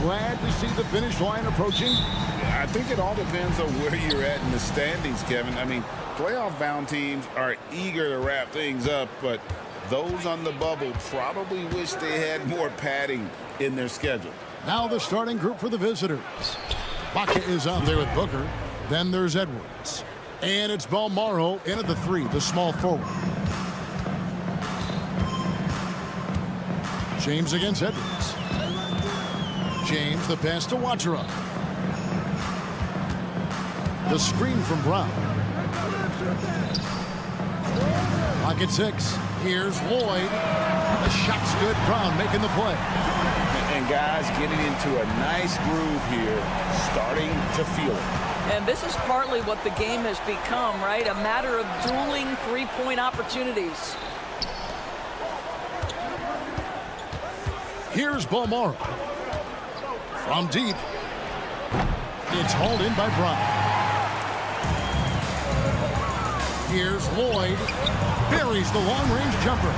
Glad to see the finish line approaching. I think it all depends on where you're at in the standings, Kevin. I mean, playoff-bound teams are eager to wrap things up, but those on the bubble probably wish they had more padding in their schedule. Now the starting group for the visitors. Baca is out there with Booker. Then there's Edwards. And it's Balmaro in at the 3, the small forward. James against Edwards. James, the pass to Wachera. The screen from Brown. Pocket 6. Here's Lloyd. The shot's good. Brown making the play. And guys getting into a nice groove here, starting to feel it. And this is partly what the game has become, right? A matter of dueling three-point opportunities. Here's Balmaro. From deep. It's hauled in by Brown. Here's Lloyd. Buries the long-range jumper.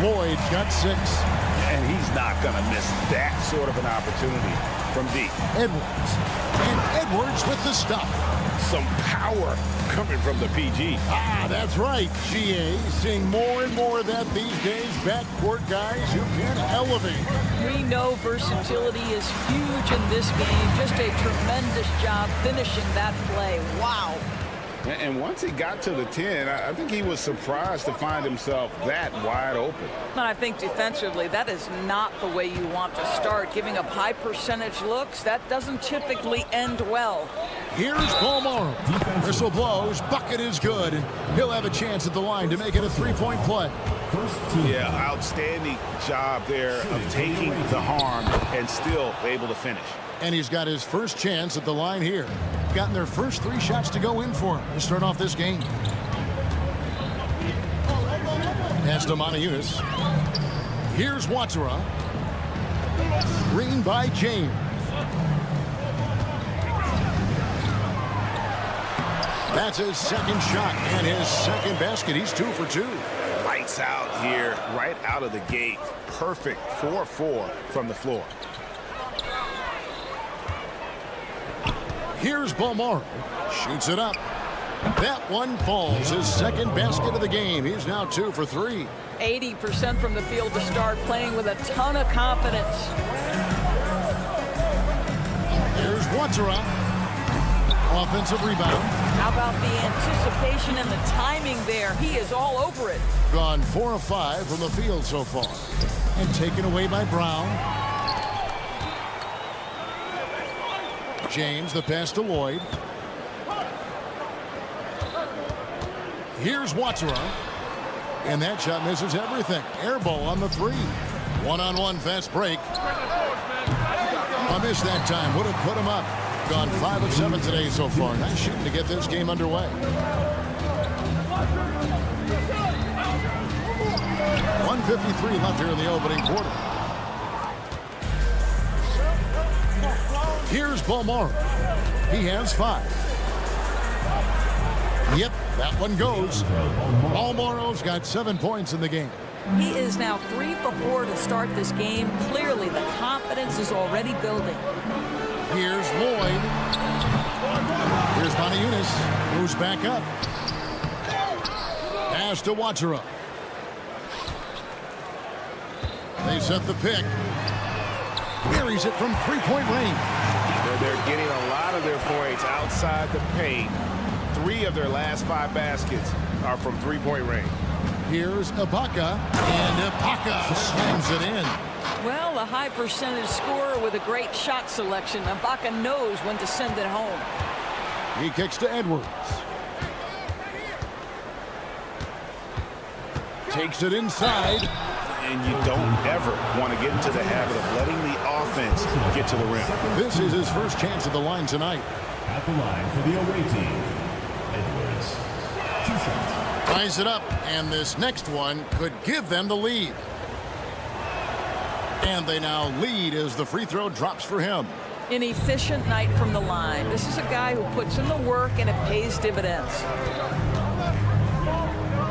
Lloyd's got 6. And he's not going to miss that sort of an opportunity from deep. Edwards. And Edwards with the stuff. Some power coming from the PG. Ah, that's right, GA. Seeing more and more of that these days. Backcourt guys who can elevate. We know versatility is huge in this game. Just a tremendous job finishing that play. Wow. And once he got to the 10, I think he was surprised to find himself that wide open. And I think defensively, that is not the way you want to start. Giving up high percentage looks, that doesn't typically end well. Here's Balmaro. Whistle blows. Bucket is good. And he'll have a chance at the line to make it a three-point play. Yeah, outstanding job there of taking the harm and still able to finish. And he's got his first chance at the line here. Gotten their first 3 shots to go in for him to start off this game. Pass to Monaco. Here's Wachera. Screen by James. That's his second shot and his second basket. He's 2 for 2. Lights out here, right out of the gate. Perfect 4-4 from the floor. Here's Balmaro. Shoots it up. That one falls. His second basket of the game. He's now 2 for 3. 80% from the field to start, playing with a ton of confidence. Here's Wachera. Offensive rebound. How about the anticipation and the timing there? He is all over it. Gone 4 of 5 from the field so far. And taken away by Brown. James, the pass to Lloyd. Here's Wachera. And that shot misses everything. Air ball on the 3. One-on-one fast break. A miss that time. Would have put him up. Gone 5 of 7 today so far. Nice shooting to get this game underway. 1:53 left here in the opening quarter. Here's Balmaro. He has 5. Yep, that one goes. Balmaro's got 7 points in the game. He is now 3 for 4 to start this game. Clearly, the confidence is already building. Here's Lloyd. Here's Monaco. Moves back up. Pass to Wachera. They set the pick. Buries it from three-point range. They're getting a lot of their points outside the paint. 3 of their last 5 baskets are from three-point range. Here's Ibaka, and Ibaka slams it in. Well, a high percentage scorer with a great shot selection. Ibaka knows when to send it home. He kicks to Edwards. Takes it inside. And you don't ever want to get into the habit of letting the offense get to the rim. This is his first chance at the line tonight. At the line for the away team, Edwards. 2 shots. Ties it up, and this next one could give them the lead. And they now lead as the free throw drops for him. An efficient night from the line. This is a guy who puts in the work, and it pays dividends.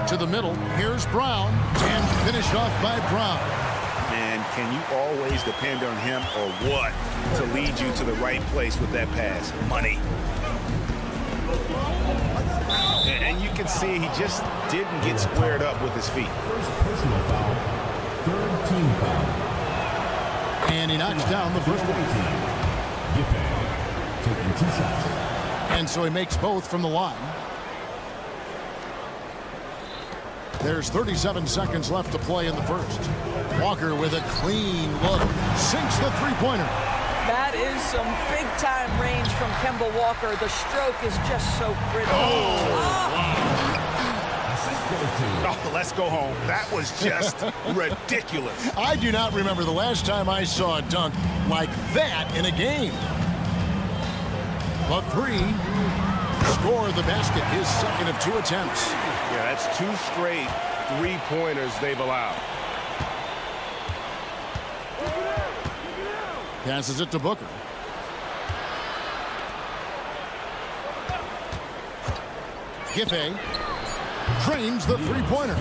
To the middle, here's Brown, and finished off by Brown. Man, can you always depend on him or what to lead you to the right place with that pass? Money. And you can see he just didn't get squared up with his feet. First personal foul, 3rd team foul. And he knocks down the first one. Taking 2 shots. And so he makes both from the line. There's 37 seconds left to play in the first. Walker with a clean look. Sinks the three-pointer. That is some big-time range from Kemba Walker. The stroke is just so critical. Oh, let's go home. That was just ridiculous. I do not remember the last time I saw a dunk like that in a game. A three. Score the basket, his second of 2 attempts. Yeah, that's 2 straight three-pointers they've allowed. Passes it to Booker. Giffey trains the three-pointer.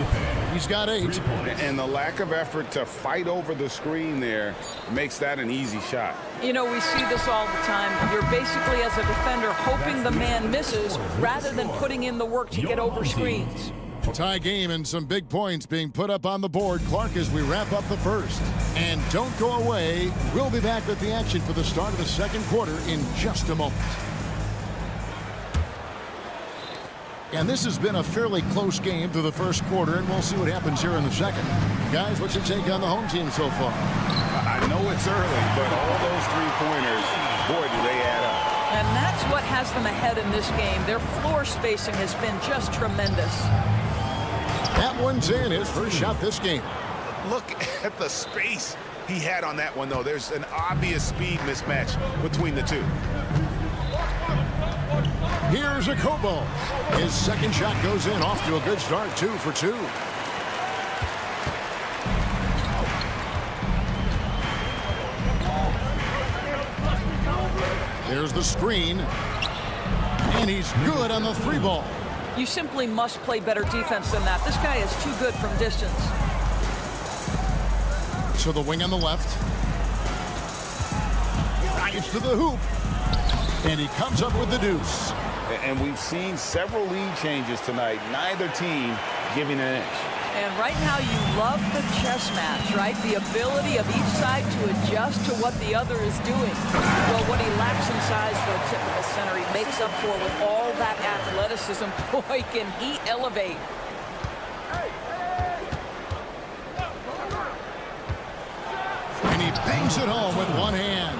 He's got 8. And the lack of effort to fight over the screen there makes that an easy shot. You know, we see this all the time. You're basically, as a defender, hoping the man misses rather than putting in the work to get over screens. Tie game and some big points being put up on the board, Clark, as we wrap up the first. And don't go away. We'll be back with the action for the start of the second quarter in just a moment. And this has been a fairly close game through the first quarter, and we'll see what happens here in the second. Guys, what's your take on the home team so far? I know it's early, but all those three-pointers, boy, do they add up. And that's what has them ahead in this game. Their floor spacing has been just tremendous. That one's in, his first shot this game. Look at the space he had on that one, though. There's an obvious speed mismatch between the two. Here's a Kobo. His second shot goes in, off to a good start, 2 for 2. There's the screen. And he's good on the 3-ball. You simply must play better defense than that. This guy is too good from distance. So the wing on the left. Drives to the hoop. And he comes up with the deuce. And we've seen several lead changes tonight. Neither team giving an inch. And right now you love the chess match, right? The ability of each side to adjust to what the other is doing. Well, what he lacks in size for a typical center, he makes up for with all that athleticism. Boy, can he elevate. And he bangs it home with one hand.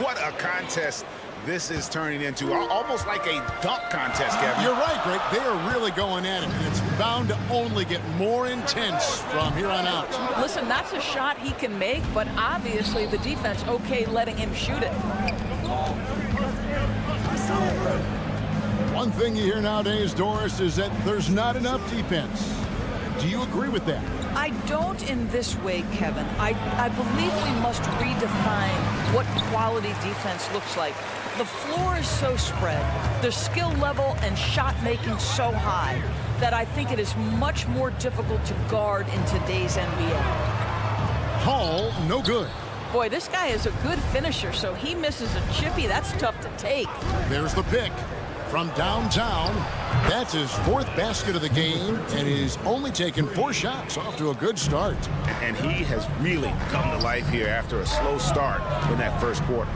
What a contest this is turning into. Almost like a dunk contest, Kevin. You're right, Greg. They are really going at it, and it's bound to only get more intense from here on out. Listen, that's a shot he can make, but obviously the defense okay letting him shoot it. One thing you hear nowadays, Doris, is that there's not enough defense. Do you agree with that? I don't in this way, Kevin. I believe we must redefine what quality defense looks like. The floor is so spread, the skill level and shot making so high that I think it is much more difficult to guard in today's NBA. Hall, no good. Boy, this guy is a good finisher, so he misses a chippy. That's tough to take. There's the pick from downtown. That's his 4th basket of the game, and he's only taken 4 shots. Off to a good start. And he has really come to life here after a slow start in that first quarter.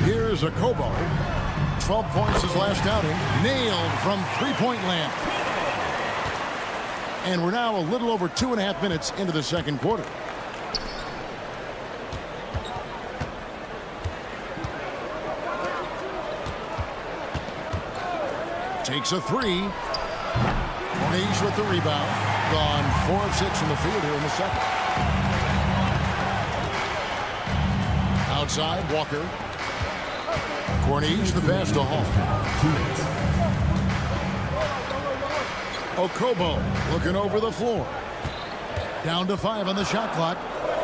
Here's a Kobo. 12 points his last outing. Nailed from three-point land. And we're now a little over 2.5 minutes into the second quarter. Takes a three. Corniche with the rebound. Gone 4 of 6 from the field here in the second. Outside, Walker. Corniche, the pass to Hall. Okobo looking over the floor. Down to 5 on the shot clock.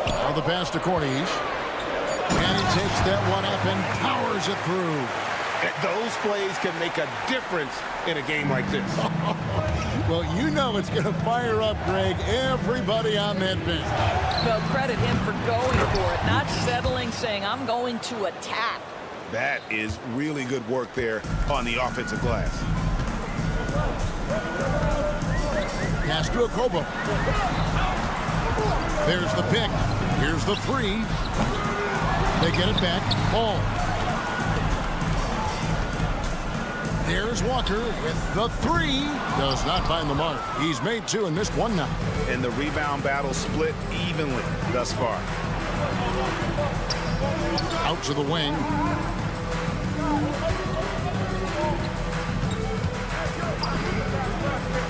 Now the pass to Corniche. And he takes that one up and powers it through. Those plays can make a difference in a game like this. Well, you know it's going to fire up, Greg, everybody on that bench. Well, credit him for going for it, not settling, saying, I'm going to attack. That is really good work there on the offensive glass. Pass to Okobo. There's the pick. Here's the three. They get it back. Ball. There's Walker with the three. Does not find the mark. He's made 2 and missed 1 now. And the rebound battle split evenly thus far. Out to the wing.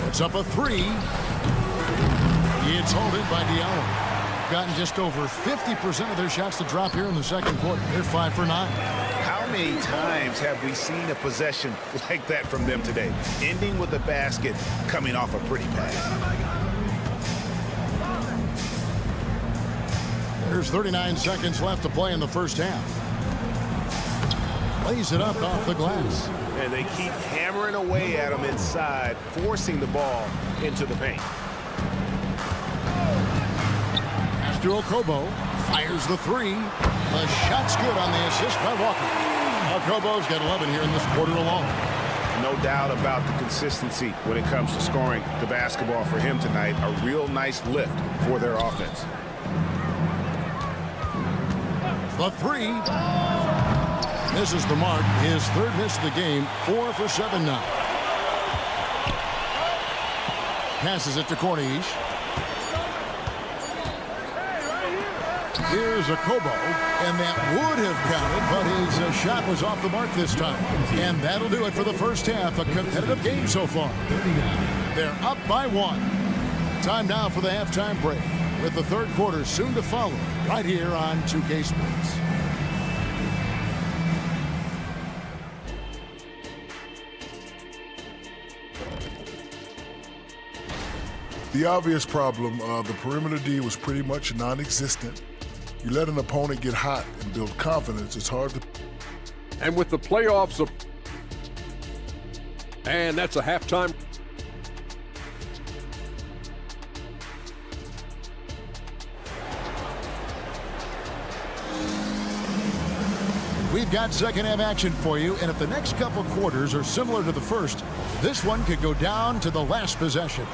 Puts up a 3. It's holded by Diallo. Gotten just over 50% of their shots to drop here in the second quarter. They're 5 for 9. How many times have we seen a possession like that from them today? Ending with a basket, coming off a pretty pass. There's 39 seconds left to play in the first half. Lays it up off the glass. And they keep hammering away at them inside, forcing the ball into the paint. To Okobo, fires the 3. The shot's good on the assist by Walker. Okobo's got 11 here in this quarter alone. No doubt about the consistency when it comes to scoring the basketball for him tonight. A real nice lift for their offense. The 3. Misses the mark. His 3rd miss of the game. 4 for 7 now. Passes it to Corniche. Here's Okobo, and that would have counted, but his shot was off the mark this time. And that'll do it for the first half. A competitive game so far. They're up by 1. Time now for the halftime break, with the third quarter soon to follow, right here on 2K Sports. The obvious problem, the perimeter D was pretty much non-existent. You let an opponent get hot and build confidence, it's hard to... And with the playoffs, and that's a halftime. We've got second half action for you, and if the next couple quarters are similar to the first, this one could go down to the last possession.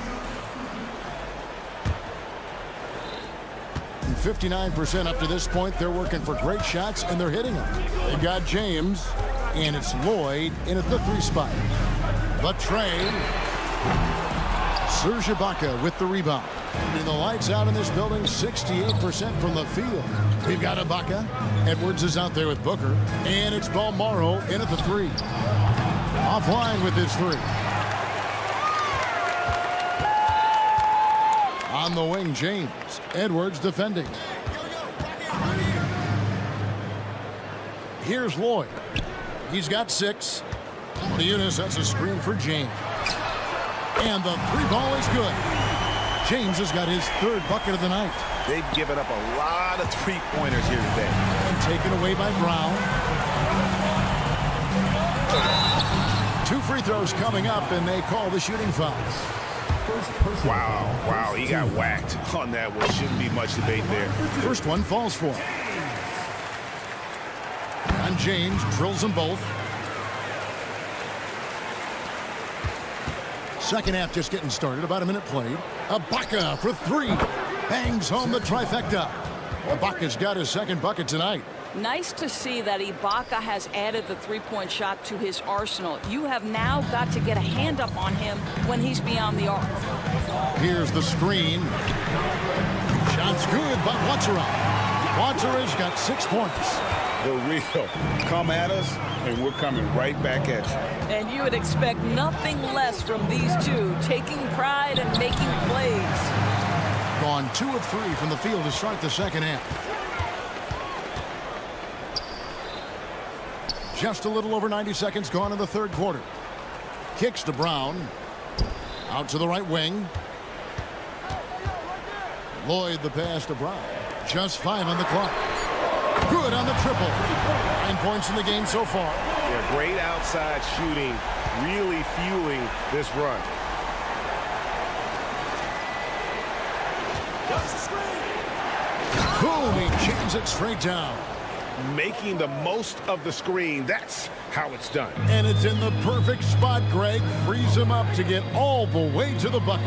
59% up to this point. They're working for great shots, and they're hitting them. They've got James, and it's Lloyd in at the 3 spot. The trade. Serge Ibaka with the rebound. And the lights out in this building, 68% from the field. We've got Ibaka. Edwards is out there with Booker. And it's Balmaro in at the 3. Offline with his 3. On the wing, James. Edwards defending. Here's Lloyd. He's got 6. Leonis has a screen for James. And the 3 ball is good. James has got his 3rd bucket of the night. They've given up a lot of 3-pointers here today. And taken away by Brown. 2 free throws coming up, and they call the shooting fouls. Wow, he got whacked on that one. Shouldn't be much debate there. First one falls for him. And James drills them both. Second half just getting started. About a minute played. Ibaka for 3. Bangs home the trifecta. Ibaka's got his 2nd bucket tonight. Nice to see that Ibaka has added the 3-point shot to his arsenal. You have now got to get a hand up on him when he's beyond the arc. Here's the screen. Shot's good by Watsura. Watsura's got 6 points. the real. Come at us, and we're coming right back at you. And you would expect nothing less from these two, taking pride and making plays. Gone 2 of 3 from the field to start the second half. Just a little over 90 seconds gone in the third quarter. Kicks to Brown. Out to the right wing. Lloyd the pass to Brown. Just 5 on the clock. Good on the triple. 9 points in the game so far. Yeah, great outside shooting, really fueling this run. Boom, he jams it straight down. Making the most of the screen, that's how it's done. And it's in the perfect spot, Greg. Frees him up to get all the way to the bucket.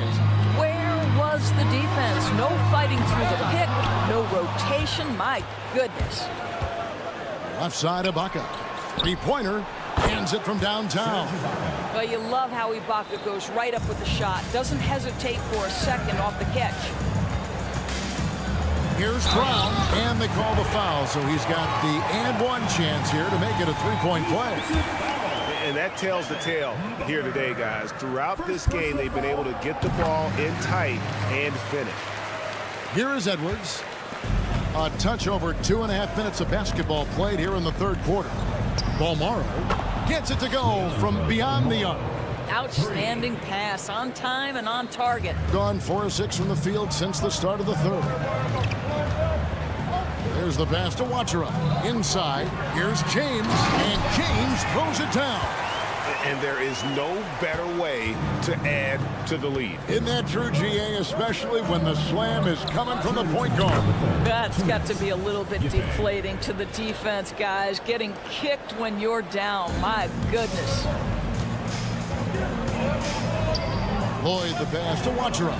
Where was the defense? No fighting through the pick, no rotation. My goodness. Left side, Ibaka. Three-pointer. Hands it from downtown. Well, you love how Ibaka goes right up with the shot. Doesn't hesitate for a second off the catch. Here's Brown, and they call the foul, so he's got the and one chance here to make it a three-point play. And that tells the tale here today, guys. Throughout this game, they've been able to get the ball in tight and finish. Here is Edwards. A touch over 2.5 minutes of basketball played here in the third quarter. Balmaro gets it to go from beyond the arc. Outstanding pass, on time and on target. Gone 4 of 6 from the field since the start of the third. There's the pass to Watchera. Inside, here's James, and James throws it down. And there is no better way to add to the lead. Isn't that true, GA, especially when the slam is coming from the point guard? That's got to be a little bit deflating to the defense, guys. Getting kicked when you're down. My goodness. Lloyd the pass to Watchera.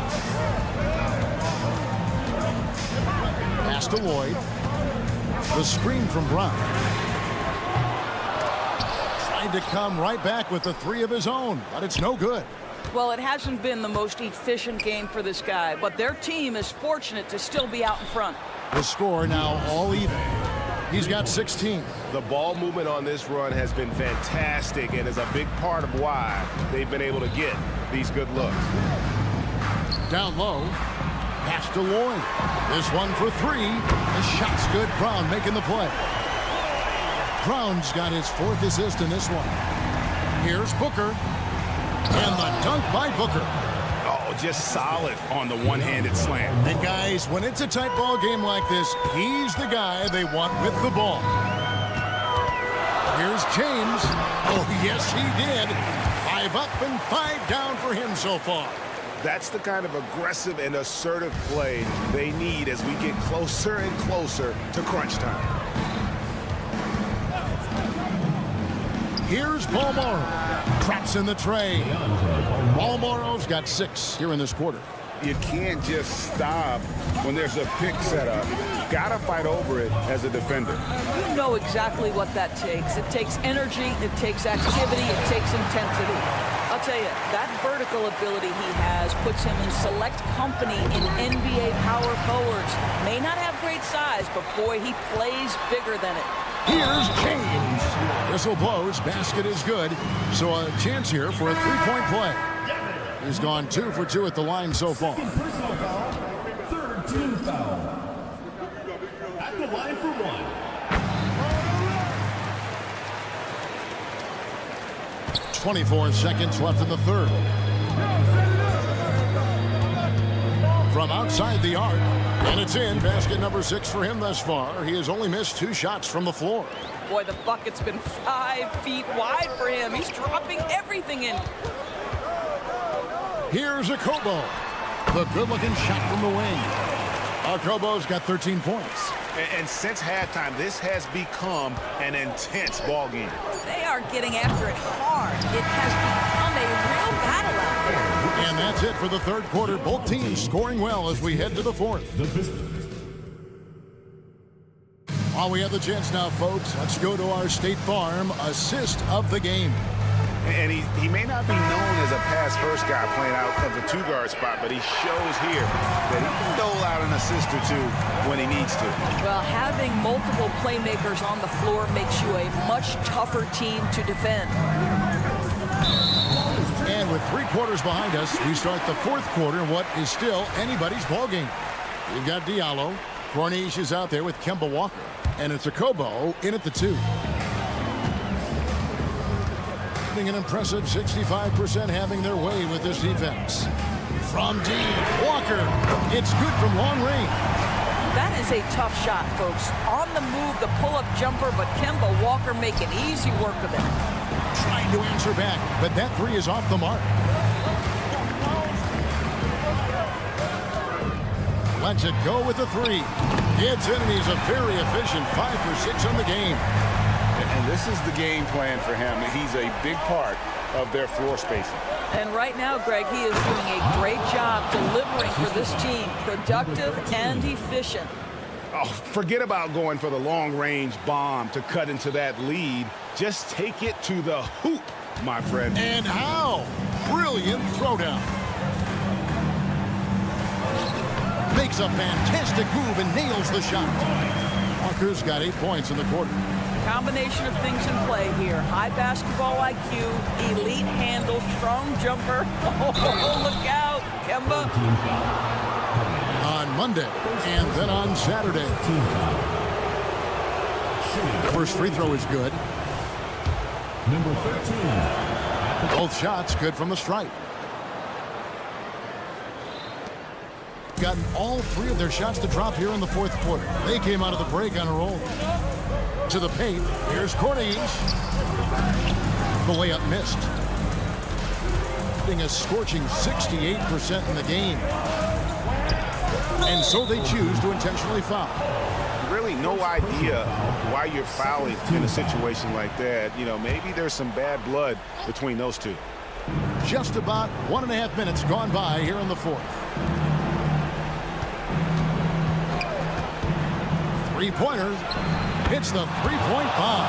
Pass to Lloyd. The screen from Brown. Tried to come right back with the 3 of his own, but it's no good. Well, it hasn't been the most efficient game for this guy, but their team is fortunate to still be out in front. The score now all even. He's got 16. The ball movement on this run has been fantastic and is a big part of why they've been able to get these good looks. Down low. Pass to Lloyd. This one for 3. The shot's good. Brown making the play. Brown's got his 4th assist in this one. Here's Booker. And the dunk by Booker. Oh, just solid on the one-handed slam. And guys, when it's a tight ball game like this, he's the guy they want with the ball. Here's James. Oh, yes, he did. 5 up and 5 down for him so far. That's the kind of aggressive and assertive play they need as we get closer and closer to crunch time. Here's Balmaro. Traps in the tray. Balmaro's got 6 here in this quarter. You can't just stop when there's a pick set up. Gotta fight over it as a defender. You know exactly what that takes. It takes energy, it takes activity, it takes intensity. I'll tell you, that vertical ability he has puts him in select company in NBA power forwards. May not have great size, but boy, he plays bigger than it. Here's James. Whistle blows. Basket is good. So a chance here for a three-point play. He's gone 2 for 2 at the line so far. Third team foul. At the line for 1. 24 seconds left in the third. From outside the arc. And it's in. Basket number 6 for him thus far. He has only missed 2 shots from the floor. Boy, the bucket's been 5 feet wide for him. He's dropping everything in. Here's Akobo. The good-looking shot from the wing. Akobo's got 13 points. And since halftime, this has become an intense ball game. They are getting after it hard. It has become a real battle out there. And that's it for the third quarter. Both teams scoring well as we head to the fourth. While we have the chance now, folks, let's go to our State Farm assist of the game. And he may not be known as a pass-first guy playing out of the two-guard spot, but he shows here that he can dole out an assist or two when he needs to. Well, having multiple playmakers on the floor makes you a much tougher team to defend. And with 3 quarters behind us, we start the 4th quarter in what is still anybody's ballgame. We've got Diallo. Corniche is out there with Kemba Walker. And it's a Kobo in at the 2. An impressive 65% having their way with this defense. From deep, Walker. It's good from long range. That is a tough shot, folks. On the move, the pull-up jumper, but Kemba Walker making easy work of it. Trying to answer back, but that 3 is off the mark. Lets it go with the 3. Gets in, and he's a very efficient 5 for 6 on the game. And this is the game plan for him. He's a big part of their floor spacing. And right now, Greg, he is doing a great job delivering for this team. Productive and efficient. Oh, forget about going for the long-range bomb to cut into that lead. Just take it to the hoop, my friend. And how? Brilliant throwdown. Makes a fantastic move and nails the shot. Walker's got 8 points in the quarter. Combination of things in play here. High basketball IQ, elite handle, strong jumper. Oh, look out, Kemba. On Monday and then on Saturday. First free throw is good. Number 13. Both shots good from the stripe. Gotten all 3 of their shots to drop here in the 4th quarter. They came out of the break on a roll. To the paint. Here's Corniche. The layup missed. Being a scorching 68% in the game. And so they choose to intentionally foul. Really no idea why you're fouling in a situation like that. You know, maybe there's some bad blood between those two. Just about 1.5 minutes gone by here in the 4th. 3-pointer. Hits the 3-point bomb.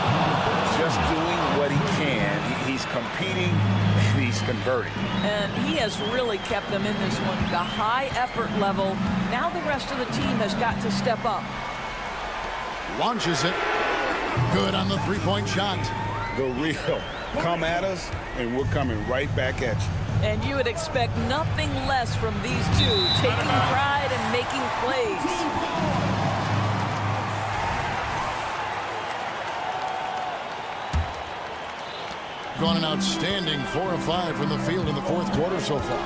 Just doing what he can. He's competing and he's converting. And he has really kept them in this one. The high effort level. Now the rest of the team has got to step up. Launches it. Good on the 3-point shot. The real. Come at us and we're coming right back at you. And you would expect nothing less from these two. Taking pride and making plays. Gone an outstanding 4 of 5 from the field in the 4th quarter so far.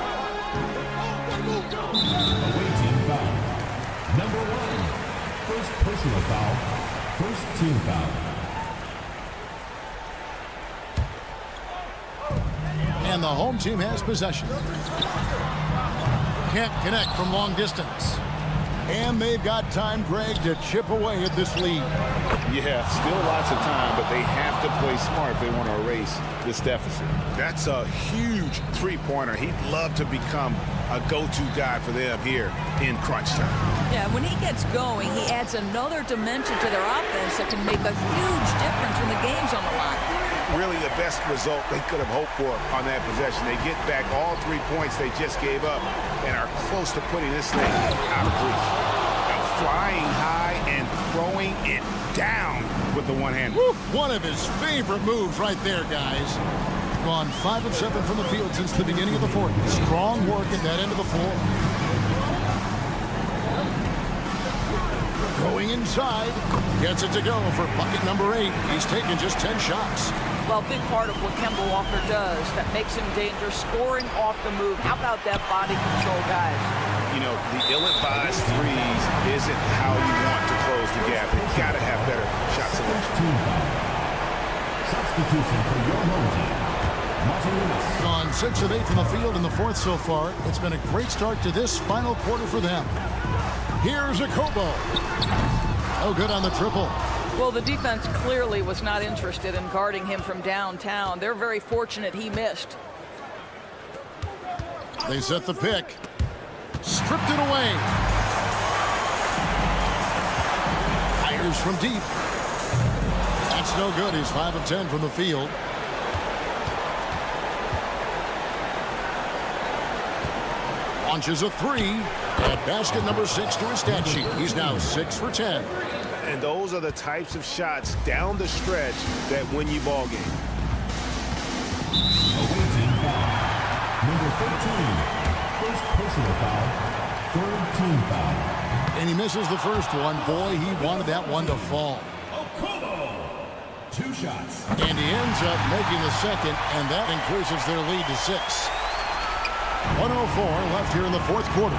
Away team foul. Number 1. First personal foul. First team foul. And the home team has possession. Can't connect from long distance. And they've got time, Greg, to chip away at this lead. Yeah, still lots of time, but they have to play smart if they want to erase this deficit. That's a huge 3-pointer. He'd love to become a go-to guy for them here in crunch time. Yeah, when he gets going, he adds another dimension to their offense that can make a huge difference when the game's on the line. Really the best result they could have hoped for on that possession. They get back all 3 points they just gave up and are close to putting this thing out of reach. Now flying high and throwing it down with the one-hand. One of his favorite moves right there, guys. Gone 5 of 7 from the field since the beginning of the 4th. Strong work at that end of the floor. Going inside. Gets it to go for bucket number 8. He's taken just 10 shots. Well, big part of what Kemba Walker does that makes him dangerous, scoring off the move. How about that body control, guys? You know, the ill-advised threes isn't how you want to close the gap. You've got to have better shot selection. Substitution for your home team. Gone 6 of 8 from the field in the 4th so far. It's been a great start to this final quarter for them. Here's a Kobo. Oh, good on the triple. Well, the defense clearly was not interested in guarding him from downtown. They're very fortunate he missed. They set the pick. Stripped it away. Fires from deep. That's no good. He's 5 of 10 from the field. Launches a three. At basket number 6 to his stat sheet. He's now 6 for 10. And those are the types of shots down the stretch that win you ball game. Away team foul. Number 13. First personal foul. Third team foul. And he misses the first one. Boy, he wanted that one to fall. 2 shots. And he ends up making the second, and that increases their lead to 6. 104 left here in the fourth quarter.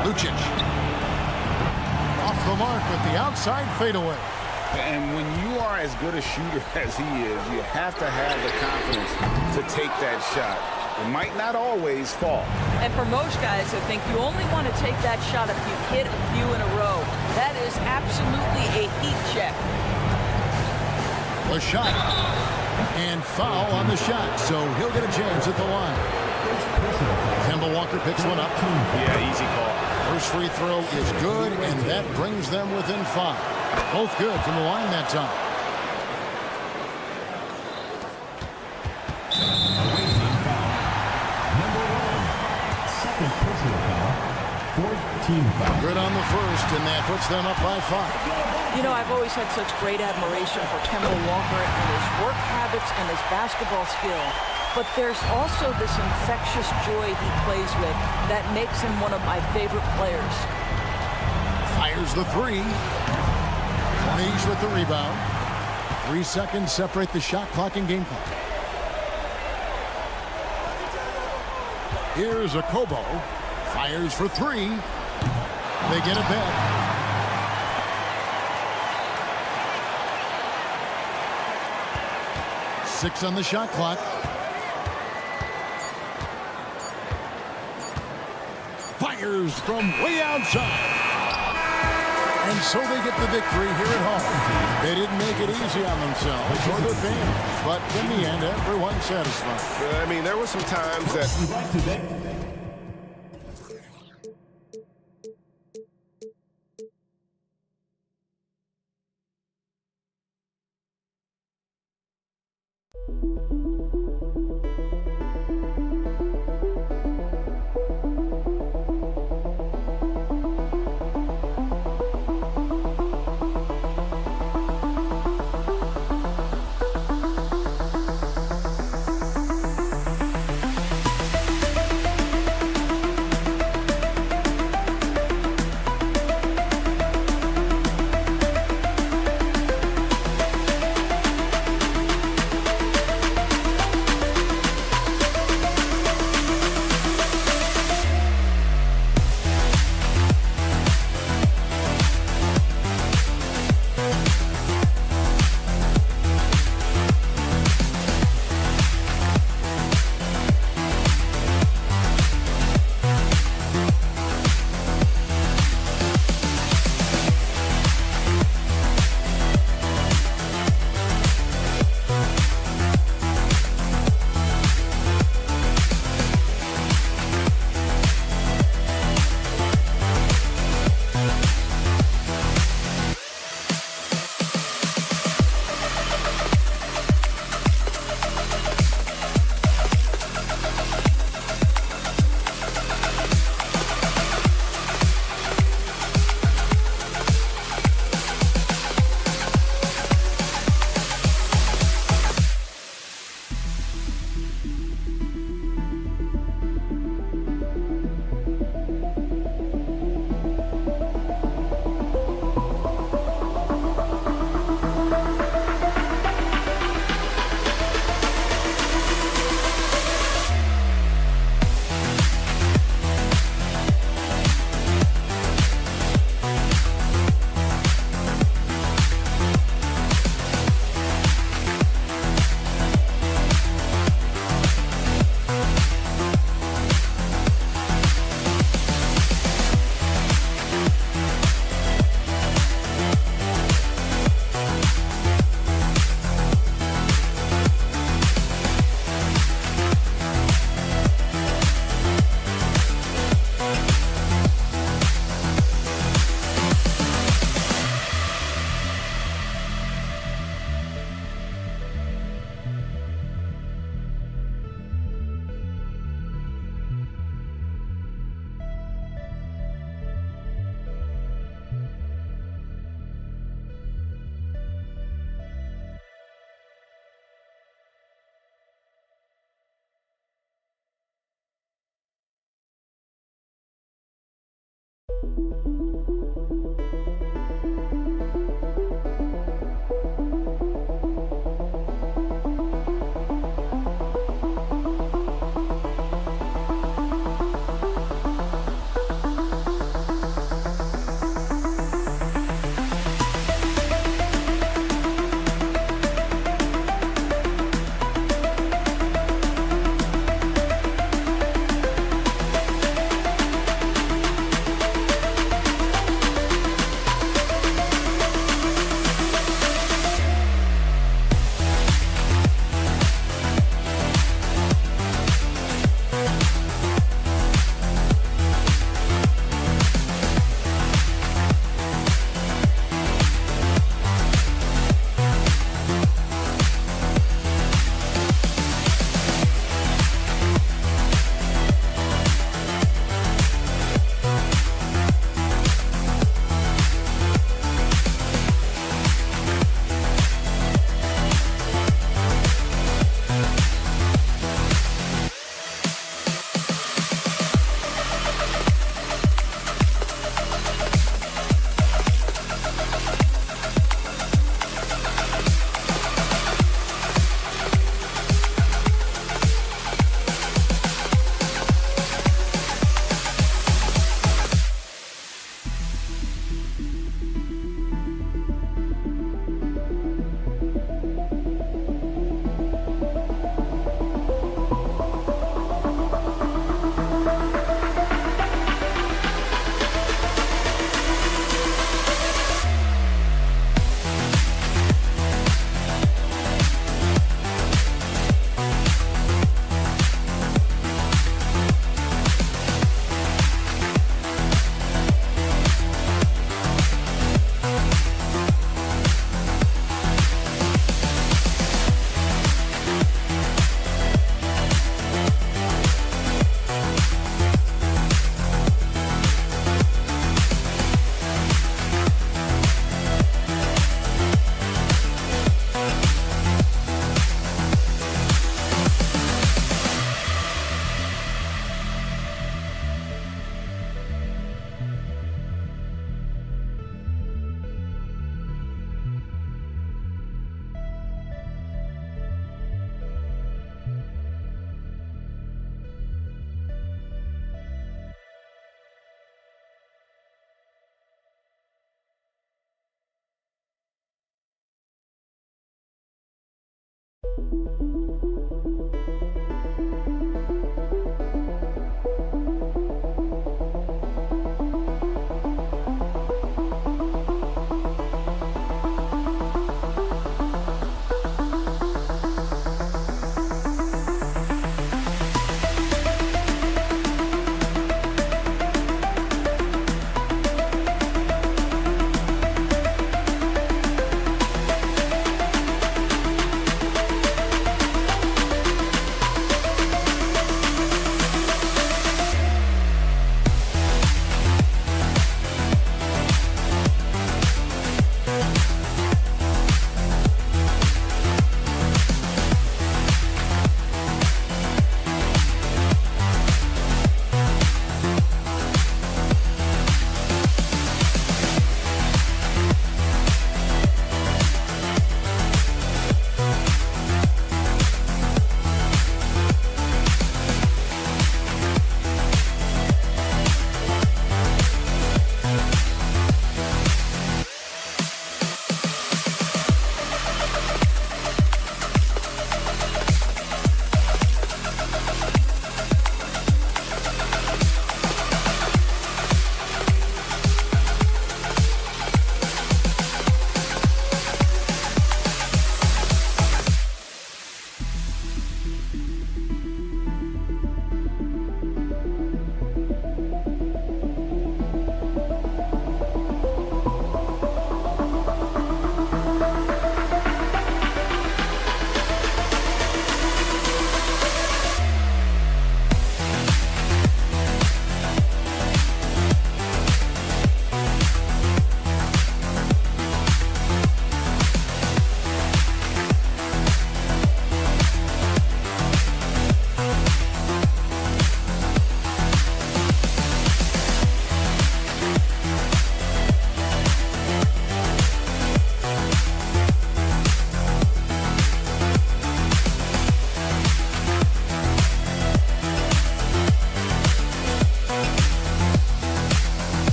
Lucic. Off the mark with the outside fadeaway. And when you are as good a shooter as he is, you have to have the confidence to take that shot. It might not always fall. And for most guys, I think you only want to take that shot if you've hit a few in a row. That is absolutely a heat check. A shot. And foul on the shot, so he'll get a chance at the line. Kemba Walker picks one up. Yeah, easy call. First free throw is good, and that brings them within 5. Both good from the line that time. Away team foul. Number 1. Second personal foul. Fourth team foul. Good on the first, and that puts them up by 5. You know, I've always had such great admiration for Kemba Walker and his work habits and his basketball skill. But there's also this infectious joy he plays with that makes him one of my favorite players. Fires the three. 20 each with the rebound. 3 seconds separate the shot clock and game clock. Here's a Kobo. Fires for 3. They get it back. Six on the shot clock. Fires from way outside. And so they get the victory here at home. They didn't make it easy on themselves or their fans, but in the end, everyone's satisfied. I mean, there were some times that...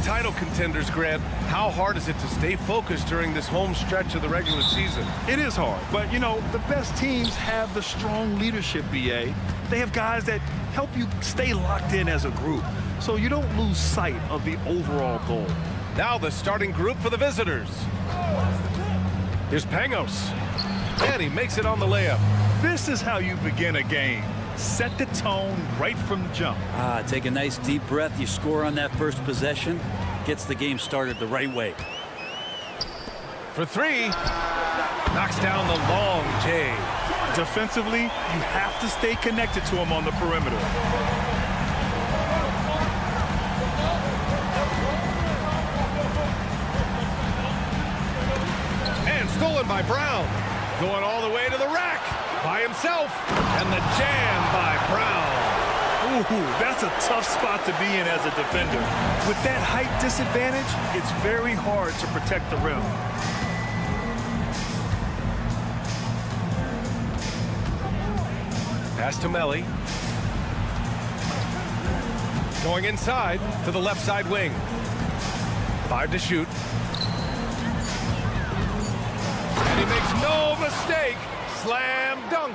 title contenders, Grant, how hard is it to stay focused during this home stretch of the regular season? It is hard, but, you know, the best teams have the strong leadership, BA. They have guys that help you stay locked in as a group, so you don't lose sight of the overall goal. Now the starting group for the visitors. Here's Pangos. And he makes it on the layup. This is how you begin a game. Set the tone right from the jump. Take a nice deep breath. You score on that first possession. Gets the game started the right way. For three. Knocks down the long J. Defensively, you have to stay connected to him on the perimeter. And stolen by Brown. Going all the way to the rack by himself. And the jam by Brown. Ooh, that's a tough spot to be in as a defender. With that height disadvantage, it's very hard to protect the rim. Pass to Melly. Going inside to the left side wing. 5 to shoot. And he makes no mistake. Slam dunk.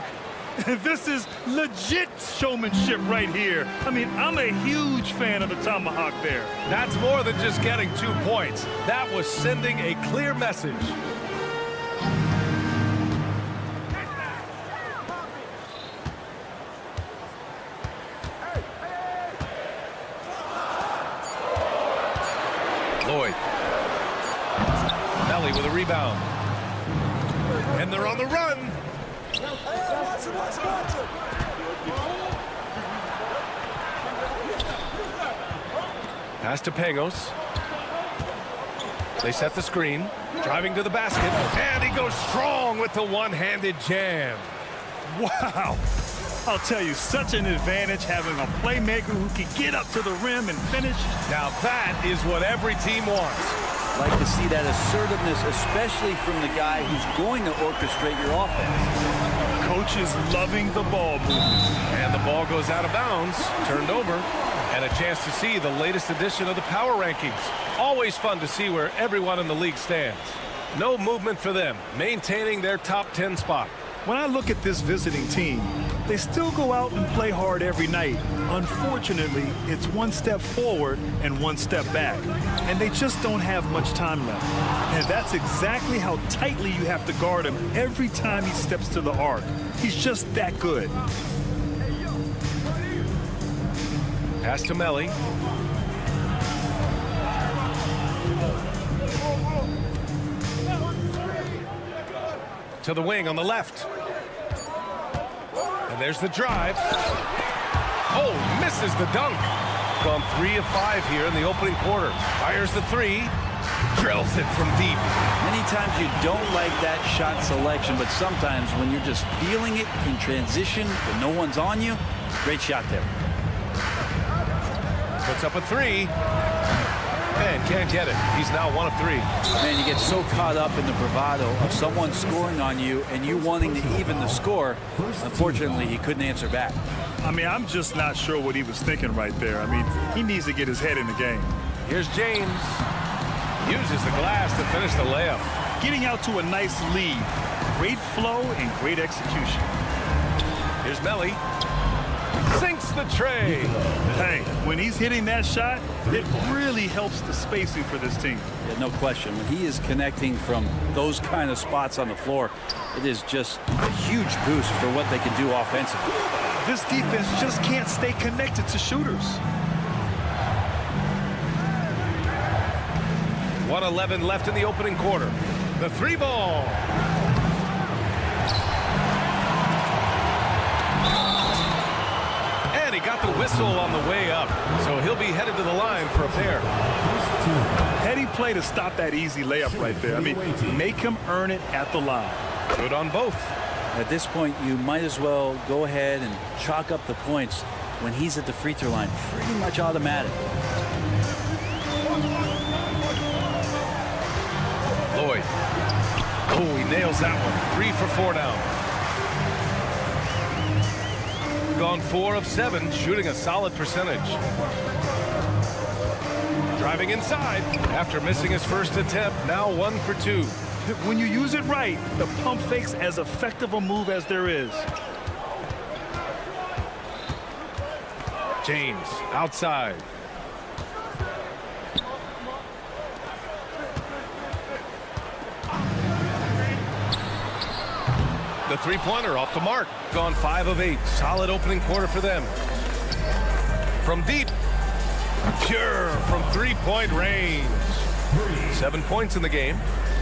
This is legit showmanship right here. I mean, I'm a huge fan of the tomahawk there. That's more than just getting 2 points. That was sending a clear message. Lloyd. Melly with a rebound. And they're on the run. Pass to Pangos. They set the screen. Driving to the basket. And he goes strong with the one-handed jam. Wow. I'll tell you, such an advantage having a playmaker who can get up to the rim and finish. Now that is what every team wants. Like to see that assertiveness, especially from the guy who's going to orchestrate your offense. Coach is loving the ball movement. And the ball goes out of bounds, turned over, and a chance to see the latest edition of the power rankings. Always fun to see where everyone in the league stands. No movement for them, maintaining their top 10 spot. When I look at this visiting team, they still go out and play hard every night. Unfortunately, it's one step forward and one step back, and they just don't have much time left. And that's exactly how tightly you have to guard him every time he steps to the arc. He's just that good. Pass to Melly. To the wing on the left. And there's the drive. Oh, misses the dunk. Gone 3 of 5 here in the opening quarter. Fires the 3. Drills it from deep. Many times you don't like that shot selection, but sometimes when you're just feeling it in transition, when no one's on you, great shot there. Puts up a 3. And can't get it. He's now 1 of 3. Man, you get so caught up in the bravado of someone scoring on you and you wanting to even the score. Unfortunately, he couldn't answer back. I mean, I'm just not sure what he was thinking right there. I mean, he needs to get his head in the game. Here's James. Uses the glass to finish the layup. Getting out to a nice lead. Great flow and great execution. Here's Melly. Sinks the tray. Hey, when he's hitting that shot, it really helps the spacing for this team. Yeah, no question. When he is connecting from those kind of spots on the floor, it is just a huge boost for what they can do offensively. This defense just can't stay connected to shooters. 1:11 left in the opening quarter. The 3 ball. And he got the whistle on the way up, so he'll be headed to the line for a pair. Heady play to stop that easy layup right there. I mean, make him earn it at the line. Good on both. At this point, you might as well go ahead and chalk up the points when he's at the free throw line. Pretty much automatic. Lloyd. Oh, he nails that one. 3 for 4 now. Gone 4 of 7, shooting a solid percentage. Driving inside. After missing his first attempt, now 1 for 2. When you use it right, the pump fake's as effective a move as there is. James outside. The three-pointer off the mark. Gone 5 of 8. Solid opening quarter for them. From deep. Pure from three-point range. 7 points in the game.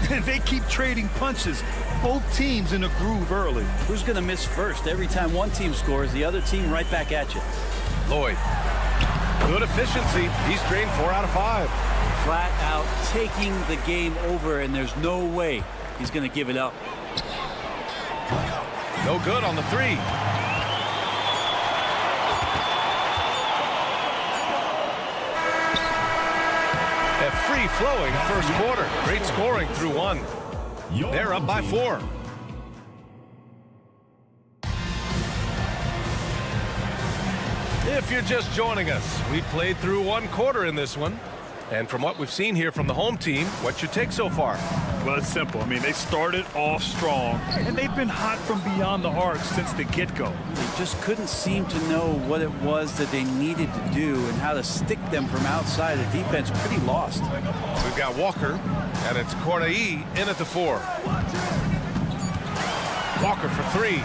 And they keep trading punches. Both teams in a groove early. Who's going to miss first? Every time one team scores, the other team right back at you. Lloyd. Good efficiency. He's drained 4 out of 5. Flat out taking the game over, and there's no way he's going to give it up. No good on the 3. A free-flowing first quarter. Great scoring through 1. They're up by 4. If you're just joining us, we played through 1 quarter in this one. And from what we've seen here from the home team, what's your take so far? Well, it's simple. I mean, they started off strong, and they've been hot from beyond the arc since the get-go. They just couldn't seem to know what it was that they needed to do and how to stick them from outside. The defense pretty lost. We've got Walker, and it's Cornei in at the 4. Walker for 3.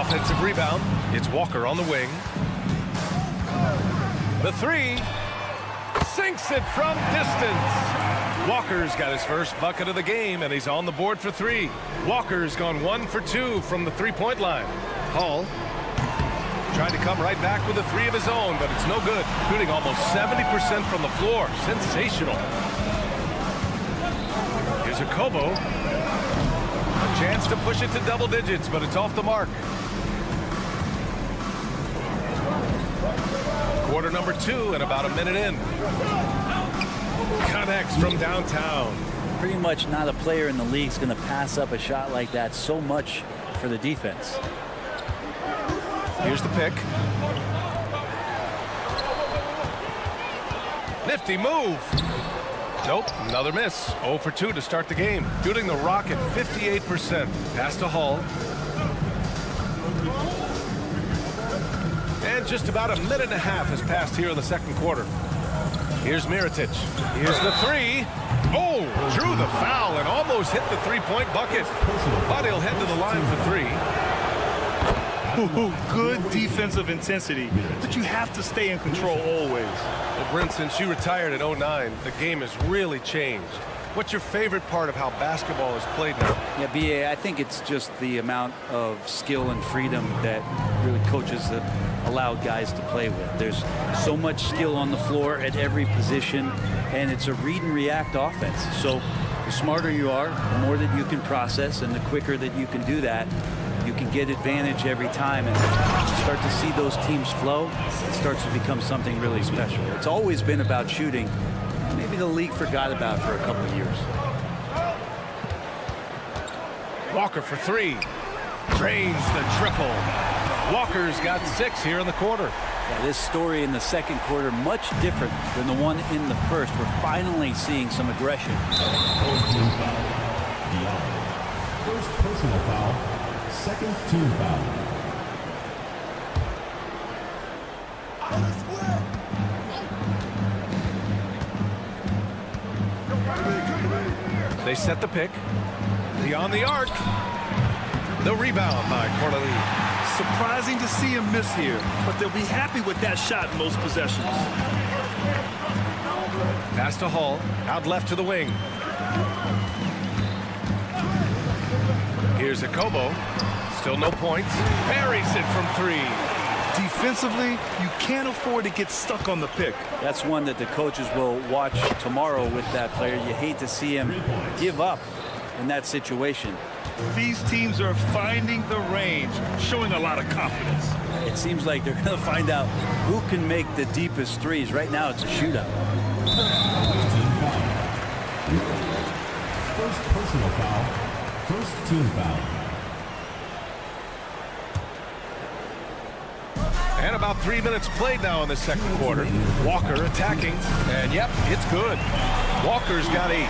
Offensive rebound. It's Walker on the wing. The 3. Sinks it from distance. Walker's got his first bucket of the game, and he's on the board for 3. Walker's gone 1 for 2 from the three-point line. Hall tried to come right back with a 3 of his own, but it's no good. Shooting almost 70% from the floor. Sensational. Here's a Kobo. A chance to push it to double digits, but it's off the mark. Quarter number 2 and about a minute in. Connects from downtown. Pretty much not a player in the league is going to pass up a shot like that so much for the defense. Here's the pick. Nifty move. Nope, another miss. 0 for 2 to start the game. Shooting the rock at 58%. Pass to Hall. And just about a minute and a half has passed here in the second quarter. Here's Mirotic. Here's the 3. Oh, drew the foul and almost hit the three-point bucket. But he'll head to the line for 3. Ooh, good defensive intensity, but you have to stay in control always. Well, Brent, since you retired in 09, the game has really changed. What's your favorite part of how basketball is played now? Yeah, B.A., I think it's just the amount of skill and freedom that really coaches have allowed guys to play with. There's so much skill on the floor at every position, and it's a read and react offense. So the smarter you are, the more that you can process, and the quicker that you can do that, you can get advantage every time, and you start to see those teams flow. It starts to become something really special. It's always been about shooting. Maybe the league forgot about it for a couple of years. Walker for 3. Drains the triple. Walker's got 6 here in the quarter. Yeah, this story in the second quarter much different than the one in the first. We're finally seeing some aggression. First personal foul, second team foul. They set the pick. Beyond the arc. The rebound by Corneli. Surprising to see him miss here, but they'll be happy with that shot in most possessions. Pass to Hall. Out left to the wing. Here's a Kobo. Still no points. Buries it from 3. Defensively, you can't afford to get stuck on the pick. That's one that the coaches will watch tomorrow with that player. You hate to see him give up in that situation. These teams are finding the range, showing a lot of confidence. It seems like they're going to find out who can make the deepest threes. Right now, it's a shootout. First personal foul, first team foul. And about 3 minutes played now in the second quarter. Walker attacking. And, yep, it's good. Walker's got 8.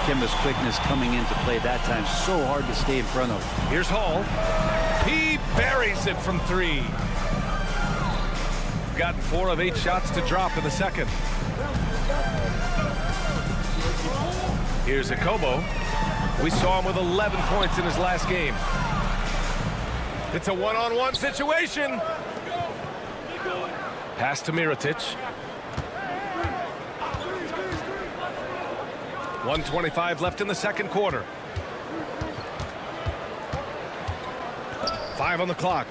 Kemba's quickness coming into play that time. So hard to stay in front of. Here's Hall. He buries it from 3. Gotten 4 of 8 shots to drop in the second. Here's Akobo. We saw him with 11 points in his last game. It's a one-on-one situation. Pass to Mirotic. 1:25 left in the second quarter. 5 on the clock.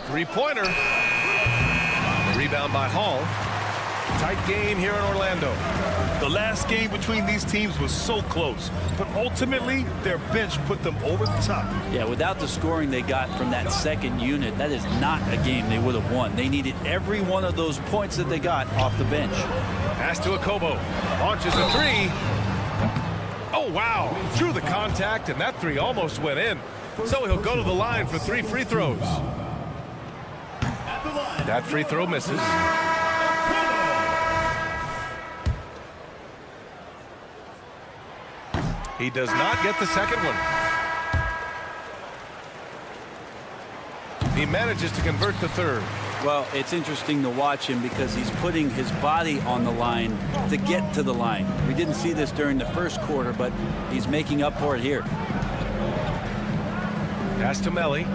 3-pointer. Rebound by Hall. Tight game here in Orlando. The last game between these teams was so close, but ultimately their bench put them over the top. Yeah, without the scoring they got from that second unit, that is not a game they would have won. They needed every one of those points that they got off the bench. Pass to Akobo. Launches a 3. Oh, wow. Through the contact, and that 3 almost went in. So he'll go to the line for 3 free throws. That free throw misses. He does not get the second one. He manages to convert the third. Well, it's interesting to watch him because he's putting his body on the line to get to the line. We didn't see this during the first quarter, but he's making up for it here. Pass to Melly.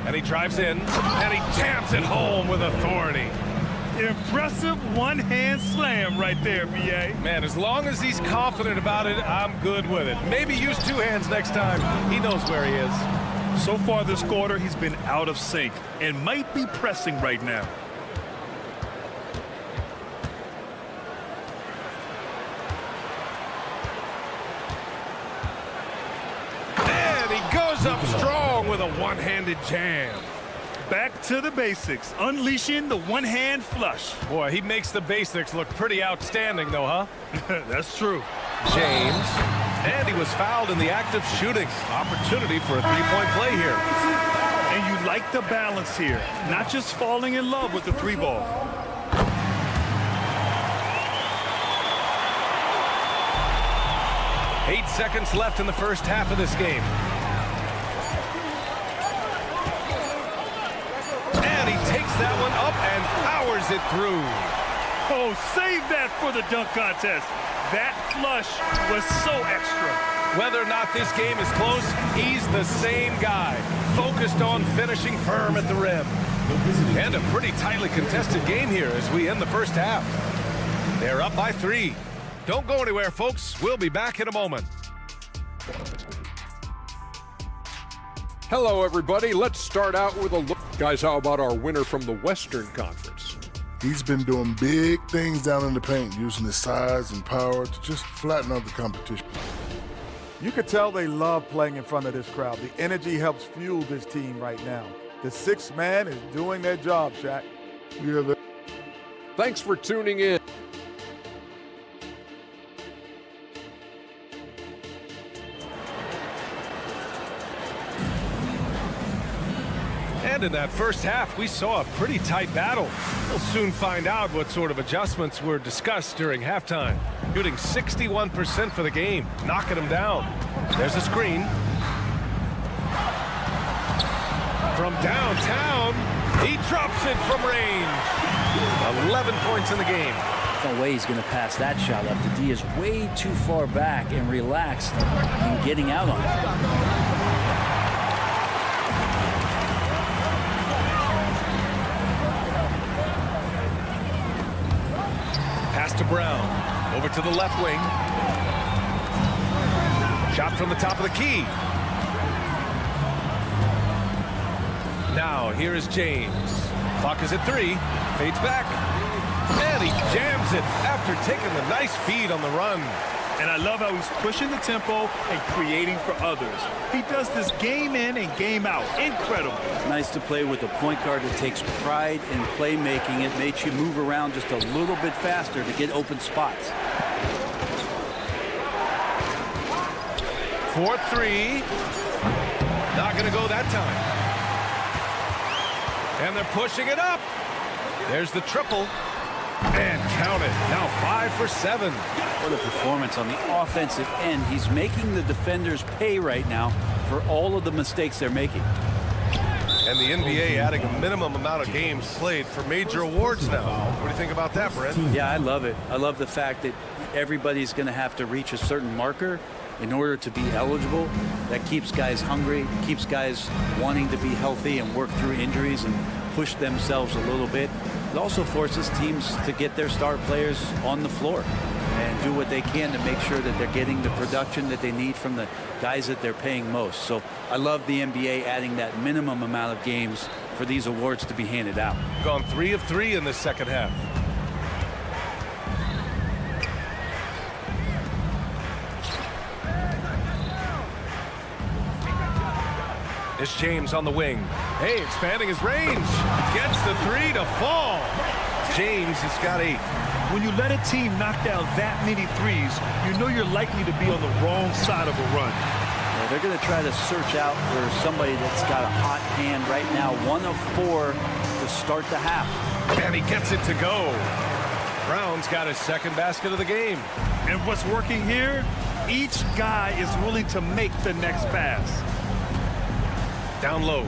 And he drives in, and he jams it home with authority. Impressive one-hand slam right there, B.A. Man, as long as he's confident about it, I'm good with it. Maybe use 2 hands next time. He knows where he is. So far this quarter, he's been out of sync and might be pressing right now. And he goes up strong with a one-handed jam. Back to the basics, unleashing the one-hand flush. Boy, he makes the basics look pretty outstanding, though, huh? That's true. James. And he was fouled in the act of shooting. Opportunity for a 3-point play here. And you like the balance here, not just falling in love with the 3 ball. Eight seconds left in the first half of this game. And he takes that one up and powers it through. Oh, save that for the dunk contest. That flush was so extra. Whether or not this game is close, he's the same guy, focused on finishing firm at the rim. And a pretty tightly contested game here as we end the first half. They're up by 3. Don't go anywhere, folks. We'll be back in a moment. Hello, everybody. Let's start out with a look. Guys, how about our winner from the Western Conference? He's been doing big things down in the paint, using his size and power to just flatten out the competition. You could tell they love playing in front of this crowd. The energy helps fuel this team right now. The 6th man is doing their job, Shaq. Yeah, Thanks for tuning in. And in that first half, we saw a pretty tight battle. We'll soon find out what sort of adjustments were discussed during halftime. Shooting 61% for the game, knocking them down. There's a screen. From downtown, he drops it from range. 11 points in the game. No way he's going to pass that shot up. The D is way too far back and relaxed in getting out on it. Pass to Brown. Over to the left wing. Shot from the top of the key. Now, here is James. Clock is at 3. Fades back. And he jams it after taking the nice feed on the run. And I love how he's pushing the tempo and creating for others. He does this game in and game out. Incredible. Nice to play with a point guard that takes pride in playmaking. It makes you move around just a little bit faster to get open spots. 4-3. Not going to go that time. And they're pushing it up. There's the triple. And count it. Now 5 for 7. What a performance on the offensive end. He's making the defenders pay right now for all of the mistakes they're making. And the NBA adding a minimum amount of games played for major awards now. What do you think about that, Brent? Yeah, I love it. I love the fact that everybody's going to have to reach a certain marker in order to be eligible. That keeps guys hungry, keeps guys wanting to be healthy and work through injuries and push themselves a little bit. It also forces teams to get their star players on the floor and do what they can to make sure that they're getting the production that they need from the guys that they're paying most. So I love the NBA adding that minimum amount of games for these awards to be handed out. Gone 3 of 3 in the second half. It's James on the wing. Hey, expanding his range. Gets the 3 to fall. James has got 8. When you let a team knock down that many threes, you know you're likely to be on the wrong side of a run. Well, they're going to try to search out for somebody that's got a hot hand right now. 1 of 4 to start the half. And he gets it to go. Brown's got his second basket of the game. And what's working here? Each guy is willing to make the next pass. Down low.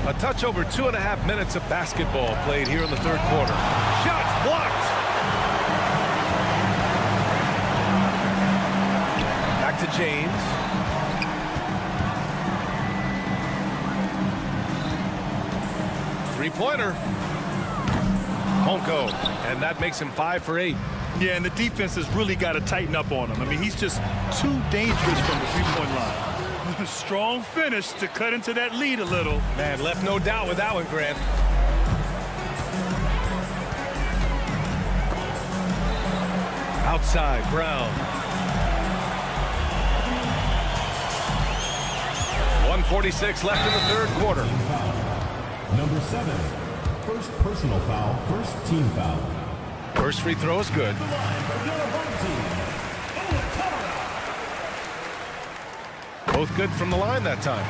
A touch over 2.5 minutes of basketball played here in the third quarter. Shots blocked. Back to James. Three-pointer. Won't go. And that makes him 5 for 8. Yeah, and the defense has really got to tighten up on him. I mean, he's just too dangerous from the three-point line. Strong finish to cut into that lead a little. Man, left no doubt with that one, Grant. Outside, Brown. 1:46 left in the third quarter. Number 7, first personal foul, first team foul. First free throw is good. Both good from the line that time.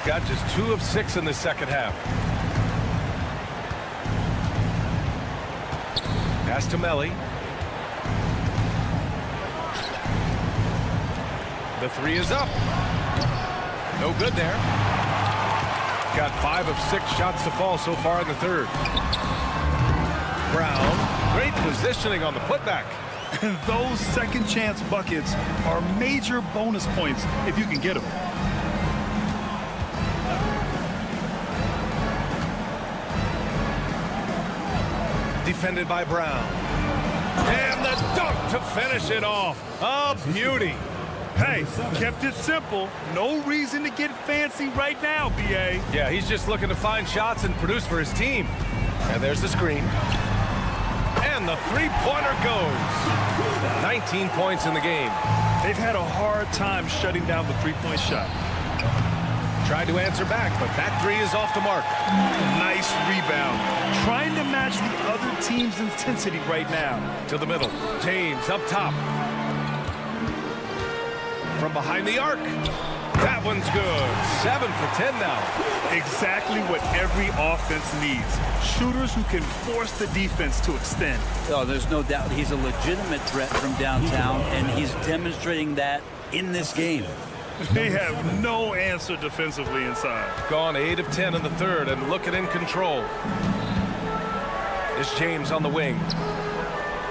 Got just 2 of 6 in the second half. Pass to Melly. The 3 is up. No good there. Got 5 of 6 shots to fall so far in the third. Brown, great positioning on the putback. Those second chance buckets are major bonus points if you can get them. Defended by Brown. And the dunk to finish it off. A beauty. Hey, kept it simple. No reason to get fancy right now, B.A. Yeah, he's just looking to find shots and produce for his team. And there's the screen. And the three-pointer goes. 19 points in the game. They've had a hard time shutting down the three-point shot. Tried to answer back, but that 3 is off the mark. Nice rebound. Trying to match the other team's intensity right now. To the middle. James up top. From behind the arc. That one's good. 7 for 10 now. Exactly what every offense needs. Shooters who can force the defense to extend. Oh, there's no doubt he's a legitimate threat from downtown, and he's demonstrating that in this game. They have no answer defensively inside. Gone 8 of 10 in the third and looking in control. It's James on the wing.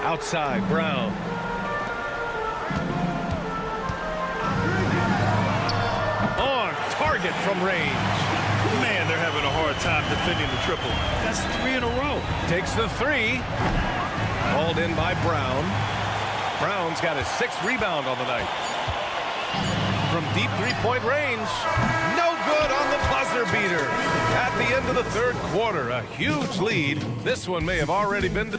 Outside, Brown. On target from range. Man, they're having a hard time defending the triple. That's 3 in a row. Takes the 3. Hauled in by Brown. Brown's got his 6th rebound on the night. From deep three-point range. No good on the buzzer beater. At the end of the third quarter, a huge lead. This one may have already been...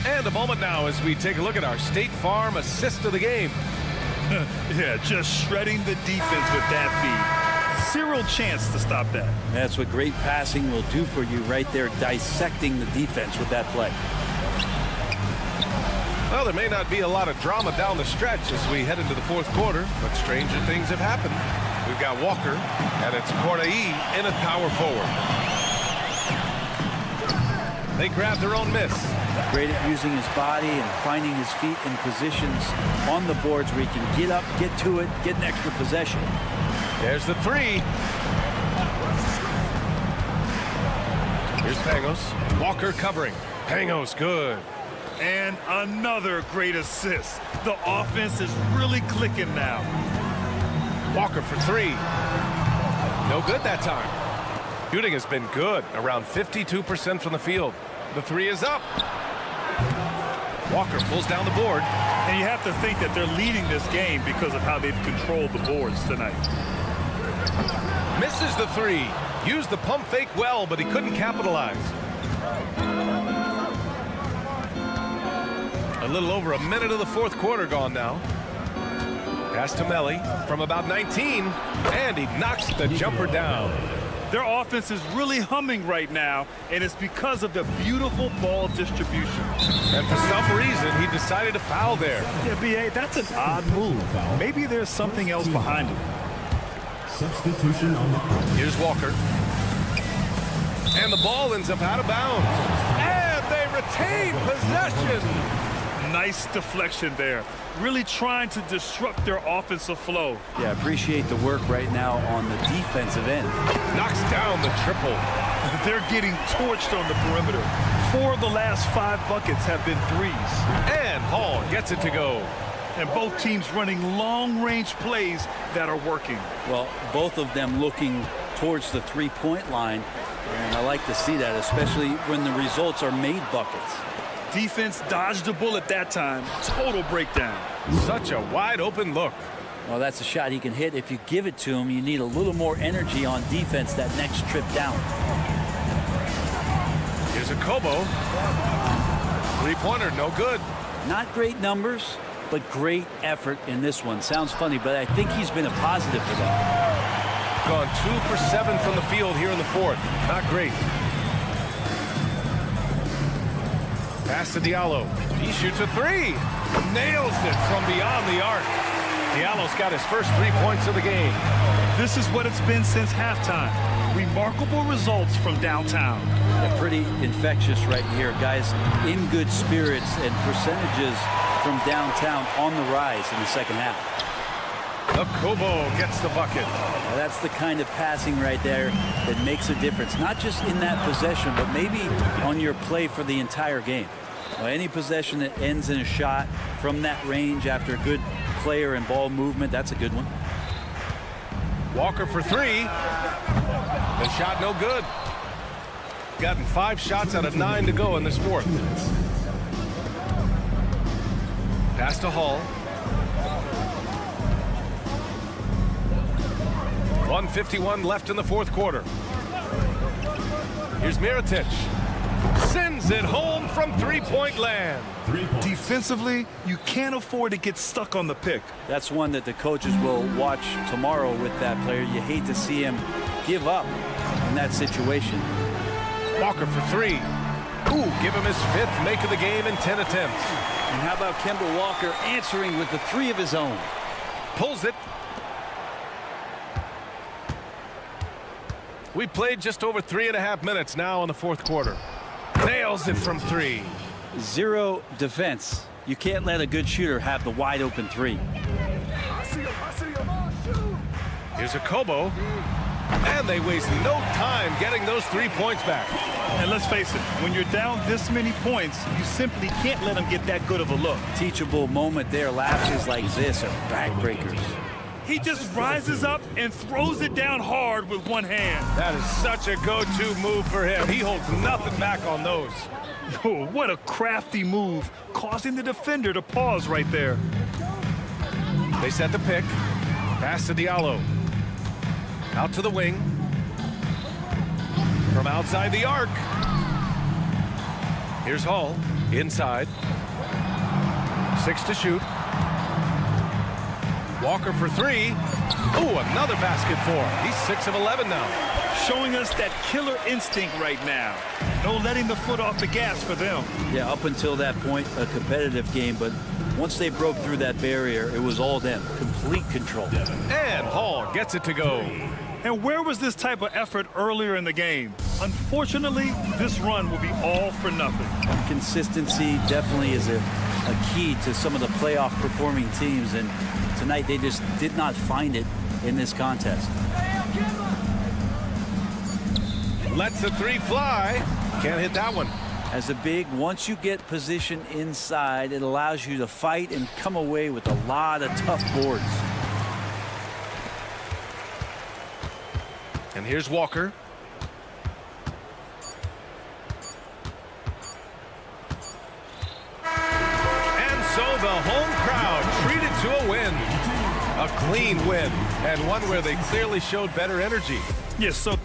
And a moment now as we take a look at our State Farm assist of the game. Yeah, just shredding the defense with that feed. Zero chance to stop that. That's what great passing will do for you right there, dissecting the defense with that play. Well, there may not be a lot of drama down the stretch as we head into the fourth quarter, but stranger things have happened. We've got Walker, and it's Corday in at power forward. They grab their own miss. Great at using his body and finding his feet in positions on the boards where he can get up, get to it, get an extra possession. There's the three. Here's Pangos. Walker covering. Pangos, good. And another great assist. The offense is really clicking now. Walker for three. No good that time. Shooting has been good, around 52% from the field. The three is up. Walker pulls down the board. And you have to think that they're leading this game because of how they've controlled the boards tonight. Misses the three. Used the pump fake well, but he couldn't capitalize. A little over a minute of the fourth quarter gone now. Pass to Melli from about 19, and he knocks the jumper down. Their offense is really humming right now, and it's because of the beautiful ball distribution. And for some reason, he decided to foul there. Yeah, B.A., that's an odd move. Maybe there's something else behind it. Substitution on the court. Here's Walker. And the ball ends up out of bounds. And they retain possession. Nice deflection there. Really trying to disrupt their offensive flow. Yeah, appreciate the work right now on the defensive end. Knocks down the triple. They're getting torched on the perimeter. 4 of the last 5 buckets have been threes. And Hall gets it to go. And both teams running long-range plays that are working. Well, both of them looking towards the three-point line. And I like to see that, especially when the results are made buckets. Defense dodged a bullet that time. Total breakdown. Such a wide open look. Well, that's a shot he can hit. If you give it to him, you need a little more energy on defense that next trip down. Here's a Kobo. Three-pointer, no good. Not great numbers, but great effort in this one. Sounds funny, but I think he's been a positive for them. Gone 2 for 7 from the field here in the fourth. Not great. Pass to Diallo. He shoots a three. Nails it from beyond the arc. Diallo's got his first 3 points of the game. This is what it's been since halftime. Remarkable results from downtown. Yeah, pretty infectious right here. Guys in good spirits and percentages from downtown on the rise in the second half. Kobo gets the bucket. Now that's the kind of passing right there that makes a difference. Not just in that possession, but maybe on your play for the entire game. Well, any possession that ends in a shot from that range after a good player and ball movement, that's a good one. Walker for three. The shot no good. Gotten 5 shots out of 9 to go in this fourth. Pass to Hall. 1:51 left in the fourth quarter. Here's Mirotic. Sends it home from three-point land. Defensively, you can't afford to get stuck on the pick. That's one that the coaches will watch tomorrow with that player. You hate to see him give up in that situation. Walker for three. Ooh, give him his 5th make of the game in 10 attempts. And how about Kemba Walker answering with the 3 of his own? Pulls it. We played just over 3.5 minutes now in the fourth quarter. Nails it from 3. 0 defense. You can't let a good shooter have the wide open 3. Here's a Kobo. And they waste no time getting those 3 points back. And let's face it, when you're down this many points, you simply can't let them get that good of a look. Teachable moment there. Lapses like this are backbreakers. He just rises up and throws it down hard with one hand. That is such a go-to move for him. He holds nothing back on those. Oh, what a crafty move, causing the defender to pause right there. They set the pick. Pass to Diallo. Out to the wing. From outside the arc. Here's Hall. Inside. 6 to shoot. Walker for 3. Ooh, another basket for him. He's 6 of 11 now. Showing us that killer instinct right now. No letting the foot off the gas for them. Yeah, up until that point, a competitive game, but once they broke through that barrier, it was all them. Complete control. And Hall gets it to go. And where was this type of effort earlier in the game? Unfortunately, this run will be all for nothing. Consistency definitely is a key to some of the playoff performing teams, and tonight they just did not find it in this contest. Lets the three fly. Can't hit that one. As a big, once you get position inside, it allows you to fight and come away with a lot of tough boards. And here's Walker. And so the home crowd treated to a win. A clean win, and one where they clearly showed better energy. Yes, so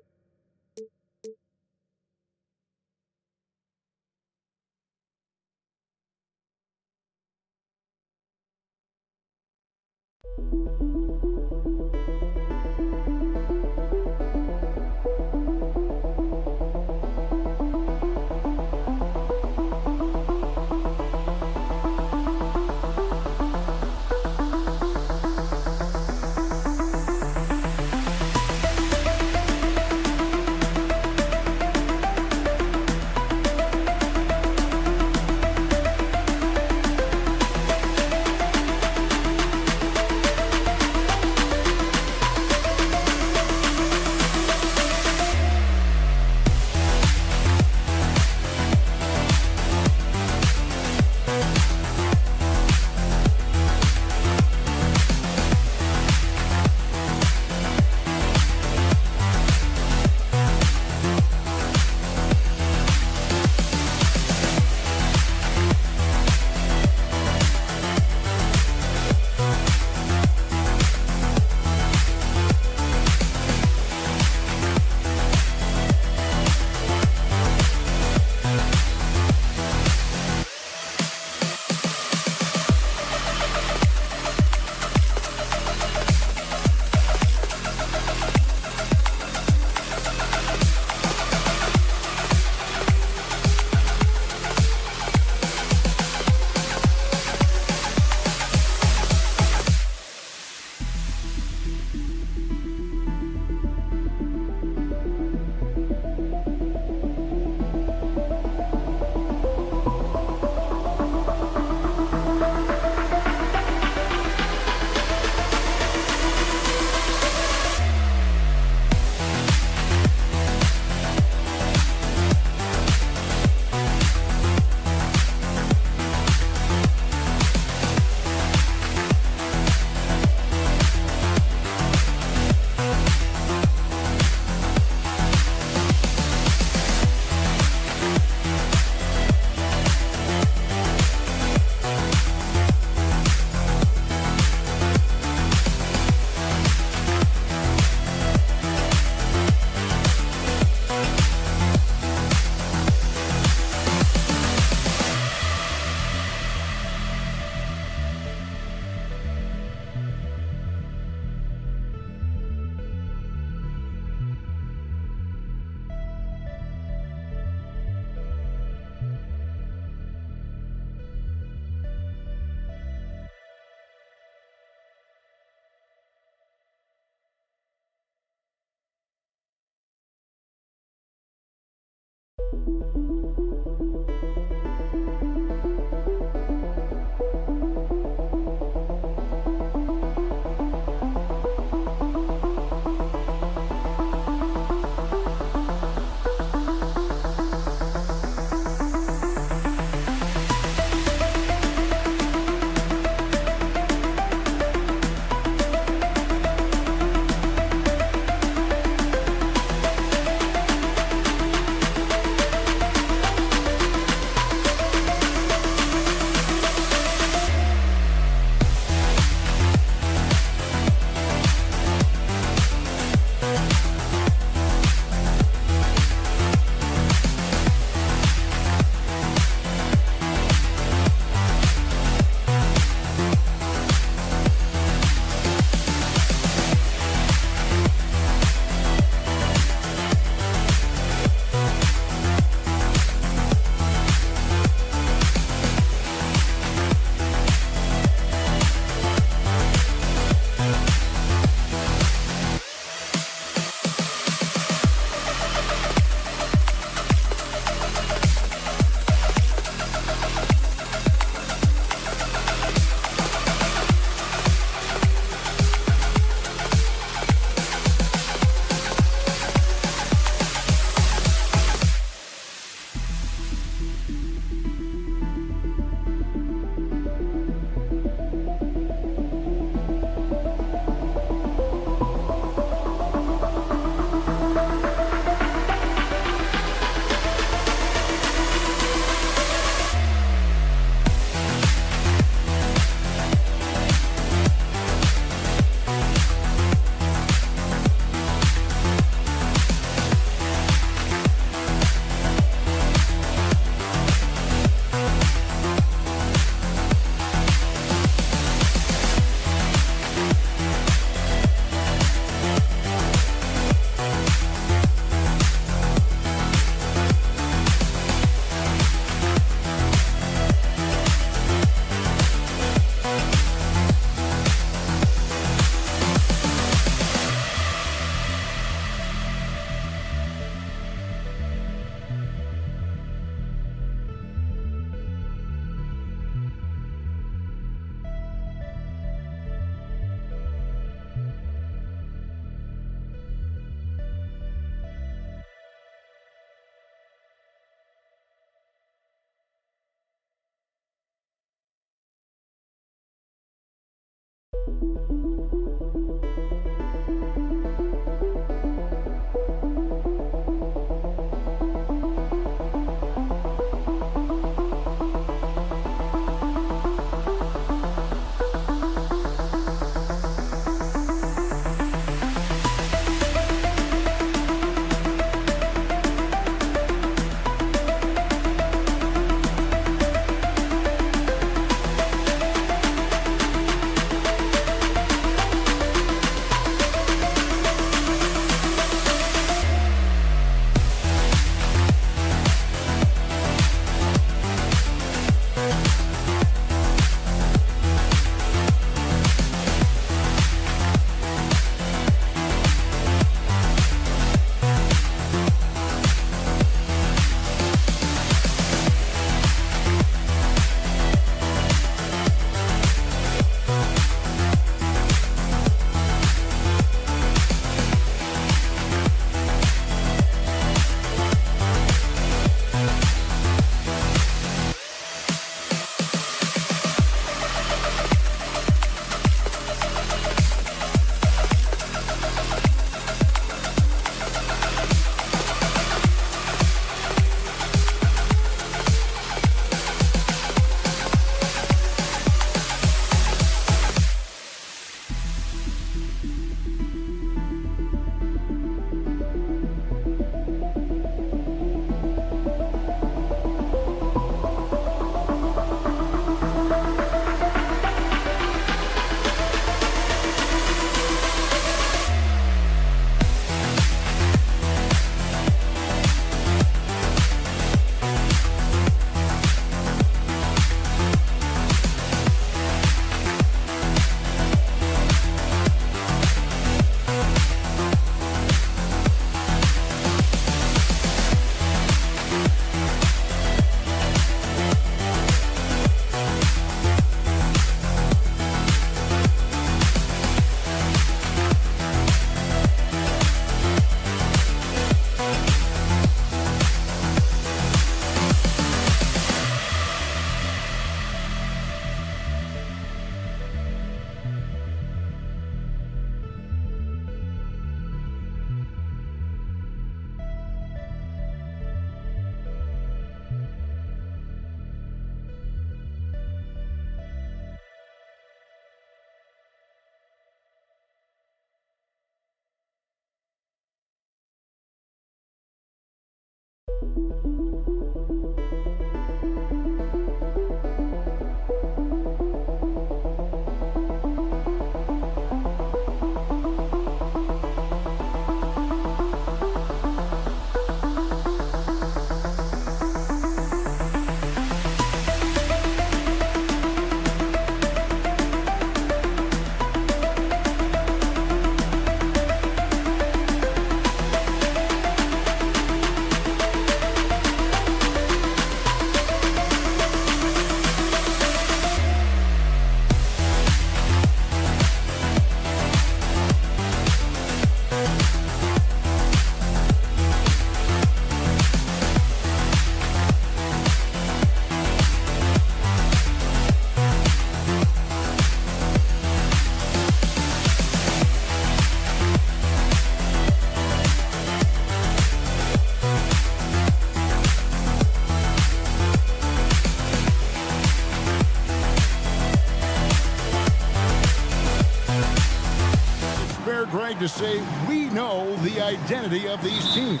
Greg, to say we know the identity of these teams.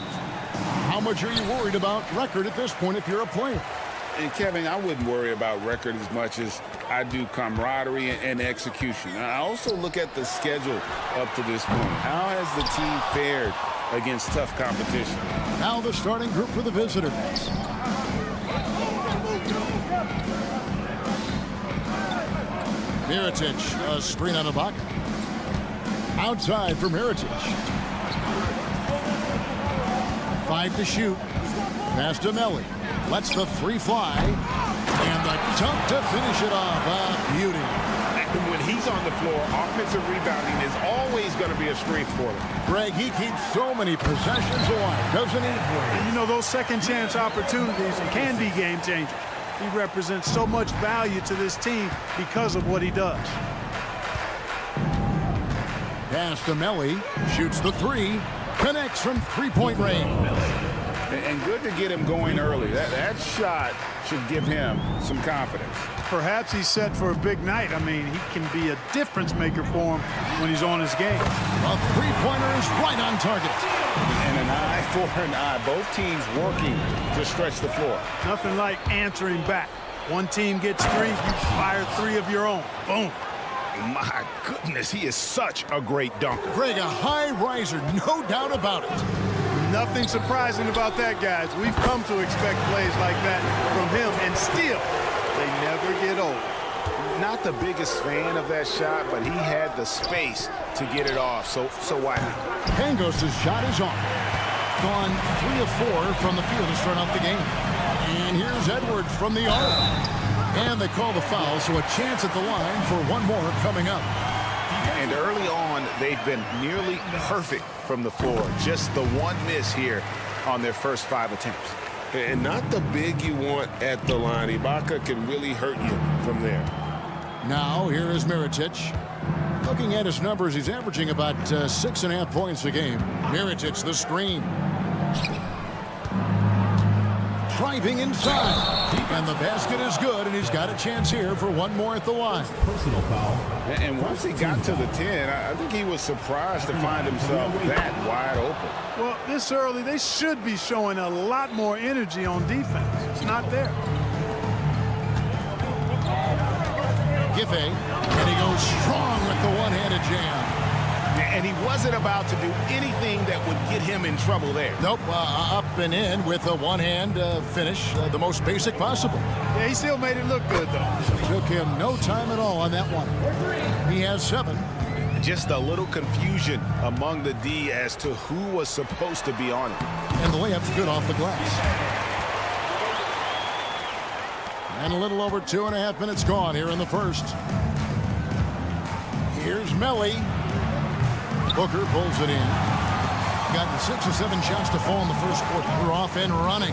How much are you worried about record at this point if you're a player? And Kevin, I wouldn't worry about record as much as I do camaraderie and execution. I also look at the schedule up to this point. How has the team fared against tough competition? Now the starting group for the visitors. Mirotic, a screen on Ibaka. Outside for Mirotic. 5 to shoot. Pass to Melli. Lets the three fly. And the dunk to finish it off. A beauty. When he's on the floor, offensive rebounding is always going to be a strength for him. Greg, he keeps so many possessions alive, doesn't he? And you know, those second chance opportunities can be game changers. He represents so much value to this team because of what he does. Pass to Melli, shoots the three, connects from three-point range. And good to get him going early. That shot should give him some confidence. Perhaps he's set for a big night. I mean, he can be a difference maker for him when he's on his game. A three-pointer is right on target. And an eye for an eye. Both teams working to stretch the floor. Nothing like answering back. One team gets three, you fire three of your own. Boom. My goodness, he is such a great dunker. Greg, a high riser, no doubt about it. Nothing surprising about that, guys. We've come to expect plays like that from him, and still, they never get old. Not the biggest fan of that shot, but he had the space to get it off, so why not? Pangos' shot is on. Gone 3 of 4 from the field to start out the game. And here's Edwards from the arc. And they call the foul, so a chance at the line for one more coming up. And early on, they've been nearly perfect from the floor. Just the one miss here on their first 5 attempts. And not the big you want at the line. Ibaka can really hurt you from there. Now, here is Mirotic. Looking at his numbers, he's averaging about 6.5 points a game. Mirotic, the screen. Driving inside. And the basket is good, and he's got a chance here for one more at the line. Personal foul. And once he got to the 10, I think he was surprised to find himself that wide open. Well, this early, they should be showing a lot more energy on defense. It's not there. Giffey, and he goes strong with the one-handed jam. And he wasn't about to do anything that would get him in trouble there. Nope, up and in with a one-hand finish, the most basic possible. Yeah, he still made it look good, though. Took him no time at all on that one. He has 7. Just a little confusion among the D as to who was supposed to be on it. And the layup's good off the glass. And a little over 2.5 minutes gone here in the first. Here's Melli. Booker pulls it in. Gotten 6 or 7 shots to fall in the first quarter. We're off and running.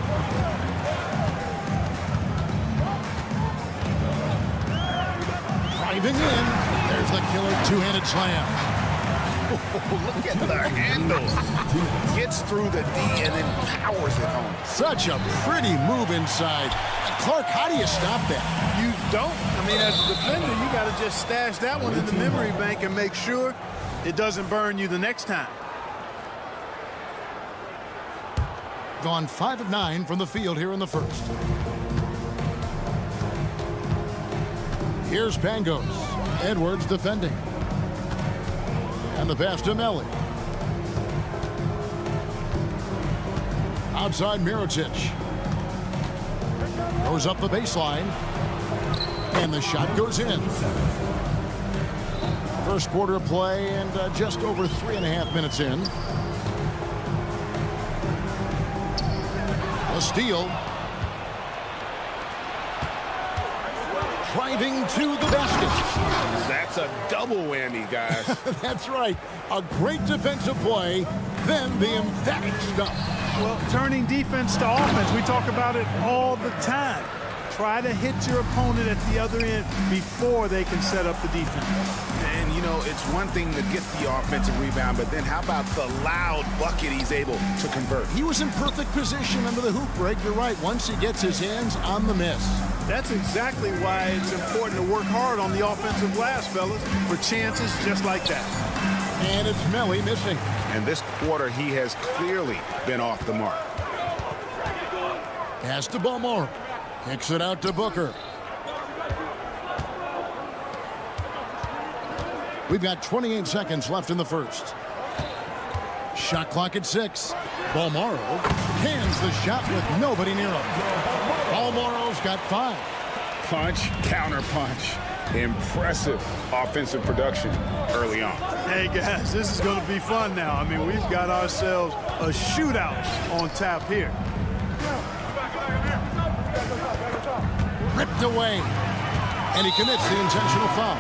Driving in. There's the killer two-handed slam. Look at the handles. Gets through the D and then powers it home. Such a pretty move inside. Clark, how do you stop that? You don't. I mean, as a defender, you got to just stash that one in the memory bank and make sure it doesn't burn you the next time. Gone 5 of 9 from the field here in the first. Here's Pangos. Edwards defending. And the pass to Melli. Outside Mirotic. Goes up the baseline. And the shot goes in. First quarter of play and just over 3.5 minutes in. A steal. Driving to the basket. That's a double whammy, guys. That's right. A great defensive play, then the emphatic stuff. Well, turning defense to offense, we talk about it all the time. Try to hit your opponent at the other end before they can set up the defense. And, you know, it's one thing to get the offensive rebound, but then how about the loud bucket he's able to convert? He was in perfect position under the hoop, Greg. You're right. Once he gets his hands on the miss. That's exactly why it's important to work hard on the offensive glass, fellas, for chances just like that. And it's Melli missing. And this quarter, he has clearly been off the mark. Pass to Balmore. Kicks it out to Booker. We've got 28 seconds left in the first. Shot clock at 6. Balmoro cans the shot with nobody near him. Balmoro's got 5. Punch, counter punch. Impressive offensive production early on. Hey, guys, this is going to be fun now. I mean, we've got ourselves a shootout on tap here. Ripped away. And he commits the intentional foul.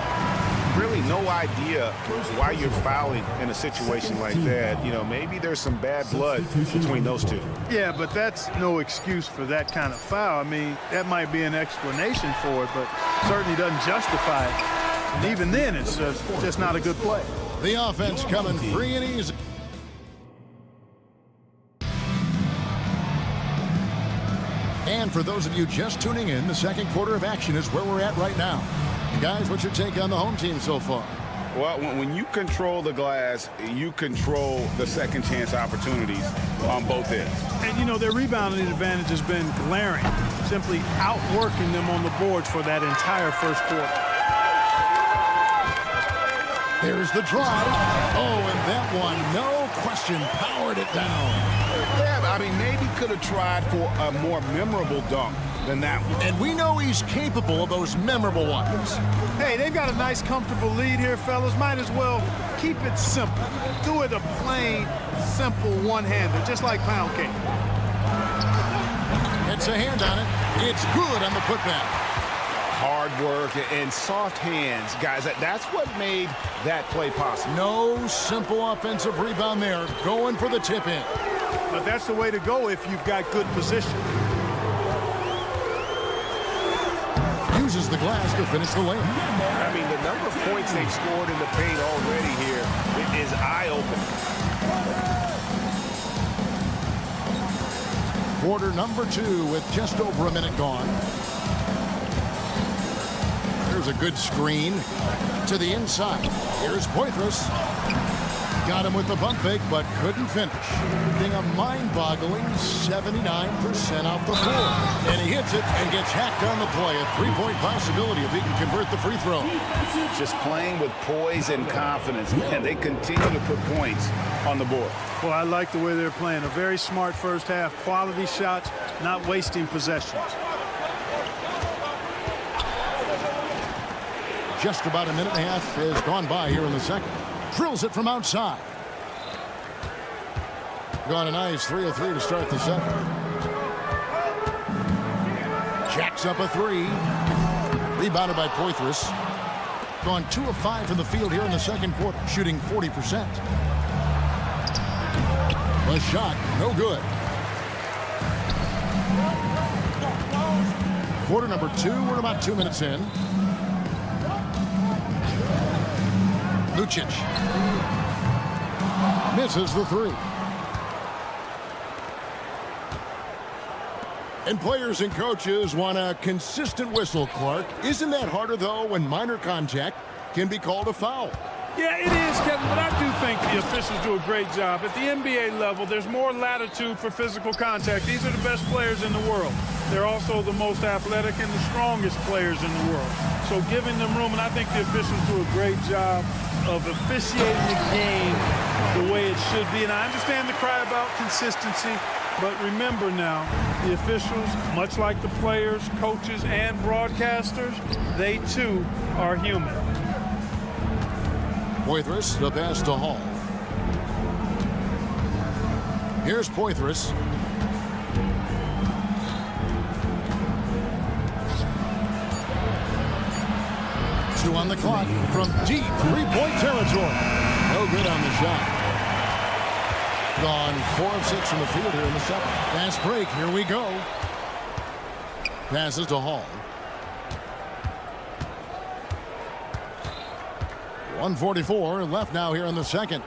Really no idea why you're fouling in a situation like that. You know, maybe there's some bad blood between those two. Yeah, but that's no excuse for that kind of foul. I mean, that might be an explanation for it, but certainly doesn't justify it. And even then, it's just not a good play. The offense coming free and easy. And for those of you just tuning in, the second quarter of action is where we're at right now. Guys, what's your take on the home team so far? Well, when you control the glass, you control the second chance opportunities on both ends. And, you know, their rebounding advantage has been glaring, simply outworking them on the boards for that entire first quarter. There's the drive. Oh, and that one, no question, powered it down. Yeah, I mean, maybe could have tried for a more memorable dunk than that one. And we know he's capable of those memorable ones. Hey, they've got a nice, comfortable lead here, fellas. Might as well keep it simple. Do it a plain, simple one-hander, just like pound cake. It's a hand on it. It's good on the putback. Hard work and soft hands, guys. That's what made that play possible. No simple offensive rebound there. Going for the tip in. But that's the way to go if you've got good position. Uses the glass to finish the layup. I mean, the number of points they've scored in the paint already here is eye-opening. Quarter number 2 with just over a minute gone. There's a good screen to the inside. Here's Poitras. Got him with the bump fake, but couldn't finish. Being a mind-boggling 79% off the floor. And he hits it and gets hacked on the play. A three-point possibility if he can convert the free throw. Just playing with poise and confidence, and they continue to put points on the board. Well, I like the way they're playing. A very smart first half. Quality shots, not wasting possessions. Just about a minute and a half has gone by here in the second. Drills it from outside. Gone a nice 3 of 3 to start the second. Jacks up a 3. Rebounded by Poitras. Gone 2 of 5 from the field here in the second quarter, shooting 40%. The shot, no good. Quarter number 2, we're about 2 minutes in. Lucic misses the 3. And players and coaches want a consistent whistle, Clark. Isn't that harder, though, when minor contact can be called a foul? Yeah, it is, Kevin, but I do think the officials do a great job. At the NBA level, there's more latitude for physical contact. These are the best players in the world. They're also the most athletic and the strongest players in the world. So giving them room, and I think the officials do a great job of officiating the game the way it should be. And I understand the cry about consistency, but remember now, the officials, much like the players, coaches, and broadcasters, they too are human. Poitras, the pass to Hall. Here's Poitras. Two on the clock from deep three-point territory. No good on the shot. Gone 4 of 6 from the field here in the second. Fast break. Here we go. Passes to Hall. 1:44 left now here in the second.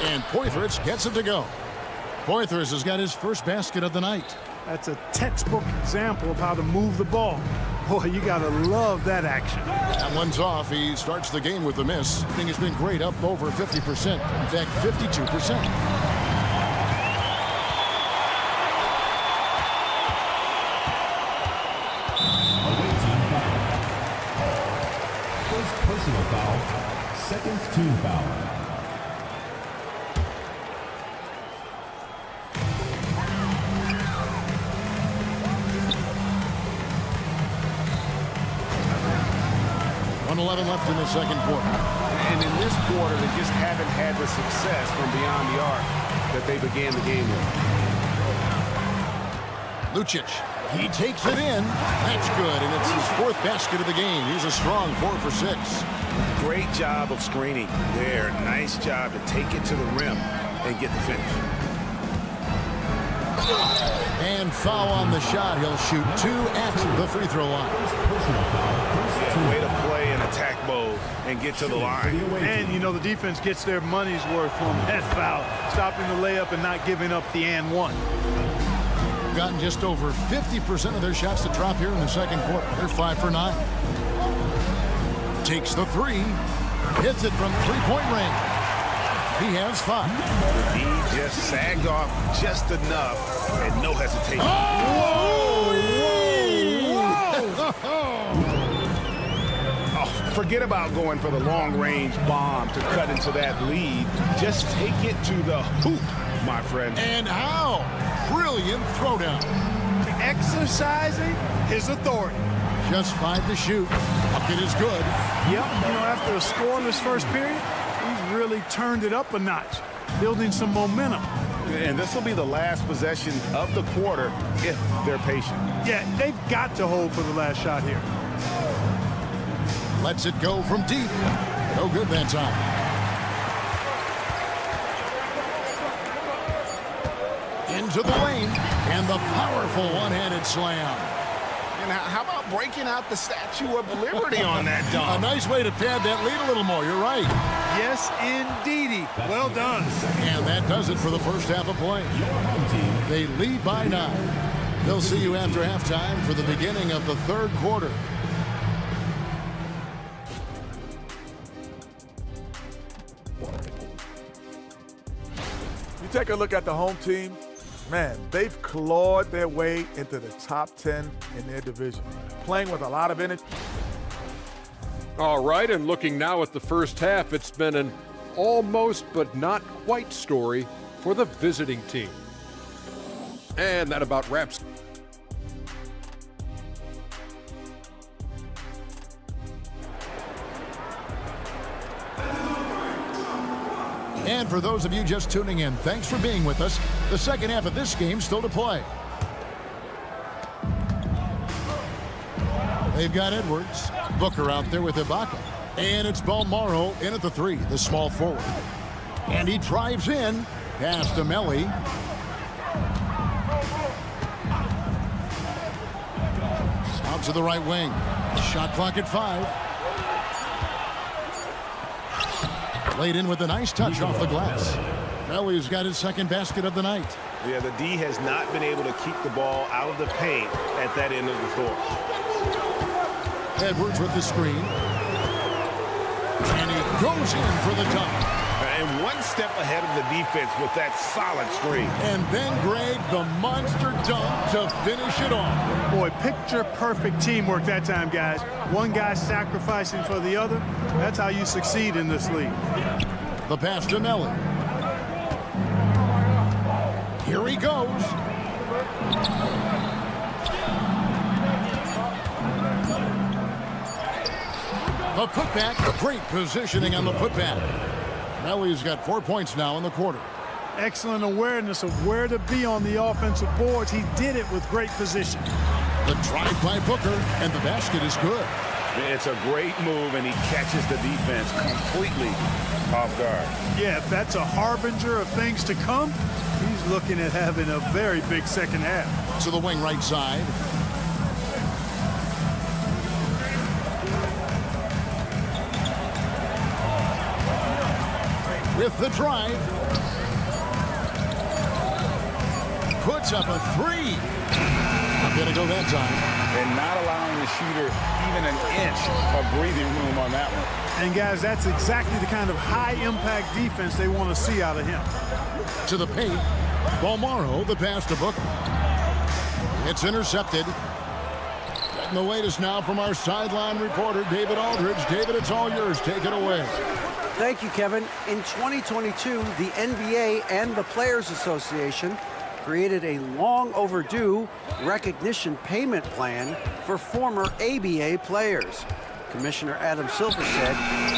And Poitras gets it to go. Poitras has got his first basket of the night. That's a textbook example of how to move the ball. Boy, you got to love that action. That one's off. He starts the game with a miss. Thing has been great, up over 50%. In fact, 52%. Personal foul, second team foul. .11 left in the second quarter. And in this quarter, they just haven't had the success from beyond the arc that they began the game with. Lucic, he takes it in. That's good, and it's his 4th basket of the game. He's a strong 4 for 6. Great job of screening there. Nice job to take it to the rim and get the finish. And foul on the shot. He'll shoot 2 at the free throw line. Yeah, way to play in attack mode and get to the line. And, you know, the defense gets their money's worth from that foul, stopping the layup and not giving up the and one. Gotten just over 50% of their shots to drop here in the second quarter. They're 5 for 9. Takes the 3. Hits it from three-point range. He has 5. He just sagged off just enough and no hesitation. Oh, forget about going for the long-range bomb to cut into that lead. Just take it to the hoop, my friend. And how? Brilliant throwdown. Exercising his authority. Just 5 to shoot. Bucket is good. Yep, you know, after a scoreless first period, he's really turned it up a notch, building some momentum. And this will be the last possession of the quarter if they're patient. Yeah, they've got to hold for the last shot here. Lets it go from deep. No good that time. Into the lane, and the powerful one-handed slam. And how about breaking out the Statue of Liberty on that dunk? A nice way to pad that lead a little more. You're right. Yes, indeedy. Well done. And that does it for the first half of play. They lead by 9. They'll see you after halftime for the beginning of the third quarter. You take a look at the home team, man, they've clawed their way into the top 10 in their division, playing with a lot of energy. All right, and looking now at the first half, it's been an almost but not quite story for the visiting team. And that about wraps. And for those of you just tuning in, thanks for being with us. The second half of this game still to play. They've got Edwards, Booker out there with Ibaka. And it's Balmaro in at the 3, the small forward. And he drives in, pass to Melly. Out to the right wing. Shot clock at 5. Laid in with a nice touch off the glass. Melly's got his second basket of the night. Yeah, the D has not been able to keep the ball out of the paint at that end of the floor. Edwards with the screen. And he goes in for the dunk. And one step ahead of the defense with that solid screen. And then Greg, the monster dunk to finish it off. Boy, picture-perfect teamwork that time, guys. One guy sacrificing for the other. That's how you succeed in this league. The pass to Nelly. Here he goes. The putback, great positioning on the putback. Nelly's got 4 points now in the quarter. Excellent awareness of where to be on the offensive boards. He did it with great position. The drive by Booker, and the basket is good. It's a great move, and he catches the defense completely off guard. Yeah, if that's a harbinger of things to come, he's looking at having a very big second half. To the wing right side. With the drive. Puts up a three. Not gonna go that time. And not allowing the shooter even an inch of breathing room on that one. And guys, that's exactly the kind of high-impact defense they want to see out of him. To the paint. Balmaro, the pass to Booker. It's intercepted. Getting the latest now from our sideline reporter, David Aldridge. David, it's all yours. Take it away. Thank you, Kevin. In 2022, the NBA and the Players Association created a long overdue recognition payment plan for former ABA players. Commissioner Adam Silver said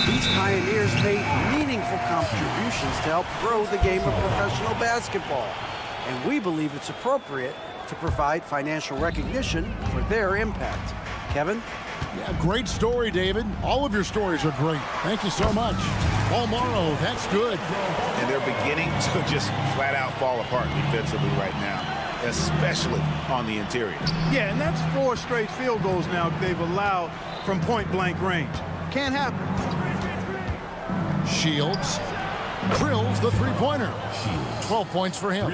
these pioneers made meaningful contributions to help grow the game of professional basketball, and we believe it's appropriate to provide financial recognition for their impact. Kevin? Yeah, great story, David. All of your stories are great. Thank you so much. Balmaro, that's good. And they're beginning to just flat out fall apart defensively right now, especially on the interior. Yeah, and that's 4 straight field goals now they've allowed from point-blank range. Can't happen. Shields drills the three-pointer. 12 points for him.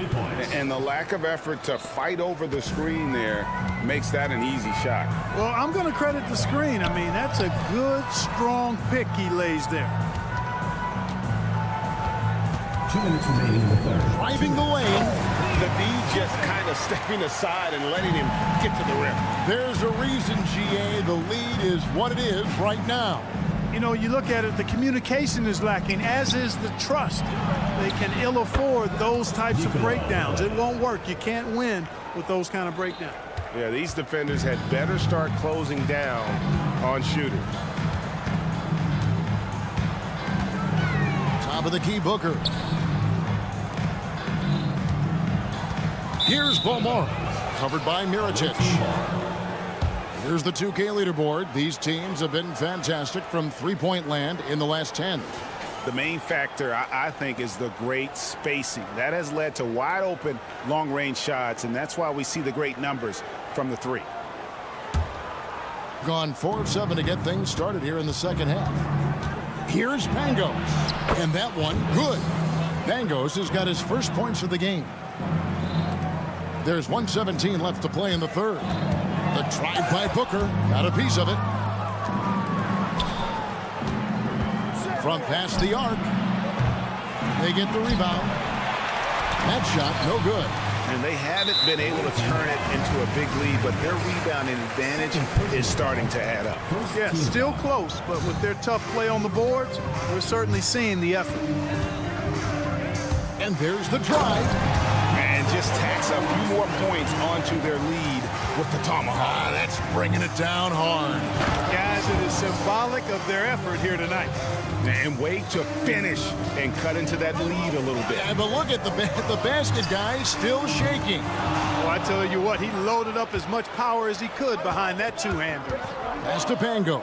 And the lack of effort to fight over the screen there makes that an easy shot. Well, I'm going to credit the screen. I mean, that's a good, strong pick he lays there. 2 minutes remaining in the third. Driving the lane. The D just kind of stepping aside and letting him get to the rim. There's a reason, GA, the lead is what it is right now. You know, you look at it, the communication is lacking, as is the trust. They can ill afford those types of breakdowns. It won't work. You can't win with those kind of breakdowns. Yeah, these defenders had better start closing down on shooters. Top of the key, Booker. Here's Balmaro, covered by Mirotic. Here's the 2K leaderboard. These teams have been fantastic from three-point land in the last 10. The main factor, I think, is the great spacing. That has led to wide-open, long-range shots, and that's why we see the great numbers from the three. Gone 4 of 7 to get things started here in the second half. Here's Pangos, and that one good. Pangos has got his first points of the game. There's 1:17 left to play in the third. The drive by Booker, got a piece of it. From past the arc, they get the rebound. That shot, no good. And they haven't been able to turn it into a big lead, but their rebounding advantage is starting to add up. Yeah, still close, but with their tough play on the boards, we're certainly seeing the effort. And there's the drive. And just tacks a few more points onto their lead with the tomahawk. That's bringing it down hard. Guys, it is symbolic of their effort here tonight. And wait to finish and cut into that lead a little bit. Yeah, but look at the basket guy still shaking. Well, I tell you what, he loaded up as much power as he could behind that two-hander. Pass to Pangos.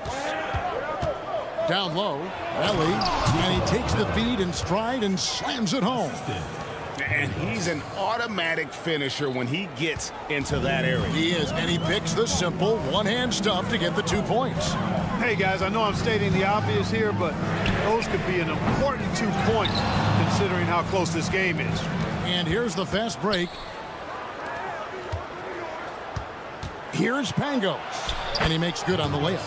Down low, Ellie, and he takes the feed in stride and slams it home. And he's an automatic finisher when he gets into that area. He is, and he picks the simple one-hand stuff to get the 2 points. Hey, guys, I know I'm stating the obvious here, but those could be an important 2 points considering how close this game is. And here's the fast break. Here's Pangos, and he makes good on the layup.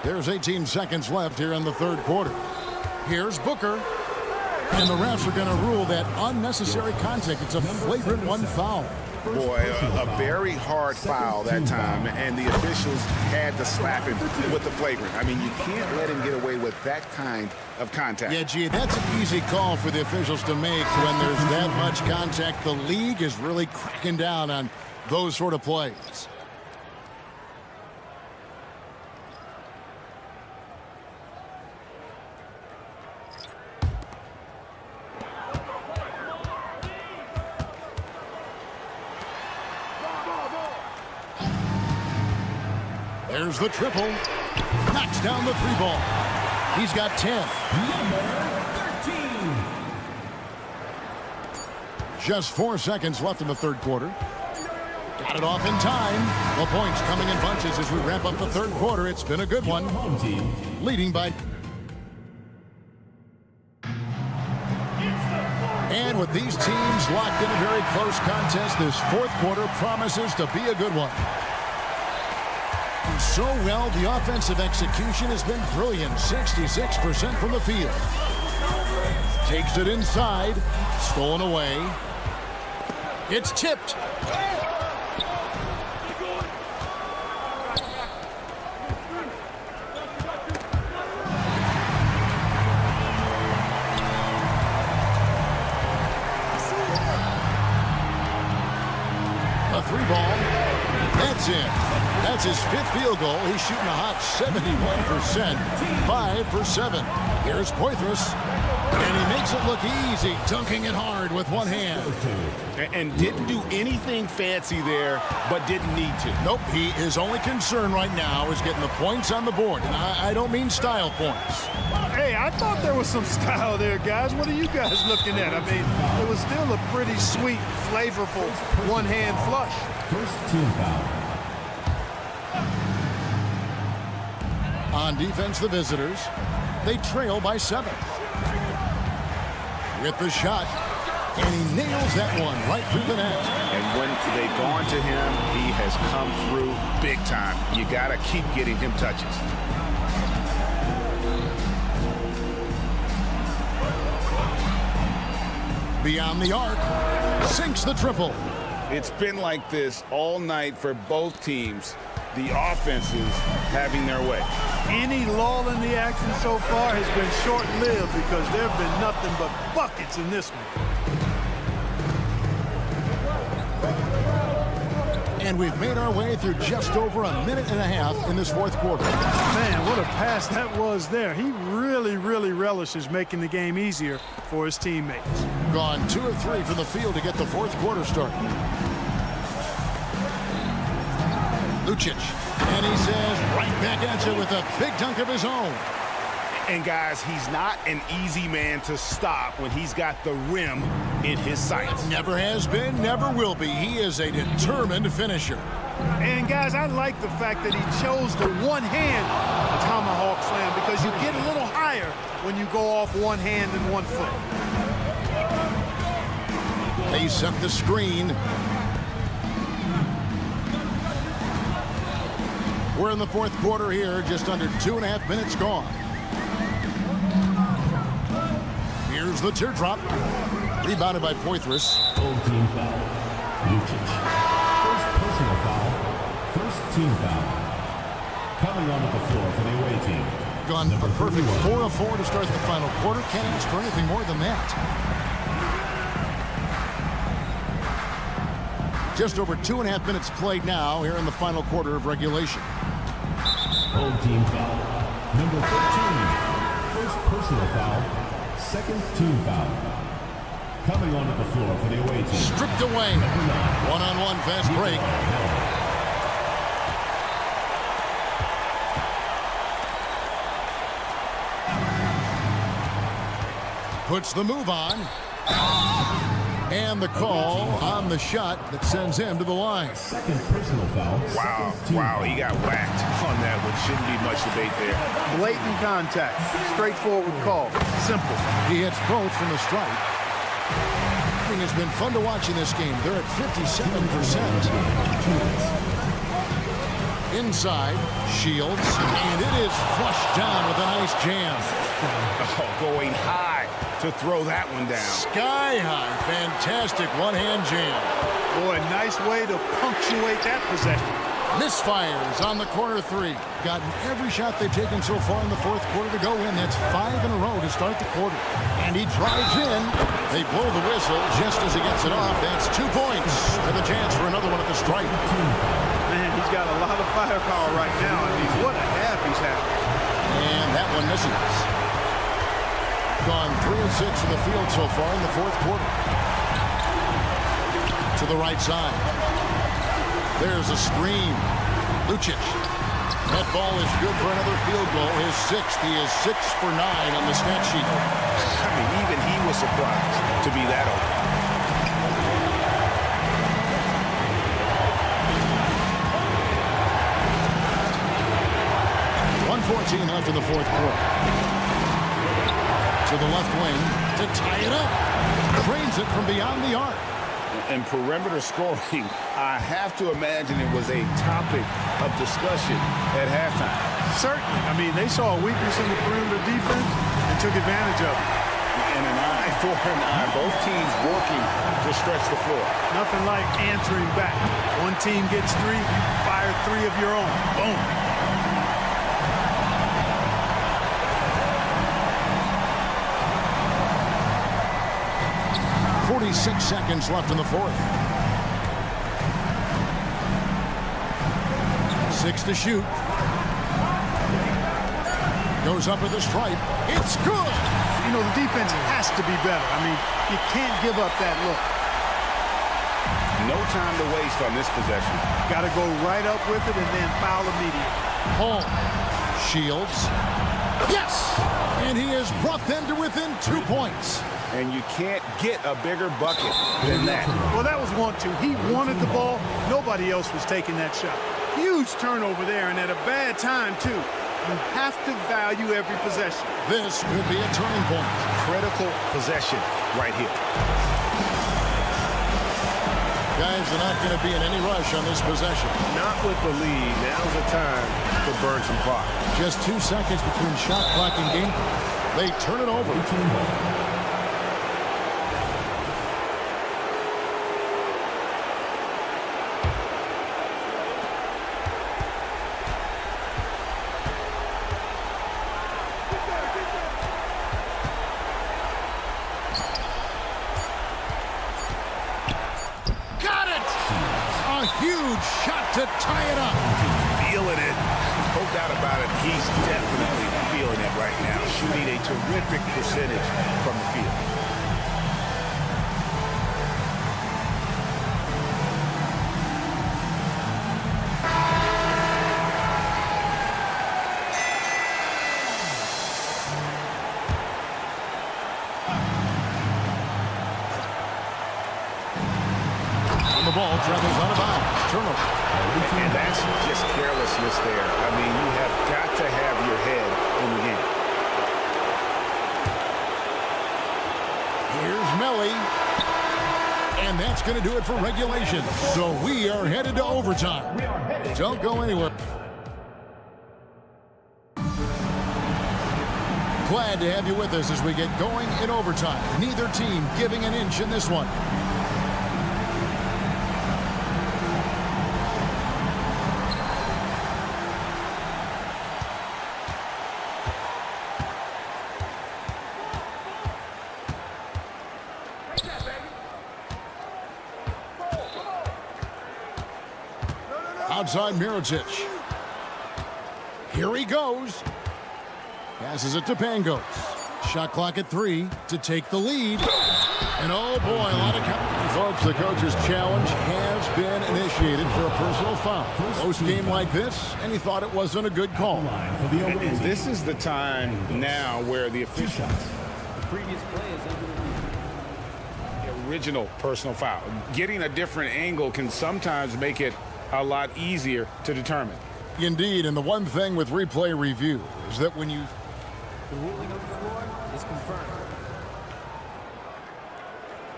There's 18 seconds left here in the third quarter. Here's Booker. And the refs are going to rule that unnecessary contact. It's a flagrant one foul. Boy, a very hard foul that time, and the officials had to slap him with the flagrant. I mean, you can't let him get away with that kind of contact. Yeah, gee, that's an easy call for the officials to make when there's that much contact. The league is really cracking down on those sort of plays. There's the triple. Knocks down the three ball. He's got 10. Number 13. Just 4 seconds left in the third quarter. Got it off in time. The points coming in bunches as we wrap up the third quarter. It's been a good one. Home team. Leading by... And with these teams locked in a very close contest, this fourth quarter promises to be a good one. So well, the offensive execution has been brilliant. 66% from the field. Takes it inside. Stolen away. It's tipped. A three ball. That's in. That's his fifth field goal. He's shooting a hot 71%. 5 for 7. Here's Poitras. And he makes it look easy, dunking it hard with one hand. And didn't do anything fancy there, but didn't need to. Nope, his only concern right now is getting the points on the board. And I don't mean style points. Hey, I thought there was some style there, guys. What are you guys looking at? I mean, it was still a pretty sweet, flavorful one-hand flush. First team foul. On defense, the visitors. They trail by 7. With the shot. And he nails that one right through the net. And when they've gone to him, he has come through big time. You got to keep getting him touches. Beyond the arc. Sinks the triple. It's been like this all night for both teams. The offenses having their way. Any lull in the action so far has been short-lived because there have been nothing but buckets in this one. And we've made our way through just over a minute and a half in this fourth quarter. Man, what a pass that was there. He really, really relishes making the game easier for his teammates. Gone 2 of 3 from the field to get the fourth quarter started. Lucic, and he says right back at you with a big dunk of his own. And guys, he's not an easy man to stop when he's got the rim in his sights. Never has been, never will be. He is a determined finisher. And guys, I like the fact that he chose the one-hand tomahawk slam because you get a little higher when you go off one hand and 1 foot. They set the screen. We're in the fourth quarter here, just under 2.5 minutes gone. Here's the teardrop. Rebounded by Poitras. Old team foul. Lucic. First personal foul. First team foul. Coming onto the floor for the away team. Gone a perfect 4 of 4 to start the final quarter. Can't ask for anything more than that. Just over 2.5 minutes played now here in the final quarter of regulation. Old team foul. Number 13. First personal foul. Second team foul. Coming onto the floor for the away team. Stripped away. One-on-one fast break. Puts the move on. And the call on the shot that sends him to the line. Second personal foul. Wow, he got whacked on that one. Shouldn't be much debate there. Blatant contact. Straightforward call. Simple. He hits both from the strike. It's been fun to watch in this game. They're at 57%. Inside, Shields, and it is flushed down with a nice jam. Oh, going high to throw that one down. Sky high, fantastic one-hand jam. Boy, nice way to punctuate that possession. Misfires on the corner three. Gotten every shot they've taken so far in the fourth quarter to go in. That's 5 in a row to start the quarter. And he drives in. They blow the whistle just as he gets it off. That's 2 points with a chance for another one at the stripe. Man, he's got a lot of firepower right now. I mean, what a half he's had. And that one misses. Gone 3 of 6 from the field so far in the fourth quarter. To the right side. There's a screen. Lucic. That ball is good for another field goal. His 6th. He is 6 for 9 on the stat sheet. I mean, even he was surprised to be that open. 1:14 left in the fourth quarter. To the left wing to tie it up. Cranes it from beyond the arc. And perimeter scoring, I have to imagine it was a topic of discussion at halftime. Certainly. I mean, they saw a weakness in the perimeter defense and took advantage of it. And an eye for an eye. Both teams working to stretch the floor. Nothing like answering back. One team gets 3, you fire 3 of your own. Boom. 46 seconds left in the fourth. 6 to shoot. Goes up at the stripe. It's good. You know, the defense has to be better. I mean, you can't give up that look. No time to waste on this possession. Got to go right up with it and then foul immediately. Home. Shields. Yes! And he has brought them to within 2 points. And you can't get a bigger bucket than that. Well, that was 1-2. He wanted the ball. Nobody else was taking that shot. Huge turnover there, and at a bad time, too. You have to value every possession. This could be a turning point. Critical possession right here. Guys are not going to be in any rush on this possession. Not with the lead. Now's the time to burn some clock. Just 2 seconds between shot clock and game clock. They turn it over. Huge shot to tie it up. Feeling it. No doubt about it. He's definitely feeling it right now. Shooting a terrific percentage from the field. The ball travels out of bounds. Turnover. And that's just carelessness there. I mean, you have got to have your head in the game. Here's Melly. And that's going to do it for regulation. So we are headed to overtime. Don't go anywhere. Glad to have you with us as we get going in overtime. Neither team giving an inch in this one. Outside Mirotic. Here he goes. Passes it to Pangos. Shot clock at 3 to take the lead. And oh boy, a lot of folks, the coach's challenge has been initiated for a personal foul. Post game like this, and he thought it wasn't a good call. And this is the time now where the official. The previous play is under the original personal foul. Getting a different angle can sometimes make it a lot easier to determine. Indeed, and the one thing with replay review is that when you... The ruling on the floor is confirmed.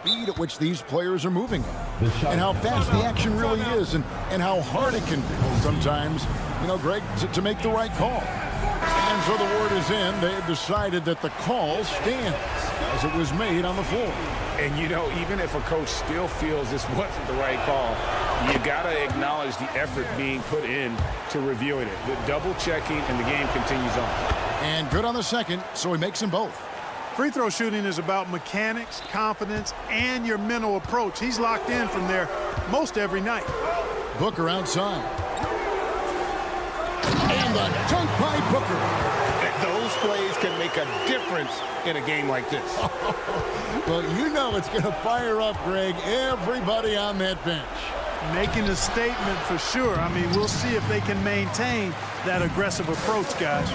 speed at which these players are moving at, and how fast the action really is, and how hard it can be sometimes, Greg, to make the right call. And so the word is in. They have decided that the call stands as it was made on the floor. And, even if a coach still feels this wasn't the right call, you got to acknowledge the effort being put in to reviewing it. The double-checking, and the game continues on. And good on the second, so he makes them both. Free throw shooting is about mechanics, confidence, and your mental approach. He's locked in from there most every night. Booker outside. And the dunk by Booker. Those plays can make a difference in a game like this. Well, it's going to fire up, Greg, everybody on that bench. Making a statement for sure. I mean, we'll see if they can maintain that aggressive approach, guys.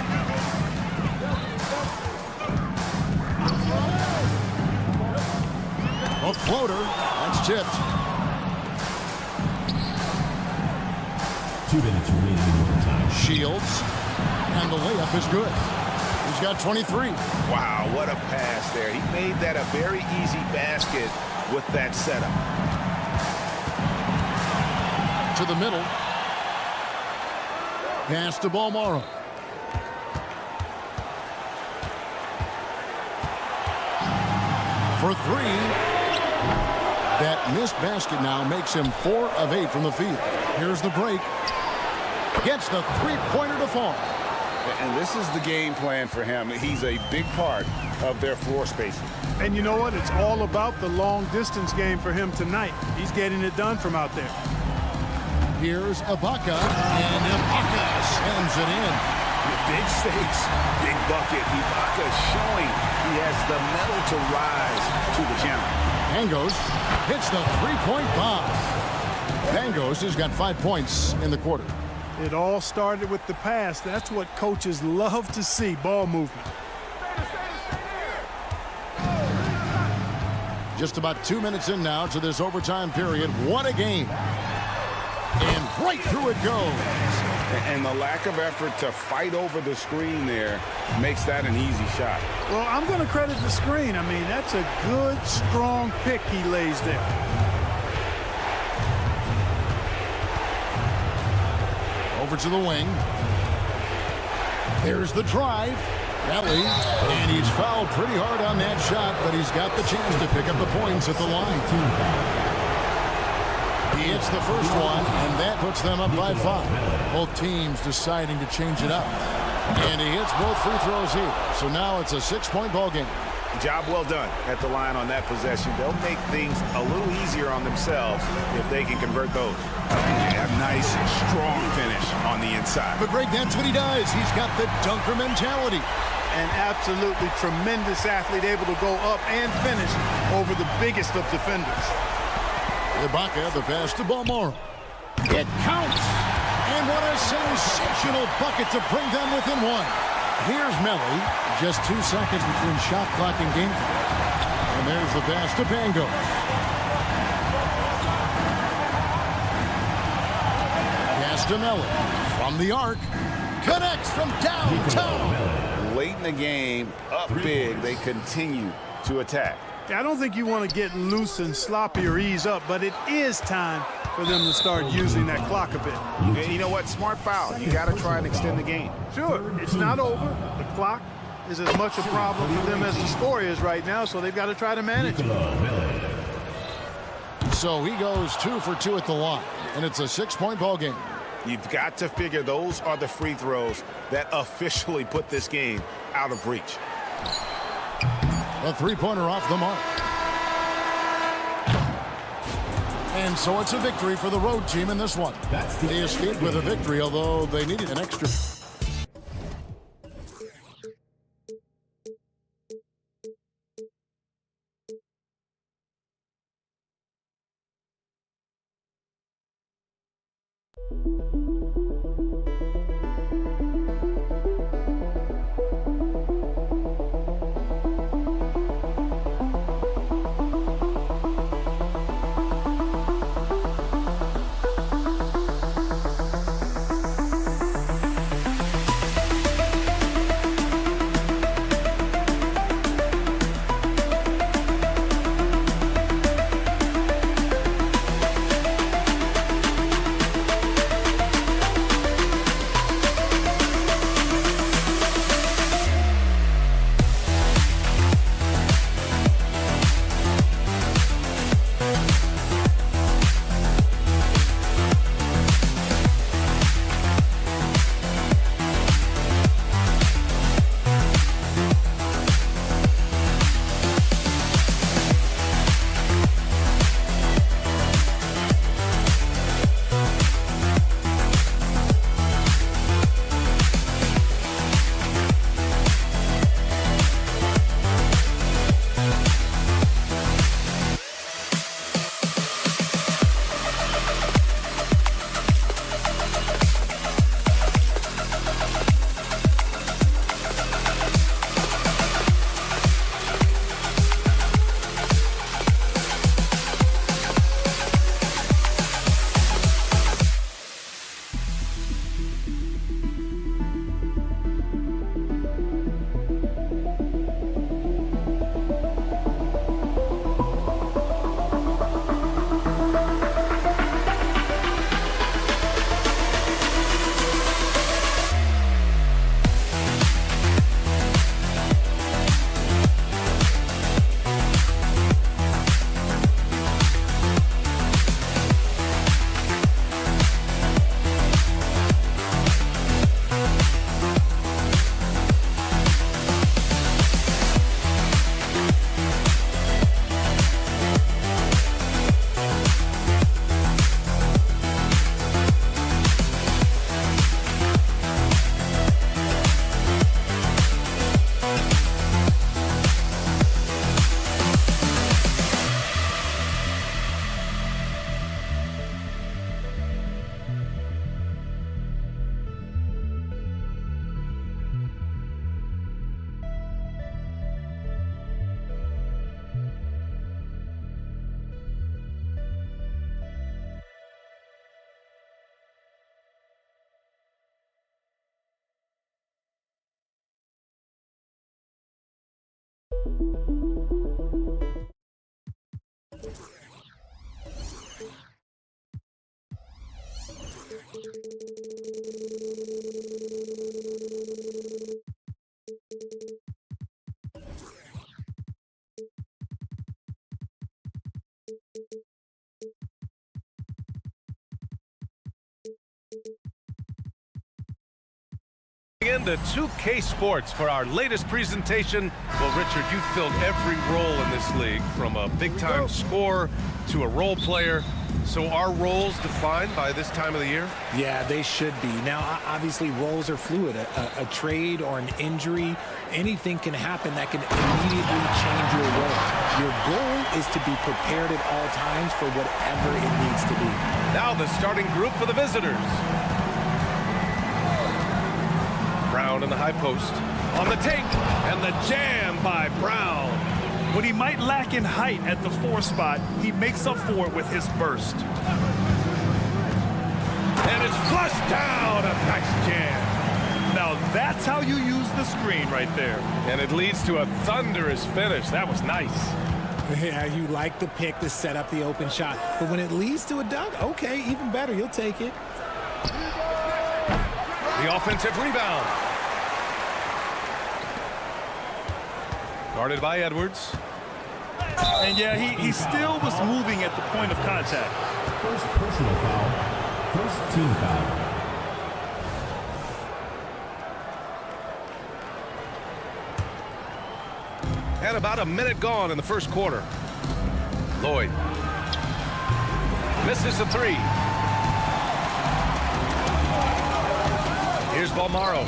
A floater. That's tipped. 2 minutes remaining in the time. Shields. And the layup is good. He's got 23. Wow, what a pass there. He made that a very easy basket with that setup. To the middle. Pass to Balmaro. For three. That missed basket now makes him 4 of 8 from the field. Here's the break. Gets the three-pointer to fall. And this is the game plan for him. He's a big part of their floor spacing. And you know what? It's all about the long-distance game for him tonight. He's getting it done from out there. Here's Ibaka, and Ibaka sends it in. Big stakes, big bucket. Ibaka showing he has the mettle to rise to the challenge. Pangos hits the three-point bomb. Pangos has got 5 points in the quarter. It all started with the pass. That's what coaches love to see, ball movement. Just about 2 minutes in now to this overtime period. What a game. And right through it goes. And the lack of effort to fight over the screen there makes that an easy shot. Well, I'm going to credit the screen. I mean, that's a good, strong pick he lays there. Over to the wing. There's the drive. Belly. And he's fouled pretty hard on that shot, but he's got the chance to pick up the points at the line. He hits the first one, and that puts them up by 5. Both teams deciding to change it up. And he hits both free throws here. So now it's a 6-point ball game. Job well done at the line on that possession. They'll make things a little easier on themselves if they can convert those. A nice, strong finish on the inside. But, Greg, that's what he does. He's got the dunker mentality. An absolutely tremendous athlete, able to go up and finish over the biggest of defenders. Ibaka, the pass to Balmaro. It counts. And what a sensational bucket to bring them within 1. Here's Melly. Just 2 seconds between shot clock and game clock. And there's the pass to Pangos. Pass to Melly. From the arc. Connects from downtown. Late in the game, up big, they continue to attack. I don't think you want to get loose and sloppy or ease up, but it is time for them to start using that clock a bit. And you know what? Smart foul. You got to try and extend the game. Sure, it's not over. The clock is as much a problem for them as the score is right now, so they've got to try to manage it. So he goes 2 for 2 at the line, and it's a 6-point ball game. You've got to figure those are the free throws that officially put this game out of reach. A three-pointer off the mark. And so it's a victory for the road team in this one. They escaped with a victory, although they needed an extra. Into 2K Sports for our latest presentation. Well, Richard, you've filled every role in this league, from a big-time scorer to a role player. So are roles defined by this time of the year? Yeah, they should be. Now, obviously, roles are fluid. A trade or an injury, anything can happen that can immediately change your role. Your goal is to be prepared at all times for whatever it needs to be. Now the starting group for the visitors. Brown in the high post. On the take, and the jam by Brown. What he might lack in height at the 4 spot, he makes up for it with his burst. And it's flushed down. A nice jam. Now that's how you use the screen right there. And it leads to a thunderous finish. That was nice. Yeah, you like the pick to set up the open shot. But when it leads to a dunk, okay, even better. You'll take it. The offensive rebound. Guarded by Edwards. And yeah, he still was moving at the point of contact. First personal foul. First team foul. And about a minute gone in the first quarter. Lloyd. Misses the 3. Here's Balmaro.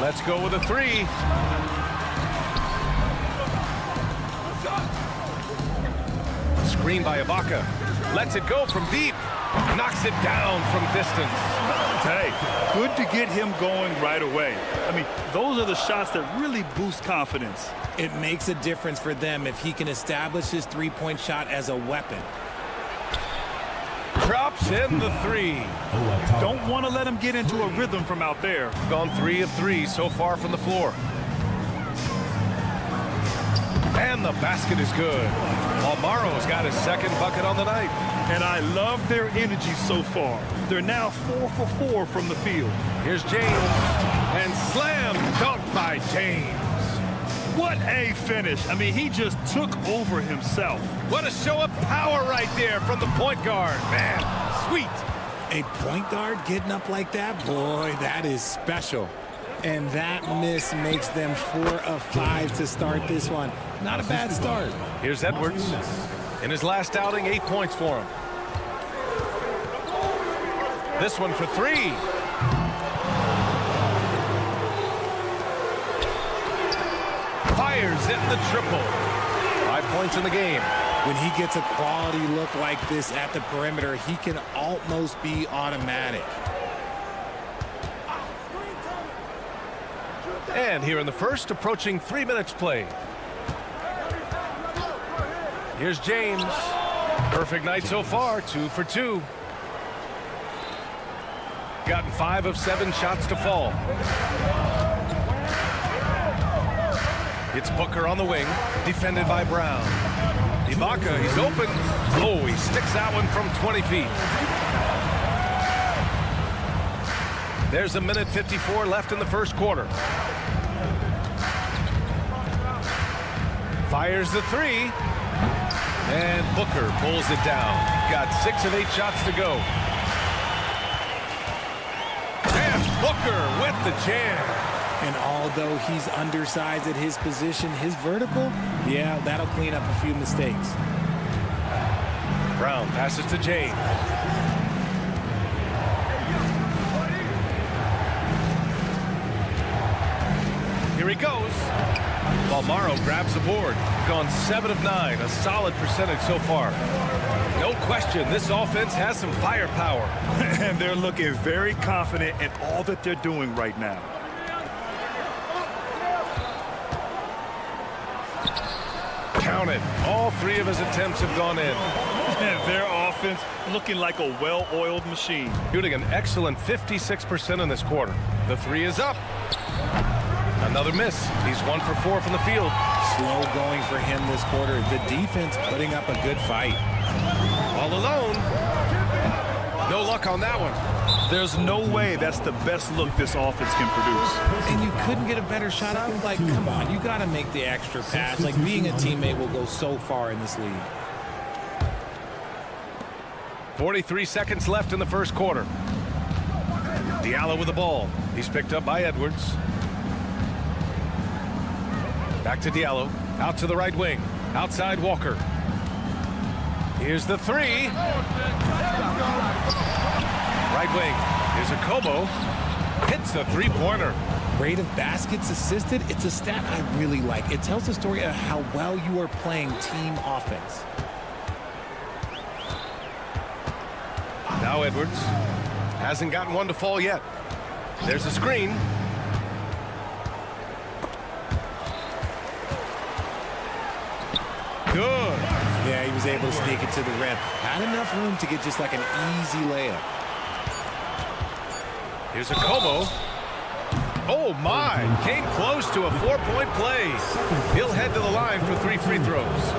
Let's go with a 3. Screen by Ibaka. Lets it go from deep. Knocks it down from distance. Hey, good to get him going right away. I mean, those are the shots that really boost confidence. It makes a difference for them if he can establish his three-point shot as a weapon. Drops in the 3. Don't want to let him get into a rhythm from out there. Gone 3 of 3 so far from the floor. And the basket is good. Balmaro's got his second bucket on the night. And I love their energy so far. They're now 4 for 4 from the field. Here's James. And slam dunk by James. What a finish. I mean, he just took over himself. What a show of power right there from the point guard. Man, sweet. A point guard getting up like that? Boy, that is special. And that miss makes them 4 of 5 to start this one. Not a bad start. Here's Edwards. In his last outing, 8 points for him. This one for 3. Fires in the triple. 5 points in the game. When he gets a quality look like this at the perimeter, he can almost be automatic. And here in the first, approaching 3 minutes played. Here's James. Perfect night so far, 2 for 2. Gotten 5 of 7 shots to fall. It's Booker on the wing, defended by Brown. Ibaka, he's open. Oh, he sticks that one from 20 feet. There's a minute 54 left in the first quarter. Fires the 3. And Booker pulls it down. Got 6 of 8 shots to go. And Booker with the jam. And although he's undersized at his position, his vertical, yeah, that'll clean up a few mistakes. Brown passes to James. Here he goes. Balmaro grabs the board. Gone 7 of 9, a solid percentage so far. No question, this offense has some firepower. And they're looking very confident in all that they're doing right now. Count it. All 3 of his attempts have gone in. And their offense looking like a well-oiled machine. Shooting an excellent 56% in this quarter. The 3 is up. Another miss. He's 1 for 4 from the field. Slow going for him this quarter. The defense putting up a good fight. All alone. No luck on that one. There's no way that's the best look this offense can produce. And you couldn't get a better shot up? Like, come on, you got to make the extra pass. Like, being a teammate will go so far in this league. 43 seconds left in the first quarter. Diallo with the ball. He's picked up by Edwards. Back to Diallo. Out to the right wing. Outside Walker. Here's the three. Right wing. Here's a Kobo. Hits the three-pointer. Rate of baskets assisted, it's a stat I really like. It tells the story of how well you are playing team offense. Now Edwards. Hasn't gotten one to fall yet. There's a screen. Good. Yeah, he was able to sneak it to the rim. Had enough room to get just like an easy layup. Here's a Kobo. Oh, my. Came close to a 4-point play. He'll head to the line for 3 free throws.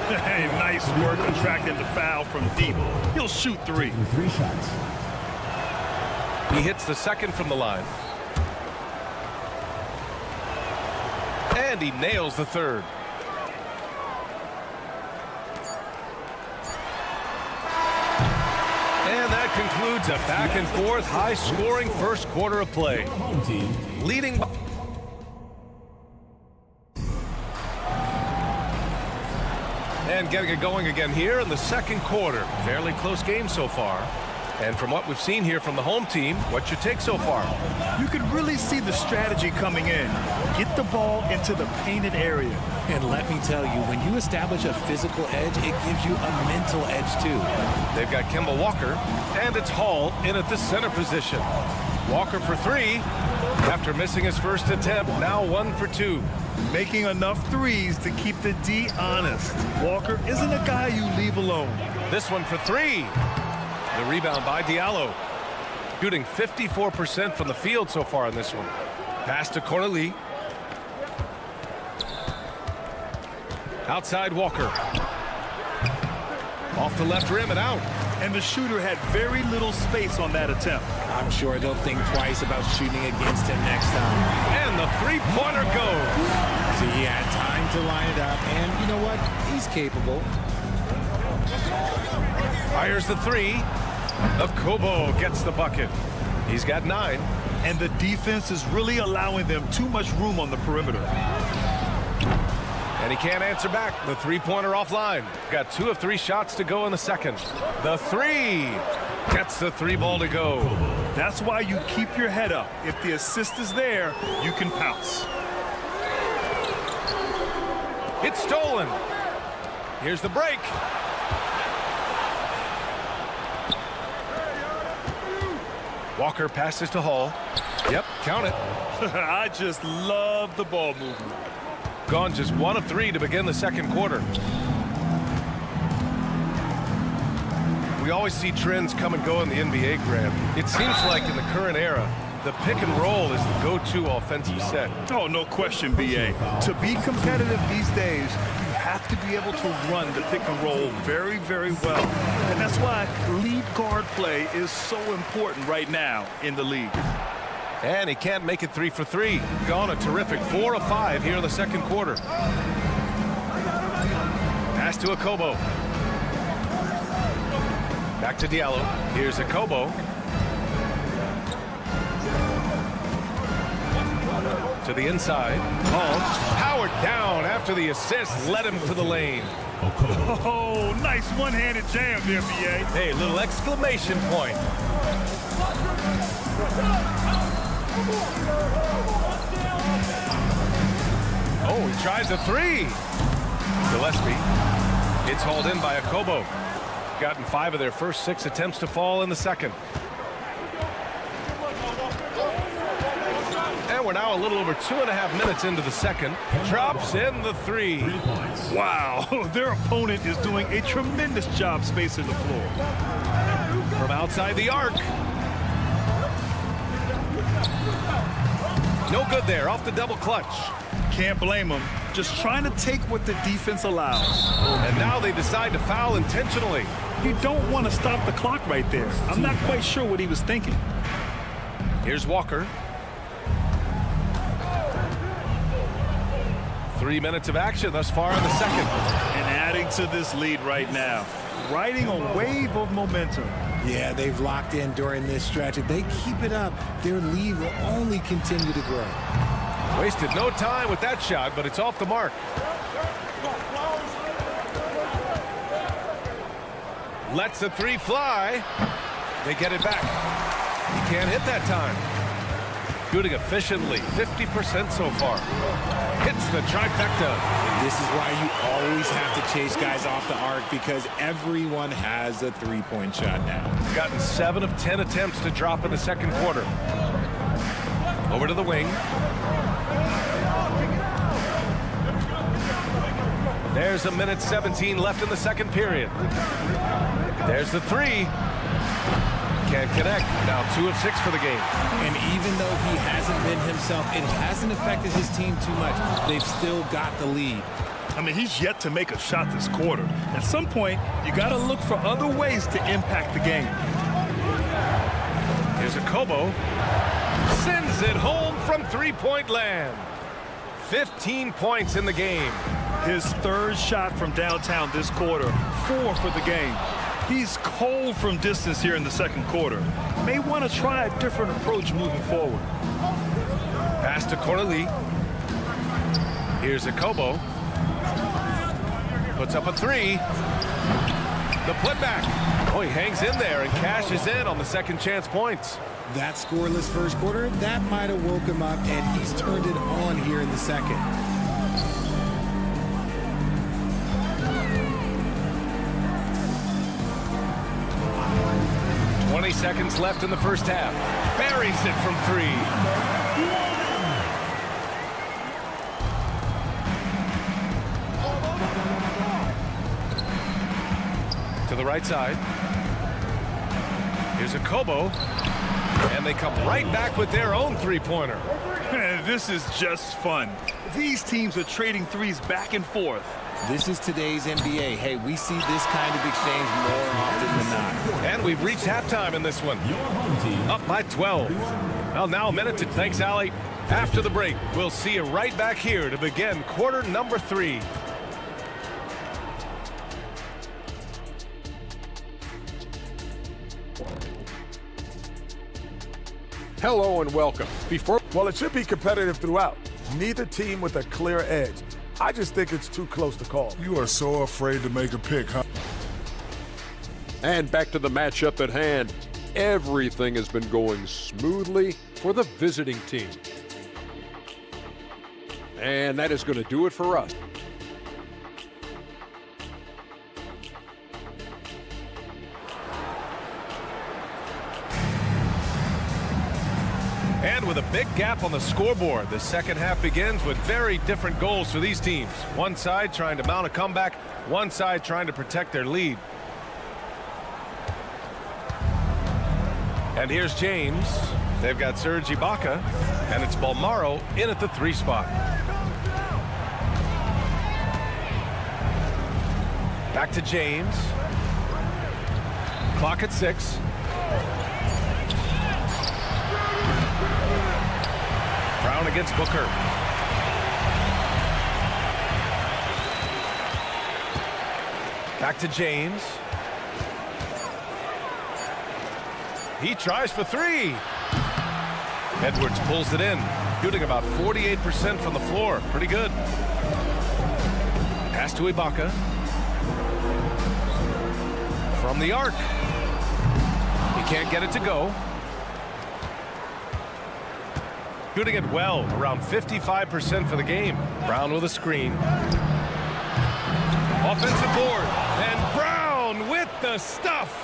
Hey, nice work attracting the foul from deep. He'll shoot 3. 3 shots. He hits the second from the line. And he nails the third. And that concludes a back-and-forth, high-scoring first quarter of play. Leading by... And getting it going again here in the second quarter. Fairly close game so far. And from what we've seen here from the home team, what's your take so far? You can really see the strategy coming in. Get the ball into the painted area. And let me tell you, when you establish a physical edge, it gives you a mental edge too. They've got Kemba Walker, and it's Hall in at the center position. Walker for 3 after missing his first attempt, now 1 for 2. Making enough threes to keep the D honest. Walker isn't a guy you leave alone. This one for 3. The rebound by Diallo. Shooting 54% from the field so far in this one. Pass to Corneli. Outside Walker. Off the left rim and out. And the shooter had very little space on that attempt. I'm sure they'll think twice about shooting against him next time. And the three-pointer goes. So he had time to line it up, and you know what? He's capable. Fires the 3. Kobo gets the bucket. He's got 9. And the defense is really allowing them too much room on the perimeter. And he can't answer back. The three-pointer offline. Got 2 of 3 shots to go in the second. The 3. Gets the 3 ball to go. That's why you keep your head up. If the assist is there, you can pounce. It's stolen. Here's the break. Walker passes to Hall. Yep, count it. I just love the ball movement. Gone just 1 of 3 to begin the second quarter. We always see trends come and go in the NBA, Grant. It seems like in the current era, the pick and roll is the go-to offensive set. Oh, no question, B.A. To be competitive these days, you have to be able to run the pick and roll very, very well. And that's why lead guard play is so important right now in the league. And he can't make it 3 for 3. Gone a terrific 4 of 5 here in the second quarter. Pass to Kobo. Back to Diallo. Here's Kobo. To the inside. Hall powered down after the assist led him to the lane. Oh, nice one-handed jam there, B.A. Hey, little exclamation point. Oh, he tries a 3. Gillespie. It's hauled in by Kobo. Gotten 5 of their first 6 attempts to fall in the second. And we're now a little over 2.5 minutes into the second. Drops in the 3. Wow, their opponent is doing a tremendous job spacing the floor. From outside the arc. No No good there, off the double clutch. Can't blame him. Just trying to take what the defense allows. And now they decide to foul intentionally. You don't want to stop the clock right there. I'm not quite sure what he was thinking. Here's Walker. 3 minutes of action thus far in the second. And adding to this lead right now. Riding a wave of momentum. Yeah, they've locked in during this stretch. If they keep it up, their lead will only continue to grow. Wasted no time with that shot, but it's off the mark. Lets the three fly. They get it back. He can't hit that time. Shooting efficiently, 50% so far. Hits the trifecta. This is why you always have to chase guys off the arc, because everyone has a three-point shot now. Gotten 7 of 10 attempts to drop in the second quarter. Over to the wing. There's a minute 17 left in the second period. There's the three. Can't connect. Now 2 of 6 for the game. And even though he hasn't been himself, it hasn't affected his team too much. They've still got the lead. I mean, he's yet to make a shot this quarter. At some point, you got to look for other ways to impact the game. Here's a Kobo. Sends it home from three-point land. 15 points in the game. His third shot from downtown this quarter, 4 for the game. He's cold from distance here in the second quarter. May want to try a different approach moving forward. Pass to Corley. Here's a Kobo. Puts up a three. The putback. Oh, he hangs in there and cashes in on the second chance points. That scoreless first quarter, that might have woke him up, and he's turned it on here in the second. Seconds left in the first half. Buries it from 3. To the right side. Here's a Kobo. And they come right back with their own three-pointer. This is just fun. These teams are trading threes back and forth. This is today's NBA. Hey, we see this kind of exchange more often than not. And we've reached halftime in this one. Up by 12. Well, now a minute to thanks, Allie. After the break, we'll see you right back here to begin quarter number 3. Hello and welcome. Well, it should be competitive throughout. Neither team with a clear edge. I just think it's too close to call. You are so afraid to make a pick, huh? And back to the matchup at hand. Everything has been going smoothly for the visiting team. And that is going to do it for us. And with a big gap on the scoreboard, the second half begins with very different goals for these teams. One side trying to mount a comeback, one side trying to protect their lead. And here's James. They've got Serge Ibaka, and it's Balmaro in at the 3 spot. Back to James. Clock at 6. Brown against Booker. Back to James. He tries for 3. Edwards pulls it in, shooting about 48% from the floor. Pretty good. Pass to Ibaka. From the arc. He can't get it to go. Shooting it well, around 55% for the game. Brown with a screen. Offensive board. And Brown with the stuff.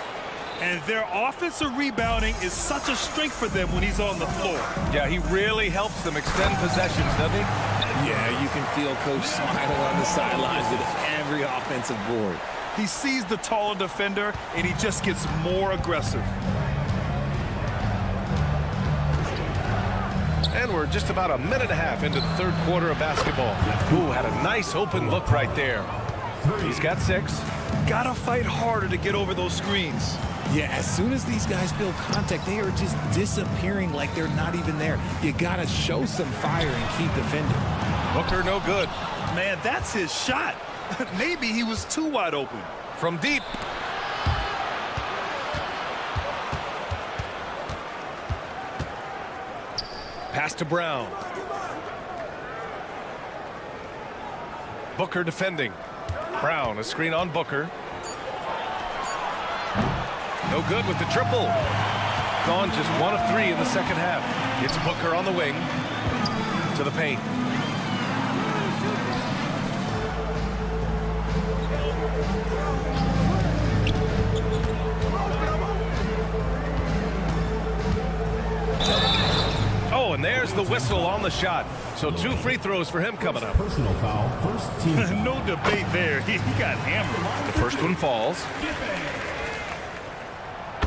And their offensive rebounding is such a strength for them when he's on the floor. Yeah, he really helps them extend possessions, doesn't he? Yeah, you can feel Coach smiling on the sidelines with every offensive board. He sees the taller defender, and he just gets more aggressive. And Kevin, we're just about a minute and a half into the third quarter of basketball. Ooh, had a nice open look right there. He's got 6. Gotta fight harder to get over those screens. Yeah, as soon as these guys feel contact, they are just disappearing like they're not even there. You gotta show some fire and keep defending. Booker, no good. Man, that's his shot. Maybe he was too wide open. From deep. Pass to Brown. Booker defending. Brown, a screen on Booker. No good with the triple. Gone just 1 of 3 in the second half. It's Booker on the wing. To the paint. Oh, and there's the whistle on the shot. So 2 free throws for him coming up. Personal foul, first team foul. No debate there. He got hammered. The first one falls.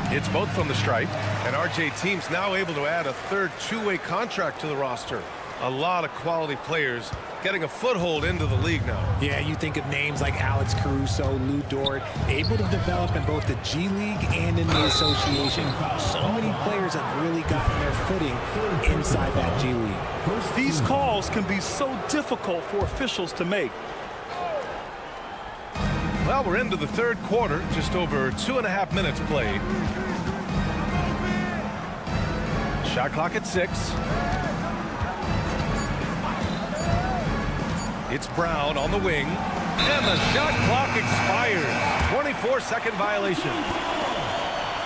It's both from the stripe. And RJ team's now able to add a third two-way contract to the roster. A lot of quality players getting a foothold into the league now. Yeah, you think of names like Alex Caruso, Lou Dort, able to develop in both the G League and in the association. So many players have really gotten their footing inside that G League. These calls can be so difficult for officials to make. Well, we're into the third quarter, just over 2.5 minutes played. Shot clock at 6. It's Brown on the wing. And the shot clock expires. 24-second violation.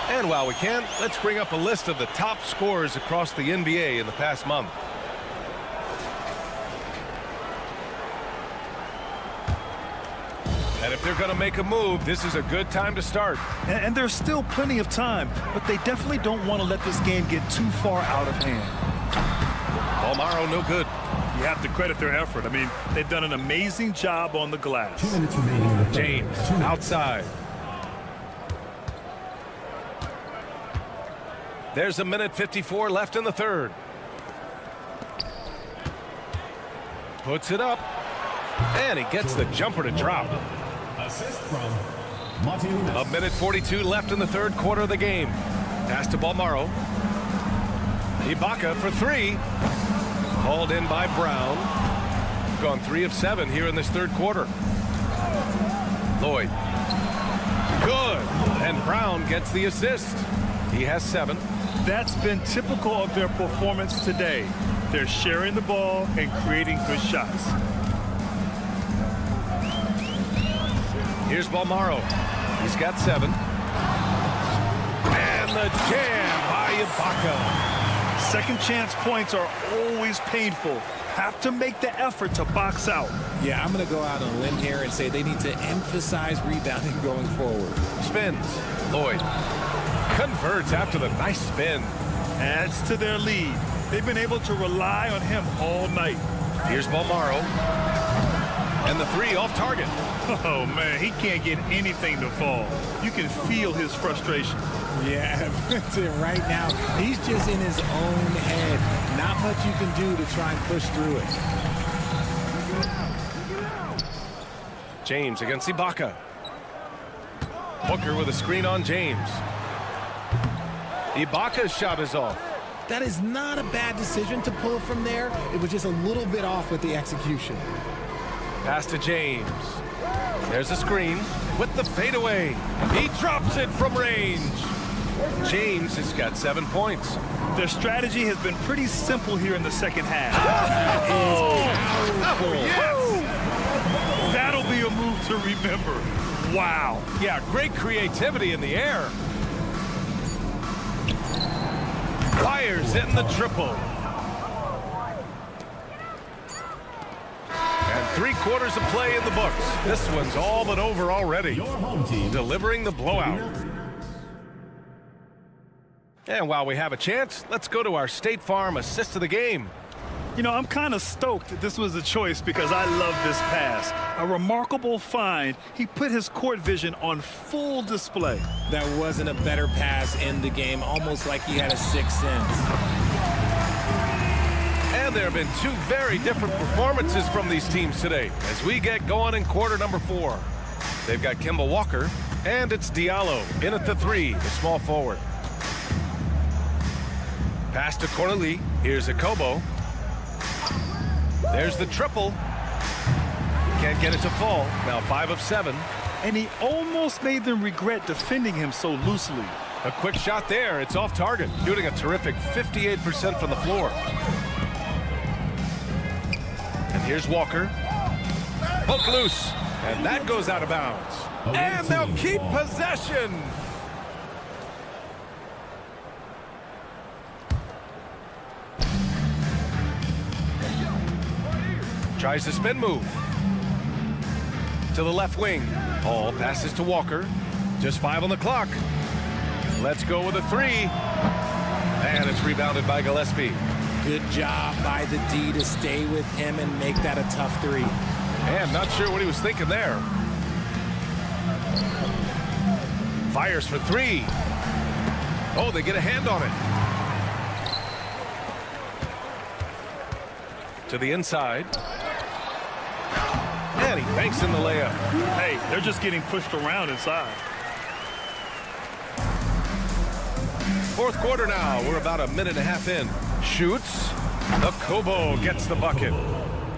And while we can, let's bring up a list of the top scorers across the NBA in the past month. And if they're going to make a move, this is a good time to start. And there's still plenty of time, but they definitely don't want to let this game get too far out of hand. Balmaro, no good. You have to credit their effort. I mean, they've done an amazing job on the glass. 2 minutes remaining in the third. James, outside. There's a minute 54 left in the third. Puts it up. And he gets the jumper to drop. Assist from Monte. A minute 42 left in the third quarter of the game. Pass to Balmaro. Ibaka for 3. Hauled in by Brown. Gone 3 of 7 here in this third quarter. Lloyd. Good. And Brown gets the assist. He has 7. That's been typical of their performance today. They're sharing the ball and creating good shots. Here's Balmaro. He's got 7. And the jam by Ibaka. Second chance points are always painful. Have to make the effort to box out. Yeah, I'm going to go out on a limb here and say they need to emphasize rebounding going forward. Spins. Lloyd converts after the nice spin. Adds to their lead. They've been able to rely on him all night. Here's Balmaro. And the 3 off target. Oh, man, he can't get anything to fall. You can feel his frustration. Yeah, right now, he's just in his own head. Not much you can do to try and push through it. James against Ibaka. Booker with a screen on James. Ibaka's shot is off. That is not a bad decision to pull from there. It was just a little bit off with the execution. Pass to James. There's a screen with the fadeaway. He drops it from range. James has got 7 points. Their strategy has been pretty simple here in the second half. Oh, yes! That'll be a move to remember. Wow. Yeah, great creativity in the air. Fires in the triple. And 3 quarters of play in the books. This one's all but over already. Your home team Delivering the blowout. And while we have a chance, let's go to our State Farm assist of the game. You know, I'm kind of stoked that this was a choice because I love this pass. A remarkable find. He put his court vision on full display. That wasn't a better pass in the game, almost like he had a 6th sense. And there have been two very different performances from these teams today as we get going in quarter number 4. They've got Kemba Walker, and it's Diallo in at the 3, the small forward. Pass to Grizli. Here's Akobo. There's the triple. Can't get it to fall. Now 5 of 7. And he almost made them regret defending him so loosely. A quick shot there. It's off target. Shooting a terrific 58% from the floor. And here's Walker. Hook loose. And that goes out of bounds. And they'll keep possession. Tries the spin move. To the left wing. All passes to Walker. Just 5 on the clock. Let's go with a 3. And it's rebounded by Gillespie. Good job by the D to stay with him and make that a tough 3. And not sure what he was thinking there. Fires for 3. Oh, they get a hand on it. To the inside. And he banks in the layup. Hey, they're just getting pushed around inside. Fourth quarter now. We're about a minute and a half in. Shoots. Akobo gets the bucket.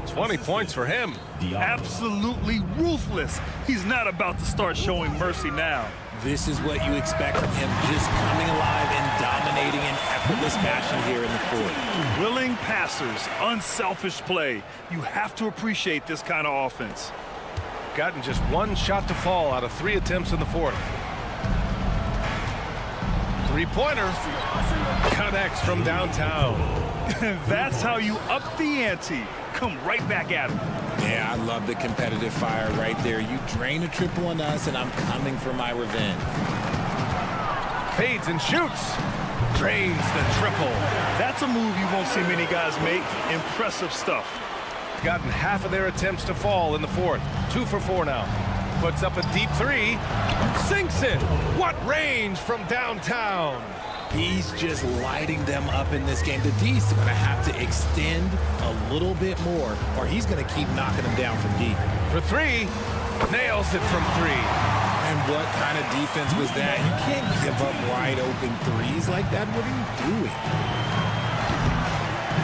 20 points for him. Absolutely ruthless. He's not about to start showing mercy now. This is what you expect from him, just coming alive and dominating in effortless fashion here in the fourth. Willing passers, unselfish play. You have to appreciate this kind of offense. Gotten just 1 shot to fall out of 3 attempts in the fourth. Three-pointer connects from downtown. That's how you up the ante. Come right back at him. Yeah, I love the competitive fire right there. You drain a triple on us, and I'm coming for my revenge. Fades and shoots. Drains the triple. That's a move you won't see many guys make. Impressive stuff. Gotten half of their attempts to fall in the fourth. 2 for 4 now. Puts up a deep 3. Sinks it. What range from downtown. He's just lighting them up in this game. The D's going to have to extend a little bit more, or he's going to keep knocking them down from deep. For 3. Nails it from 3. And what kind of defense was that? You can't give up wide open threes like that. What are you doing?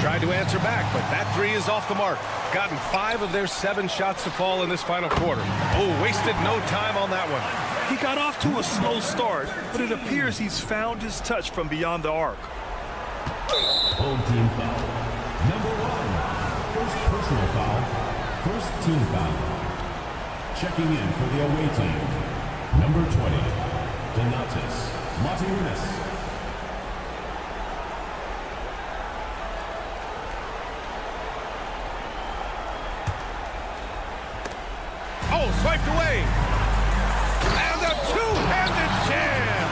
Tried to answer back, but that 3 is off the mark. Gotten 5 of their 7 shots to fall in this final quarter. Oh, wasted no time on that one. He got off to a slow start, but it appears he's found his touch from beyond the arc. Home team foul. Number 1. First personal foul. First team foul. Checking in for the away team. Number 20. Donatas Martinez. Oh, swiped away. And a two-handed jam.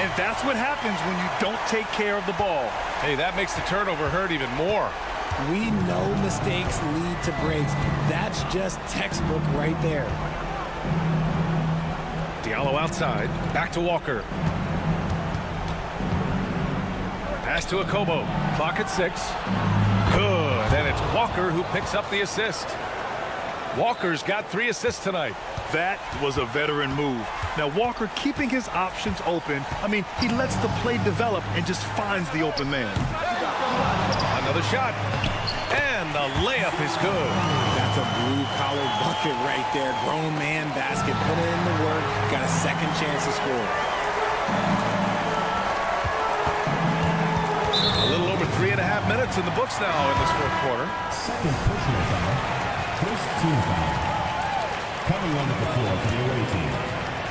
And that's what happens when you don't take care of the ball. Hey, that makes the turnover hurt even more. We know mistakes lead to breaks. That's just textbook right there. Diallo outside. Back to Walker. Pass to Akobo. Clock at 6. Good. And it's Walker who picks up the assist. Walker's got 3 assists tonight. That was a veteran move. Now, Walker keeping his options open. I mean, he lets the play develop and just finds the open man. Another shot. And the layup is good. That's a blue-collar bucket right there. Grown man basket. Put in the work. Got a second chance to score. A little over 3.5 minutes in the books now in this fourth quarter. Second personal foul. First team foul. Coming onto the floor for the away team.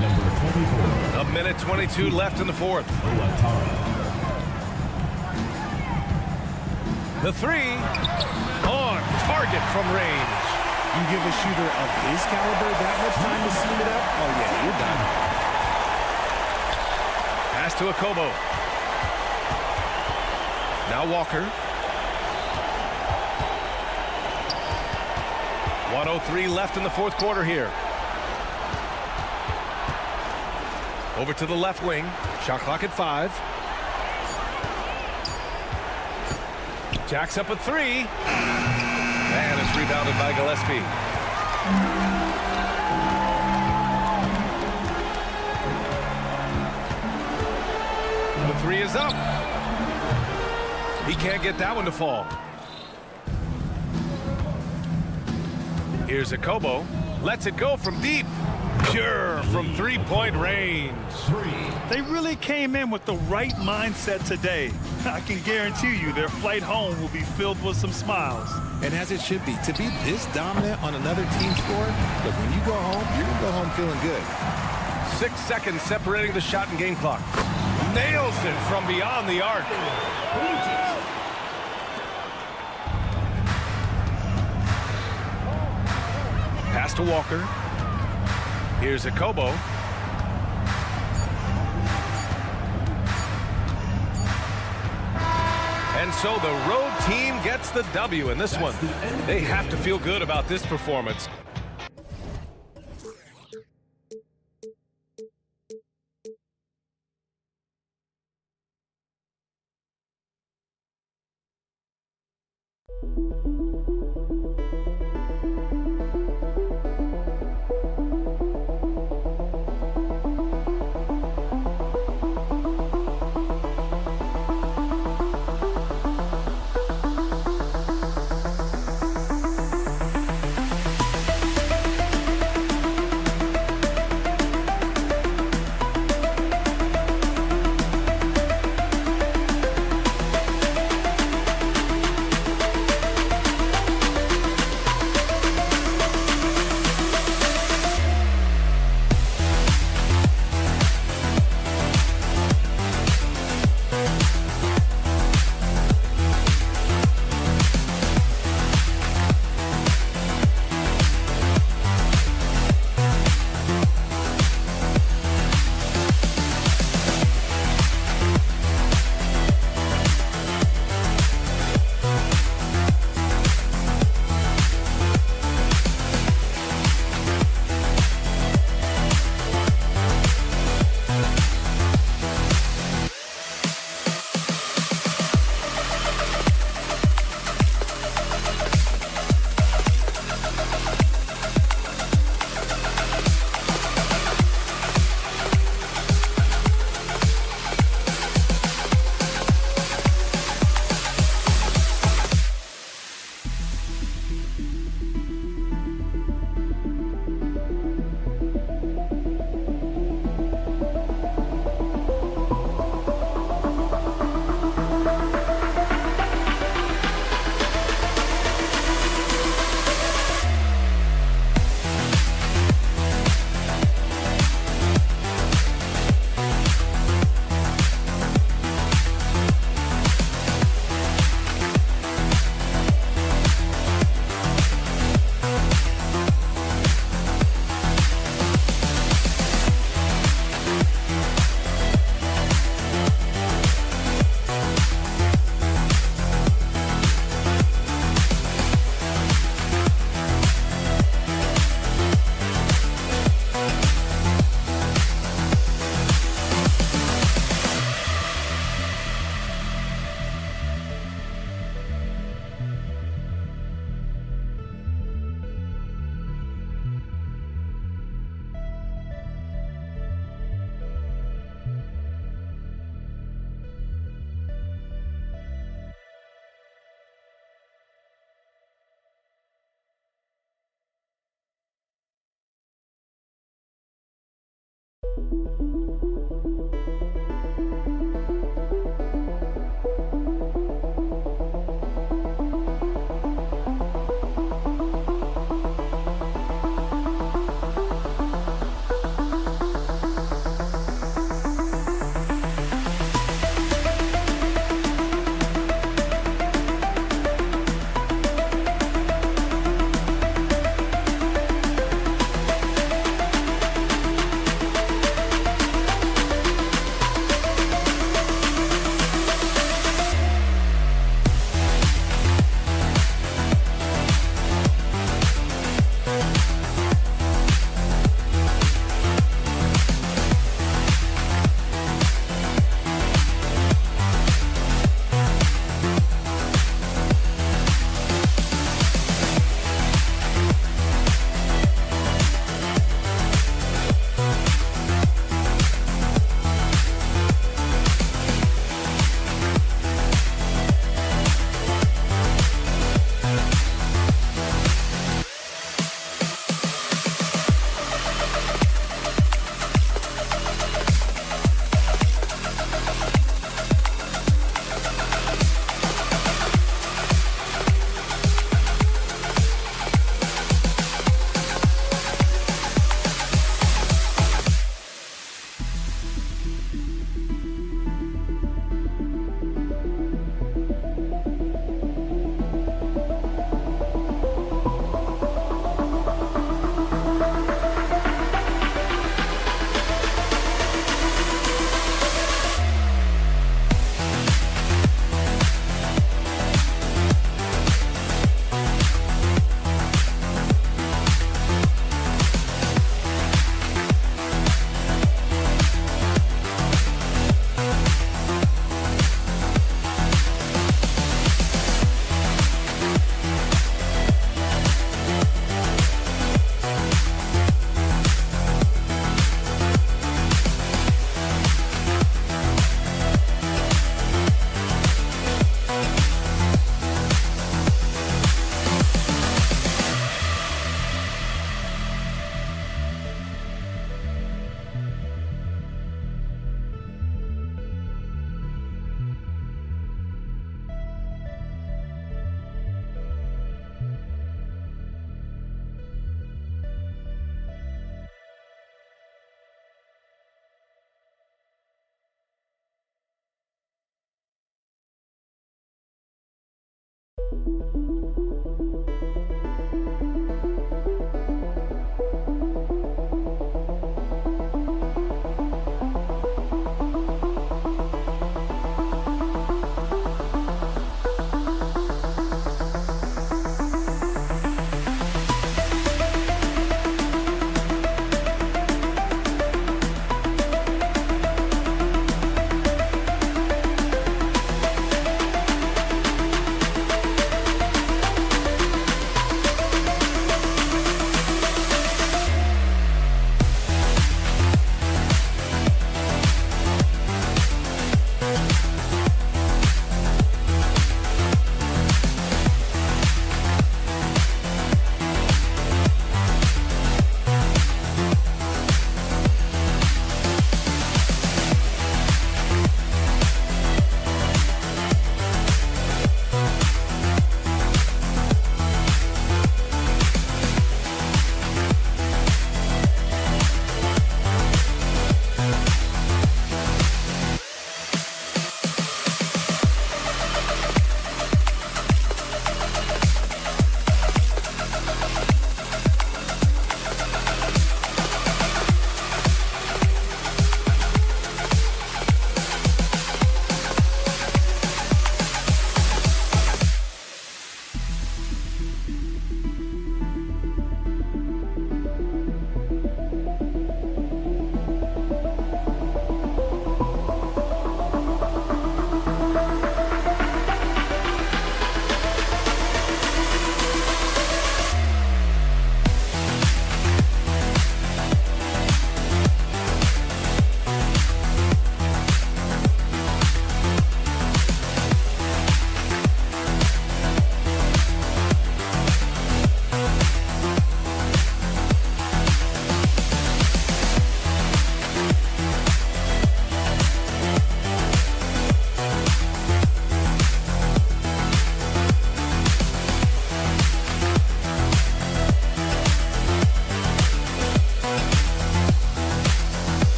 Number 24. A minute 22 left in the fourth. The 3 on target from range. You give a shooter of his caliber that much time to seam it up? Oh, yeah, you're done. Pass to Akobo. Now Walker. 1:03 left in the fourth quarter here. Over to the left wing. Shot clock at 5. Jacks up a three. And it's rebounded by Gillespie. The three is up. He can't get that one to fall. Here's Akobo. Lets it go from deep. Pure from three-point range. They really came in with the right mindset today. I can guarantee you their flight home will be filled with some smiles. And as it should be, to be this dominant on another team's floor, look, when you go home, you're going to go home feeling good. 6 seconds separating the shot and game clock. Nails it from beyond the arc. Pass to Walker. Here's Akobo. And so the road team gets the W in this one. They have to feel good about this performance.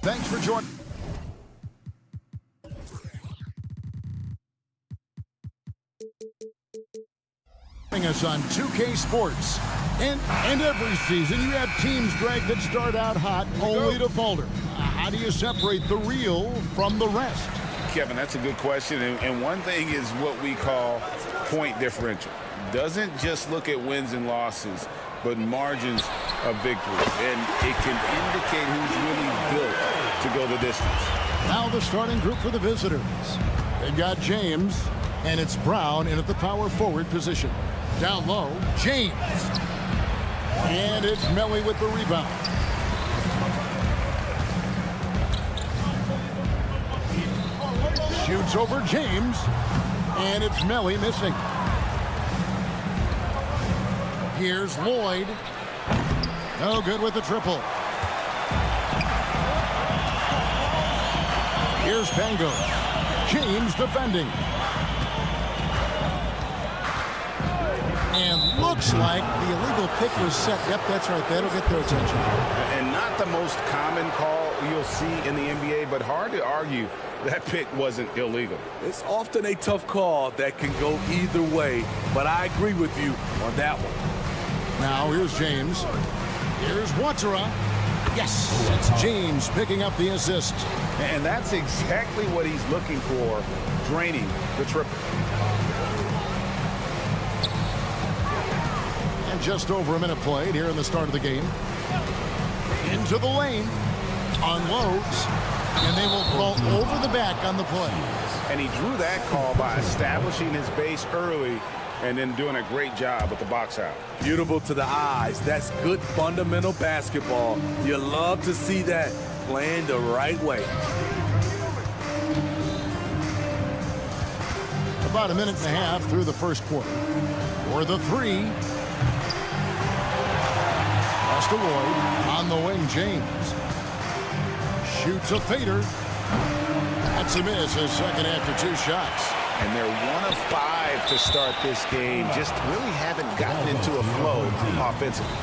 Thanks for joining us on 2K Sports. And every season you have teams, Greg, that start out hot only to falter. How do you separate the real from the rest? Kevin, that's a good question. And one thing is what we call point differential. Doesn't just look at wins and losses, but margins of victory. And it can indicate who's really built to go the distance. Now the starting group for the visitors. They've got James, and it's Brown in at the power forward position. Down low, James. And it's Melly with the rebound. Shoots over James, and it's Melly missing. Here's Lloyd. No good with the triple. Here's Pango. James defending. And looks like the illegal pick was set. Yep, that's right. That'll get their attention. And not the most common call you'll see in the NBA, but hard to argue that pick wasn't illegal. It's often a tough call that can go either way, but I agree with you on that one. Now here's James. Here's Watera. Yes, it's James picking up the assist. And that's exactly what he's looking for, draining the triple. And just over a minute played here in the start of the game. Into the lane. Unloads. And they will fall over the back on the play. And he drew that call by establishing his base early and then doing a great job with the box out. Beautiful to the eyes. That's good fundamental basketball. You love to see that playing the right way. About a minute and a half through the first quarter. For the three. Pasko on the wing, James. Shoots a fader. That's a miss, his second after two shots. And they're 1 of 5 to start this game. Just really haven't gotten into a flow offensively.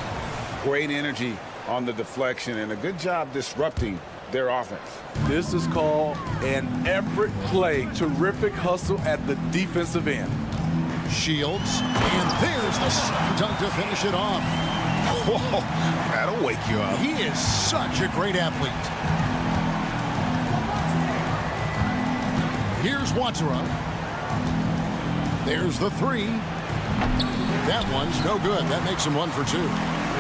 Great energy on the deflection and a good job disrupting their offense. This is called an effort play. Terrific hustle at the defensive end. Shields, and there's the slam dunk to finish it off. Whoa, that'll wake you up. He is such a great athlete. Here's Watera. There's the three. That one's no good. That makes him 1 for 2.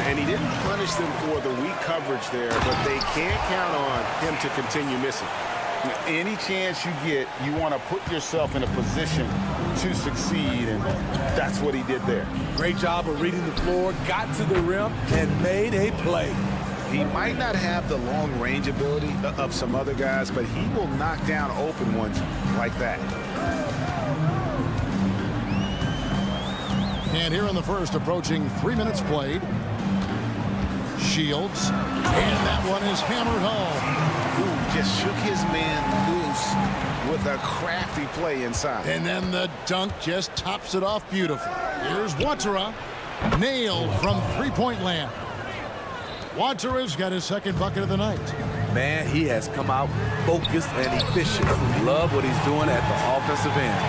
And he didn't punish them for the weak coverage there, but they can't count on him to continue missing. Any chance you get, you want to put yourself in a position to succeed, and that's what he did there. Great job of reading the floor, got to the rim, and made a play. He might not have the long range ability of some other guys, but he will knock down open ones like that. And here in the first, approaching 3 minutes played. Shields, and that one is hammered home. Ooh, just shook his man loose with a crafty play inside. And then the dunk just tops it off beautiful. Here's Watera, nailed from three-point land. Watera's got his second bucket of the night. Man, he has come out focused and efficient. Love what he's doing at the offensive end.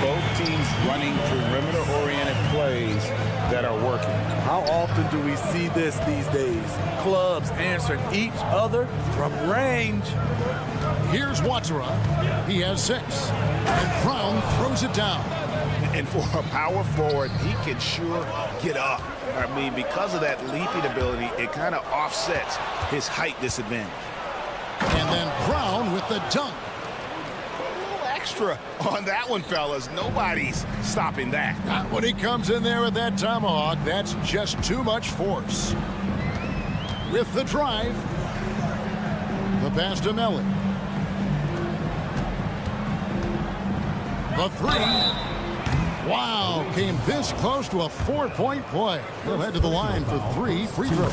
Both teams running perimeter-oriented plays that are working. How often do we see this these days? Clubs answering each other from range. Here's Watera. He has 6. And Brown throws it down. And for a power forward, he can sure get up. I mean, because of that leaping ability, it kind of offsets his height disadvantage. And then Brown with the dunk. Extra on that one, fellas. Nobody's stopping that. Not when he comes in there with that tomahawk. That's just too much force. With the drive, the pass to Melly. The three. Wow, came this close to a 4-point play. He'll head to the line for 3 free throws.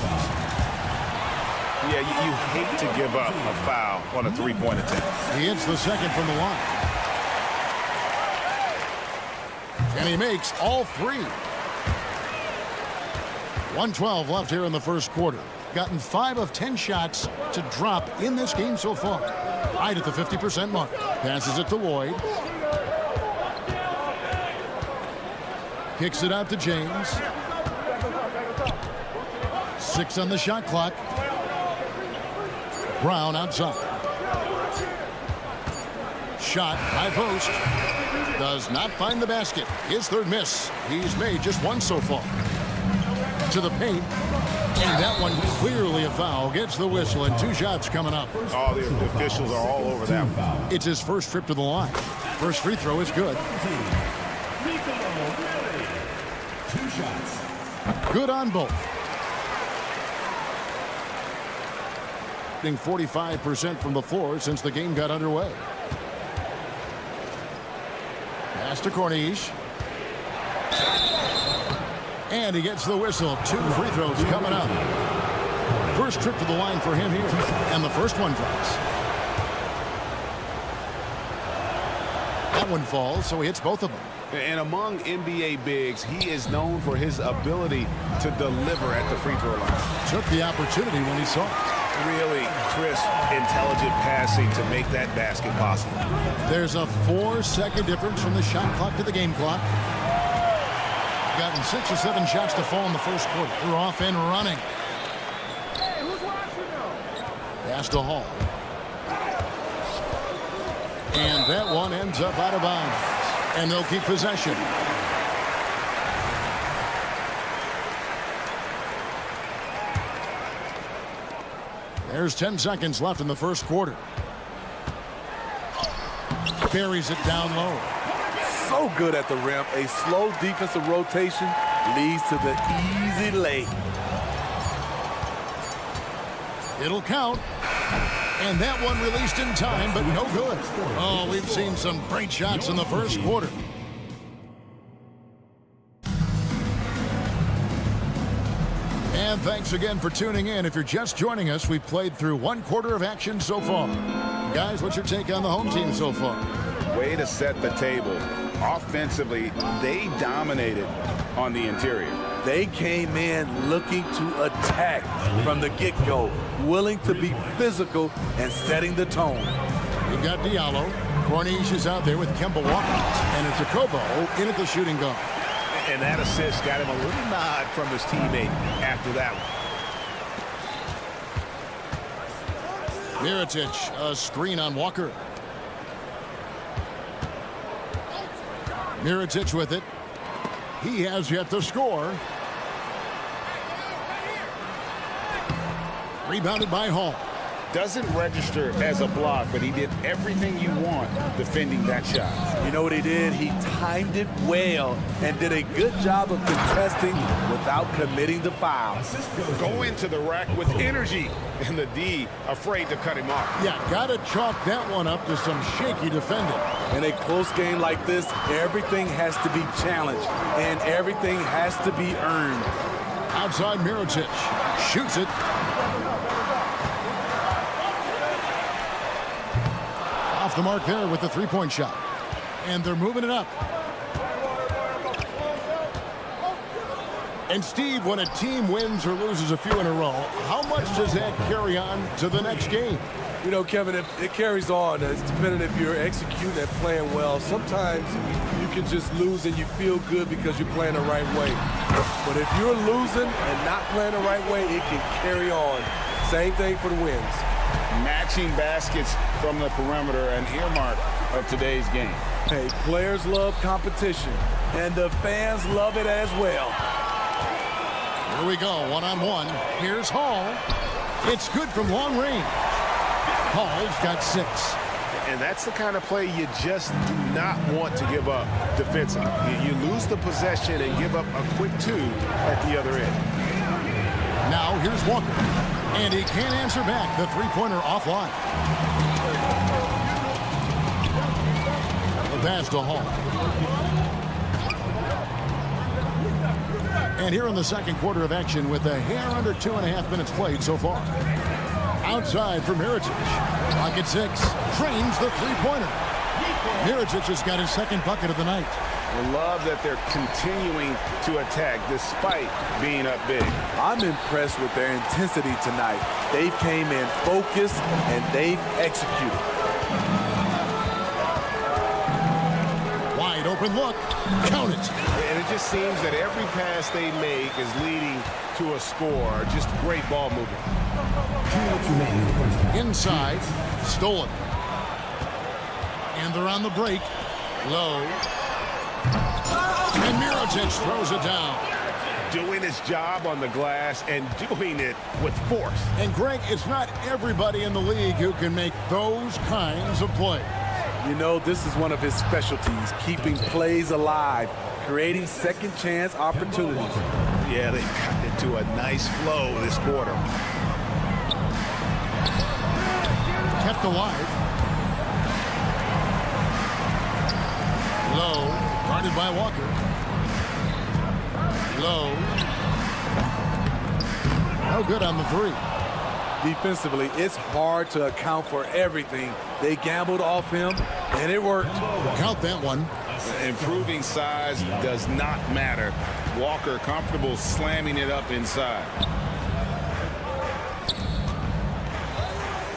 Yeah, you hate to give up a foul on a three-point attempt. He hits the second from the line. And he makes all 3. 1:12 left here in the first quarter. gotten 5 of 10 shots to drop in this game so far. Right at the 50% mark. Passes it to Lloyd. Kicks it out to James. 6 on the shot clock. Brown outside. Shot, high post. Does not find the basket. His third miss. He's made just 1 so far. To the paint. And that one clearly a foul. Gets the whistle and 2 shots coming up. Oh, the officials are all over that one. It's his first trip to the line. First free throw is good. 2 shots. Good on both. 45% from the floor since the game got underway. Pass to Corniche. And he gets the whistle. 2 free throws coming up. First trip to the line for him here. And the first one drops. That one falls, so he hits both of them. And among NBA bigs, he is known for his ability to deliver at the free throw line. Took the opportunity when he saw it. Really crisp, intelligent passing to make that basket possible. There's a 4-second difference from the shot clock to the game clock. Gotten 6 or 7 shots to fall in the first quarter. They're off and running. Pass to Hall. And that one ends up out of bounds. And they'll keep possession. There's 10 seconds left in the first quarter. Buries it down low. So good at the rim. A slow defensive rotation leads to the easy lay. It'll count. And that one released in time, but no good. Oh, we've seen some great shots in the first quarter. And thanks again for tuning in. If you're just joining us, we've played through 1 quarter of action so far. Guys, what's your take on the home team so far? Way to set the table. Offensively, they dominated on the interior. They came in looking to attack from the get-go, willing to be physical and setting the tone. We've got Diallo. Corniche is out there with Kemba Walker. And it's Jacobo in at the shooting guard. And that assist got him a little nod from his teammate after that one. Mirotic, a screen on Walker. Mirotic with it. He has yet to score. Rebounded by Hall. Doesn't register as a block, but he did everything you want defending that shot. You know what he did? He timed it well and did a good job of contesting without committing the foul. Go into the rack with energy, and the D afraid to cut him off. Yeah, gotta chalk that one up to some shaky defending. In a close game like this, everything has to be challenged, and everything has to be earned. Outside Mirotic. Shoots it. Off the mark there with the three-point shot. And they're moving it up. And Steve, when a team wins or loses a few in a row, how much does that carry on to the next game? You know, Kevin, it carries on. It's dependent if you're executing and playing well. Sometimes you can just lose and you feel good because you're playing the right way. But if you're losing and not playing the right way, it can carry on. Same thing for the wins. Matching baskets from the perimeter, an earmark of today's game. Hey, players love competition, and the fans love it as well. Here we go, one-on-one. Here's Hall. It's good from long range. Hall's got 6. And that's the kind of play you just do not want to give up defensively. You lose the possession and give up a quick 2 at the other end. Now here's Walker. And he can't answer back. The three-pointer offline. The pass to Hall. And here in the second quarter of action with a hair under 2.5 minutes played so far. Outside for Mirotic. Clock at 6. Trains the three-pointer. Mirotic has got his second bucket of the night. I love that they're continuing to attack despite being up big. I'm impressed with their intensity tonight. They've came in focused and they've executed. Wide open look. Count it. And it just seems that every pass they make is leading to a score. Just great ball movement. Inside. Stolen. And they're on the break. Low. And Mirotic throws it down. Doing his job on the glass and doing it with force. And Greg, it's not everybody in the league who can make those kinds of plays. You know, this is one of his specialties, keeping plays alive, creating second chance opportunities. Yeah, they've gotten into a nice flow this quarter. Kept alive. Low. Guarded by Walker. Low. No good on the three. Defensively, it's hard to account for everything. They gambled off him, and it worked. Count that one. Improving size does not matter. Walker comfortable slamming it up inside.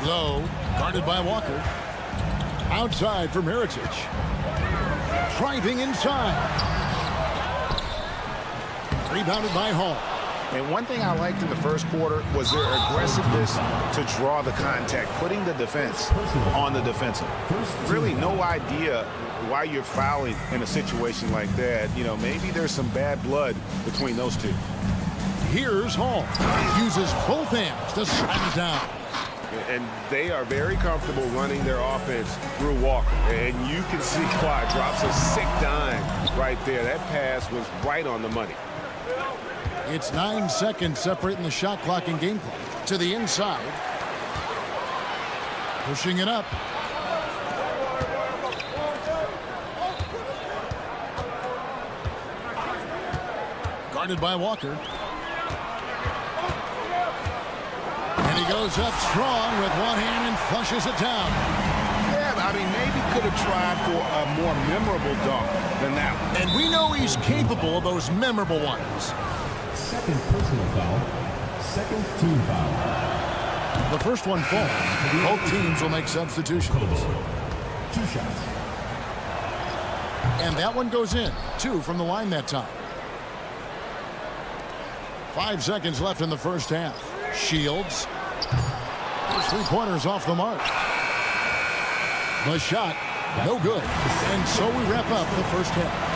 Low. Guarded by Walker. Outside for Mirotic. Driving inside. Rebounded by Hall. And one thing I liked in the first quarter was their aggressiveness to draw the contact, putting the defense on the defensive. Really no idea why you're fouling in a situation like that. You know, maybe there's some bad blood between those two. Here's Hall. He uses both hands to slam it down. And they are very comfortable running their offense through Walker. And you can see why. Drops a sick dime right there. That pass was right on the money. It's 9 seconds separating the shot clock and game clock. To the inside. Pushing it up. Guarded by Walker. And he goes up strong with one hand and flushes it down. Yeah, I mean, maybe could have tried for a more memorable dunk than that one. And we know he's capable of those memorable ones. Second personal foul. Second team foul. The first one falls. Both teams will make substitutions. 2 shots. And that one goes in. 2 from the line that time. 5 seconds left in the first half. Shields. His three-pointers off the mark. The shot, no good. And so we wrap up the first half.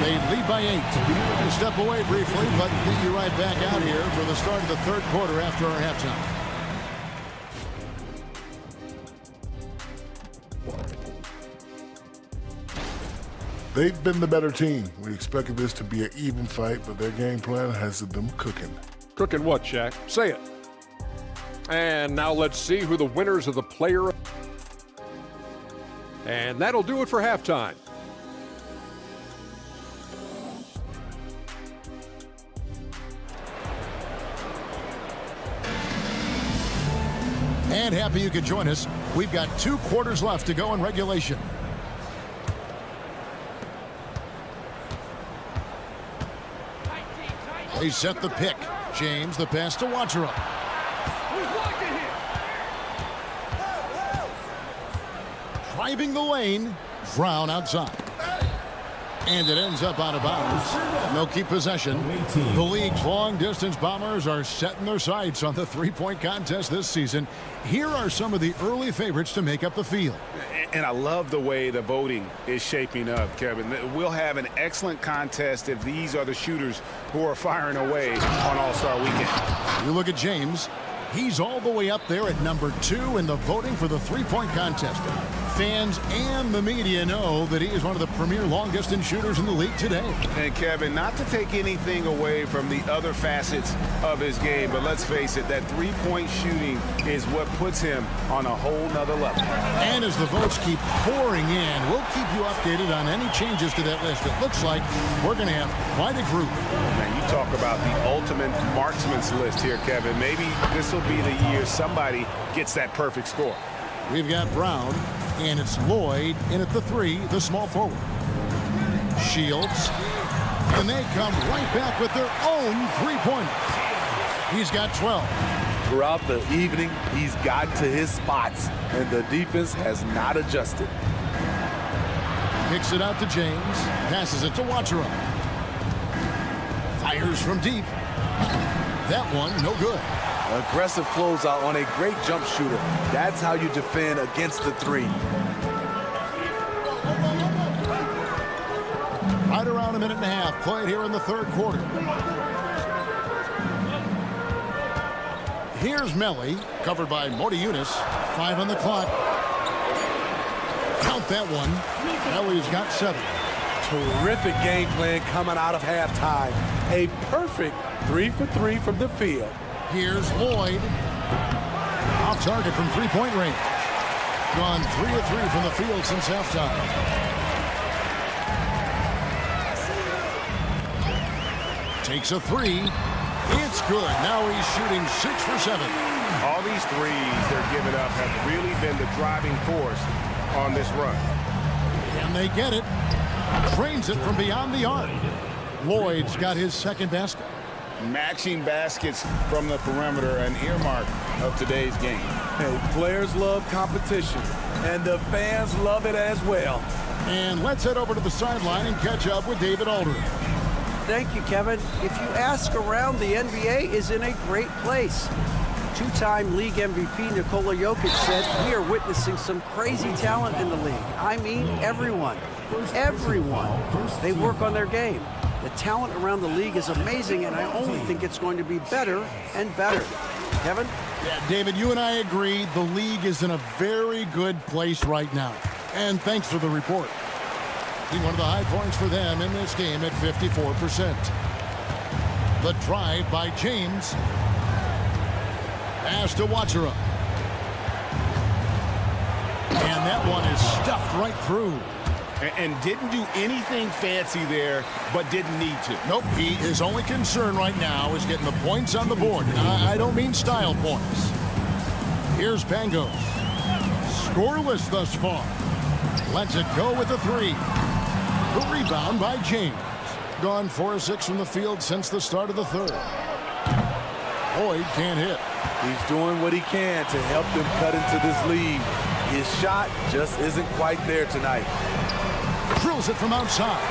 They lead by 8. We'll step away briefly, but get you right back out here for the start of the third quarter after our halftime. They've been the better team. We expected this to be an even fight, but their game plan has them cooking. Cooking what, Shaq? Say it. And now let's see who the winners of the player. And that'll do it for halftime. And happy you could join us. We've got 2 quarters left to go in regulation. They set the pick. James, the pass to Wachera. Driving the lane. Brown outside. And it ends up out of bounds. They'll keep possession. The league's long-distance Bombers are setting their sights on the three-point contest this season. Here are some of the early favorites to make up the field. And I love the way the voting is shaping up, Kevin. We'll have an excellent contest if these are the shooters who are firing away on All-Star Weekend. You look at James. He's all the way up there at number 2 in the voting for the three-point contest. Fans and the media know that he is one of the premier long-distance shooters in the league today. And Kevin, not to take anything away from the other facets of his game, but let's face it, that three-point shooting is what puts him on a whole nother level. And as the votes keep pouring in, we'll keep you updated on any changes to that list. It looks like we're going to have quite a group. Man, you talk about the ultimate marksman's list here, Kevin. Maybe this will be the year somebody gets that perfect score. We've got Brown. And it's Lloyd in at the 3, the small forward. Shields. And they come right back with their own 3-pointers. He's got 12. Throughout the evening, he's got to his spots, and the defense has not adjusted. Kicks it out to James. Passes it to Watchera. Fires from deep. That one, no good. Aggressive closeout on a great jump shooter. That's how you defend against the 3. Right around a minute and a half played here in the third quarter. Here's Melly, covered by Morty Eunice. 5 on the clock. Count that one. Melly's got 7. Terrific game plan coming out of halftime. A perfect 3 for 3 from the field. Here's Lloyd. Off target from 3-point range. Gone 3 of 3 from the field since halftime. Takes a 3. It's good. Now he's shooting 6 for 7. All these threes they're giving up have really been the driving force on this run. And they get it. Trains it from beyond the arc. Lloyd's got his second basket. Matching baskets from the perimeter, an earmark of today's game. Hey, players love competition, and the fans love it as well. And let's head over to the sideline and catch up with David Aldridge. Thank you, Kevin. If you ask around, the NBA is in a great place. Two-time league MVP Nikola Jokic said, we are witnessing some crazy talent in the league. I mean, everyone. Everyone. They work on their game. The talent around the league is amazing, and I only think it's going to be better and better. Kevin? Yeah, David, you and I agree the league is in a very good place right now. And thanks for the report. One of the high points for them in this game at 54%. The drive by James. Pass to Watchera. And that one is stuffed right through. And didn't do anything fancy there, but didn't need to. Nope, his only concern right now is getting the points on the board. And I don't mean style points. Here's Pangos. Scoreless thus far. Lets it go with a 3. The rebound by James. Gone 4 of 6 from the field since the start of the third. Lloyd can't hit. He's doing what he can to help them cut into this lead. His shot just isn't quite there tonight. Drills it from outside.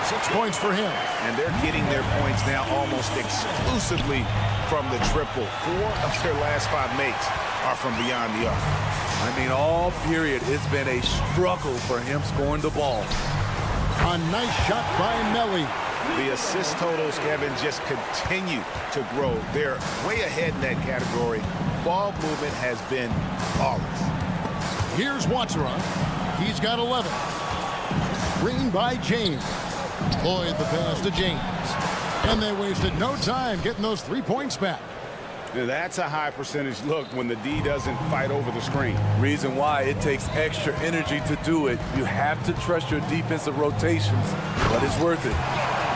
6 points for him. And they're getting their points now almost exclusively from the triple. 4 of their last 5 makes are from beyond the arc. I mean, all period, it's been a struggle for him scoring the ball. A nice shot by Melly. The assist totals, Kevin, just continue to grow. They're way ahead in that category. Ball movement has been flawless. Here's Watchera. He's got 11. Screen by James. Lloyd the pass to James. And they wasted no time getting those 3 points back. That's a high percentage look when the D doesn't fight over the screen. Reason why it takes extra energy to do it. You have to trust your defensive rotations, but it's worth it.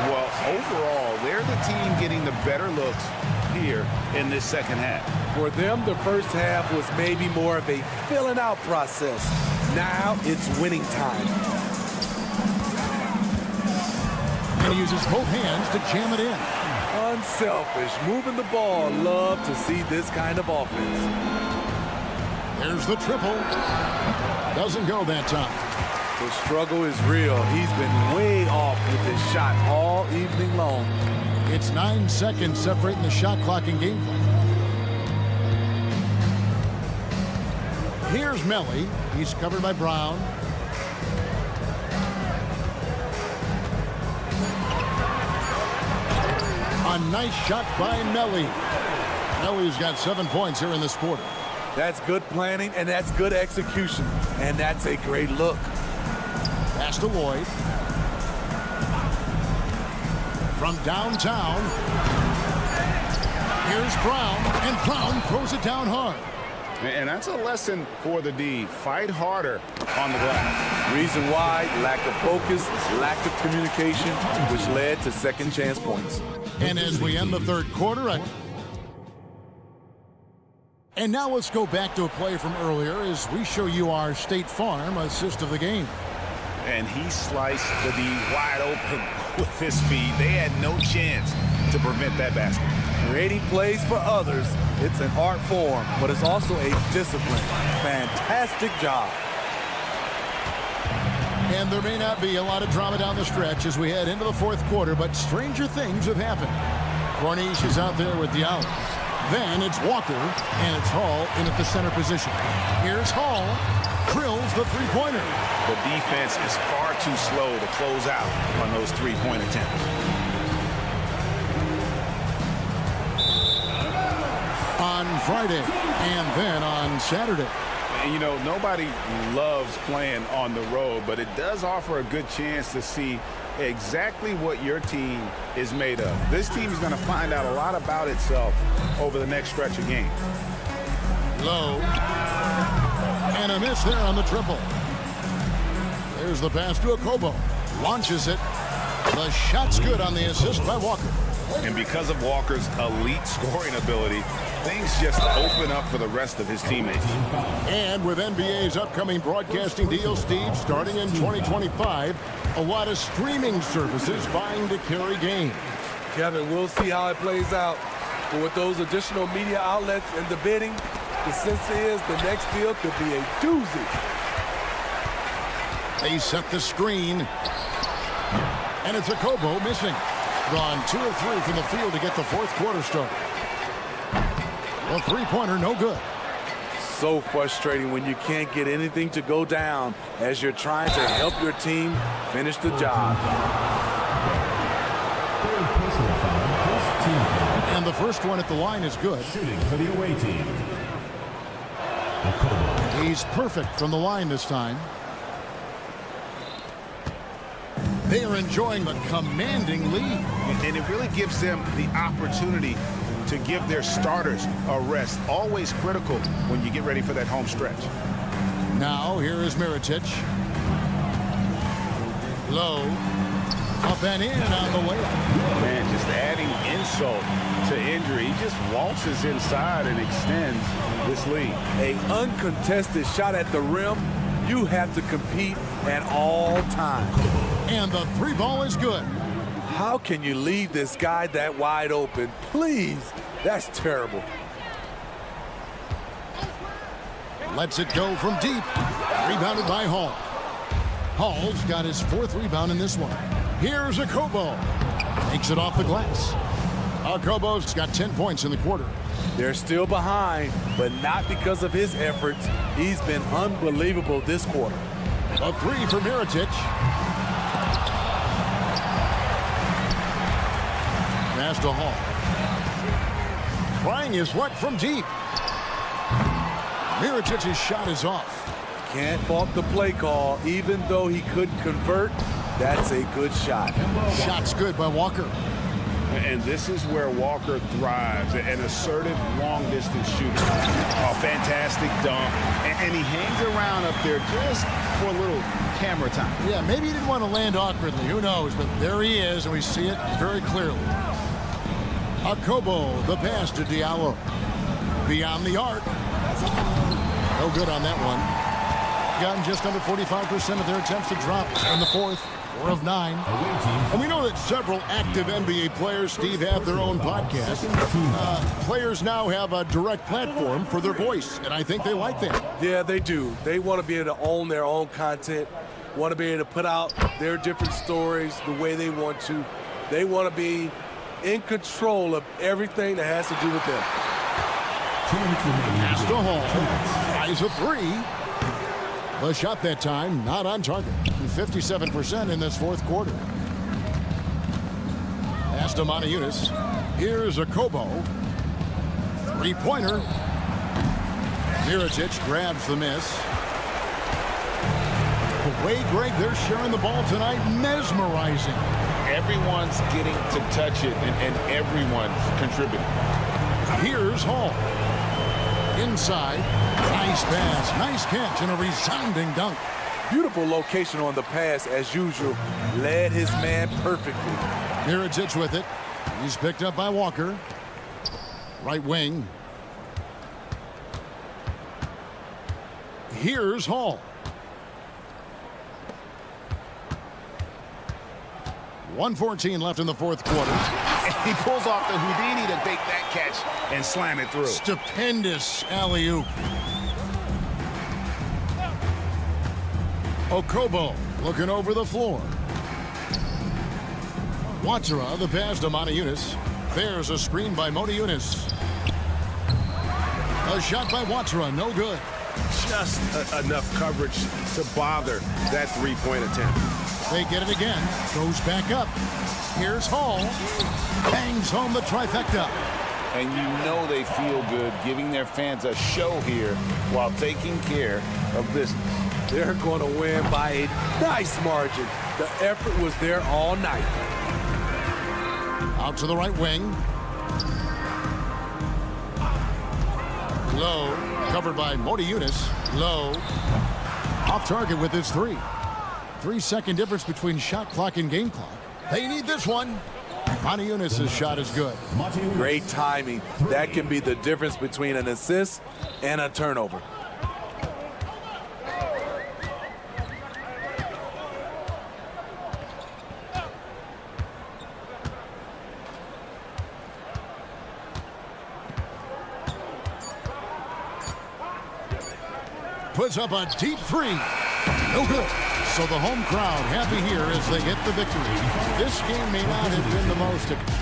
Well, overall, they're the team getting the better looks here in this second half. For them, the first half was maybe more of a filling out process. Now it's winning time. And he uses both hands to jam it in. Unselfish, moving the ball. Love to see this kind of offense. There's the triple. Doesn't go that time. The struggle is real. He's been way off with his shot all evening long. It's 9 seconds separating the shot clock and game clock. Here's Melly. He's covered by Brown. A nice shot by Melly. Melly's got 7 points here in this quarter. That's good planning, and that's good execution. And that's a great look. Pass to Lloyd. From downtown. Here's Brown, and Brown throws it down hard. And that's a lesson for the D. Fight harder on the glass. Reason why, lack of focus, lack of communication, which led to second chance points. And as we end the third quarter, And now let's go back to a play from earlier as we show you our State Farm assist of the game. And he sliced the D wide open with his speed. They had no chance to prevent that basket. Creating plays for others, it's an art form, but it's also a discipline. Fantastic job. And there may not be a lot of drama down the stretch as we head into the fourth quarter, but stranger things have happened. Corniche is out there with Diallo. Then it's Walker, and it's Hall in at the center position. Here's Hall, drills the three-pointer. The defense is far too slow to close out on those three-point attempts. On Friday, and then on Saturday. And, you know, nobody loves playing on the road, but it does offer a good chance to see exactly what your team is made of. This team is going to find out a lot about itself over the next stretch of games. Low. And a miss there on the triple. There's the pass to Okobo. Launches it. The shot's good on the assist by Walker. And because of Walker's elite scoring ability, things just open up for the rest of his teammates. And with NBA's upcoming broadcasting deal, Steve, starting in 2025, a lot of streaming services vying to carry games. Kevin, we'll see how it plays out. But with those additional media outlets and the bidding, the sense is the next deal could be a doozy. They set the screen. And it's Okobo missing. Gone 2 of 3 from the field to get the fourth quarter started. The three-pointer, no good. So frustrating when you can't get anything to go down as you're trying to help your team finish the job. And the first one at the line is good. Shooting for the away team. He's perfect from the line this time. They are enjoying the commanding lead. And it really gives them the opportunity to give their starters a rest. Always critical when you get ready for that home stretch. Now, here is Mirotic. Low. Up and in on the layup. Man, just adding insult to injury. He just waltzes inside and extends this lead. An uncontested shot at the rim, you have to compete at all times. And the three ball is good. How can you leave this guy that wide open? Please, that's terrible. Lets it go from deep. Rebounded by Hall. Hall's got his fourth rebound in this one. Here's Okobo. Takes it off the glass. Okobo's got 10 points in the quarter. They're still behind, but not because of his efforts. He's been unbelievable this quarter. A three for Mirotic. Pass to Hall. Trying his luck from deep. Mirotic's shot is off. Can't fault the play call. Even though he couldn't convert, that's a good shot. Shot's good by Walker. And this is where Walker thrives, an assertive long-distance shooter. A fantastic dunk. And he hangs around up there just for a little camera time. Yeah, maybe he didn't want to land awkwardly. Who knows? But there he is, and we see it very clearly. Okobo, the pass to Diallo. Beyond the arc. No good on that one. Gotten just under 45% of their attempts to drop in the fourth. 4 of 9. And we know that several active NBA players, Steve, have their own podcast. Players now have a direct platform for their voice, and I think they like that. Yeah, they do. They want to be able to own their own content, want to be able to put out their different stories the way they want to. They want to be in control of everything that has to do with them. Pass to Hall. Eyes a three. The shot that time, not on target. 57% in this fourth quarter. Pass to Montejunas. Here's Okobo. Three-pointer. Mirotic grabs the miss. The way, Greg, they're sharing the ball tonight, mesmerizing. Everyone's getting to touch it, and everyone's contributing. Here's Hall. Inside. Nice pass. Nice catch and a resounding dunk. Beautiful location on the pass as usual. Led his man perfectly. Mirotic with it. He's picked up by Walker. Right wing. Here's Hall. .114 left in the fourth quarter. He pulls off the Houdini to bake that catch and slam it through. Stupendous alley-oop. Okobo looking over the floor. Watsara, the pass to Motiejunas. There's a screen by Motiejunas. A shot by Watsara, no good. Just enough coverage to bother that three-point attempt. They get it again. Goes back up. Here's Hall. Bangs home the trifecta. And you know they feel good giving their fans a show here while taking care of business. They're going to win by a nice margin. The effort was there all night. Out to the right wing. Low, covered by Motiejunas. Low, off target with his three. 3-second difference between shot clock and game clock. They need this one. Motiejunas' shot is good. Great timing. That can be the difference between an assist and a turnover. Puts up a deep three. No good. So the home crowd happy here as they get the victory. This game may not have been the most.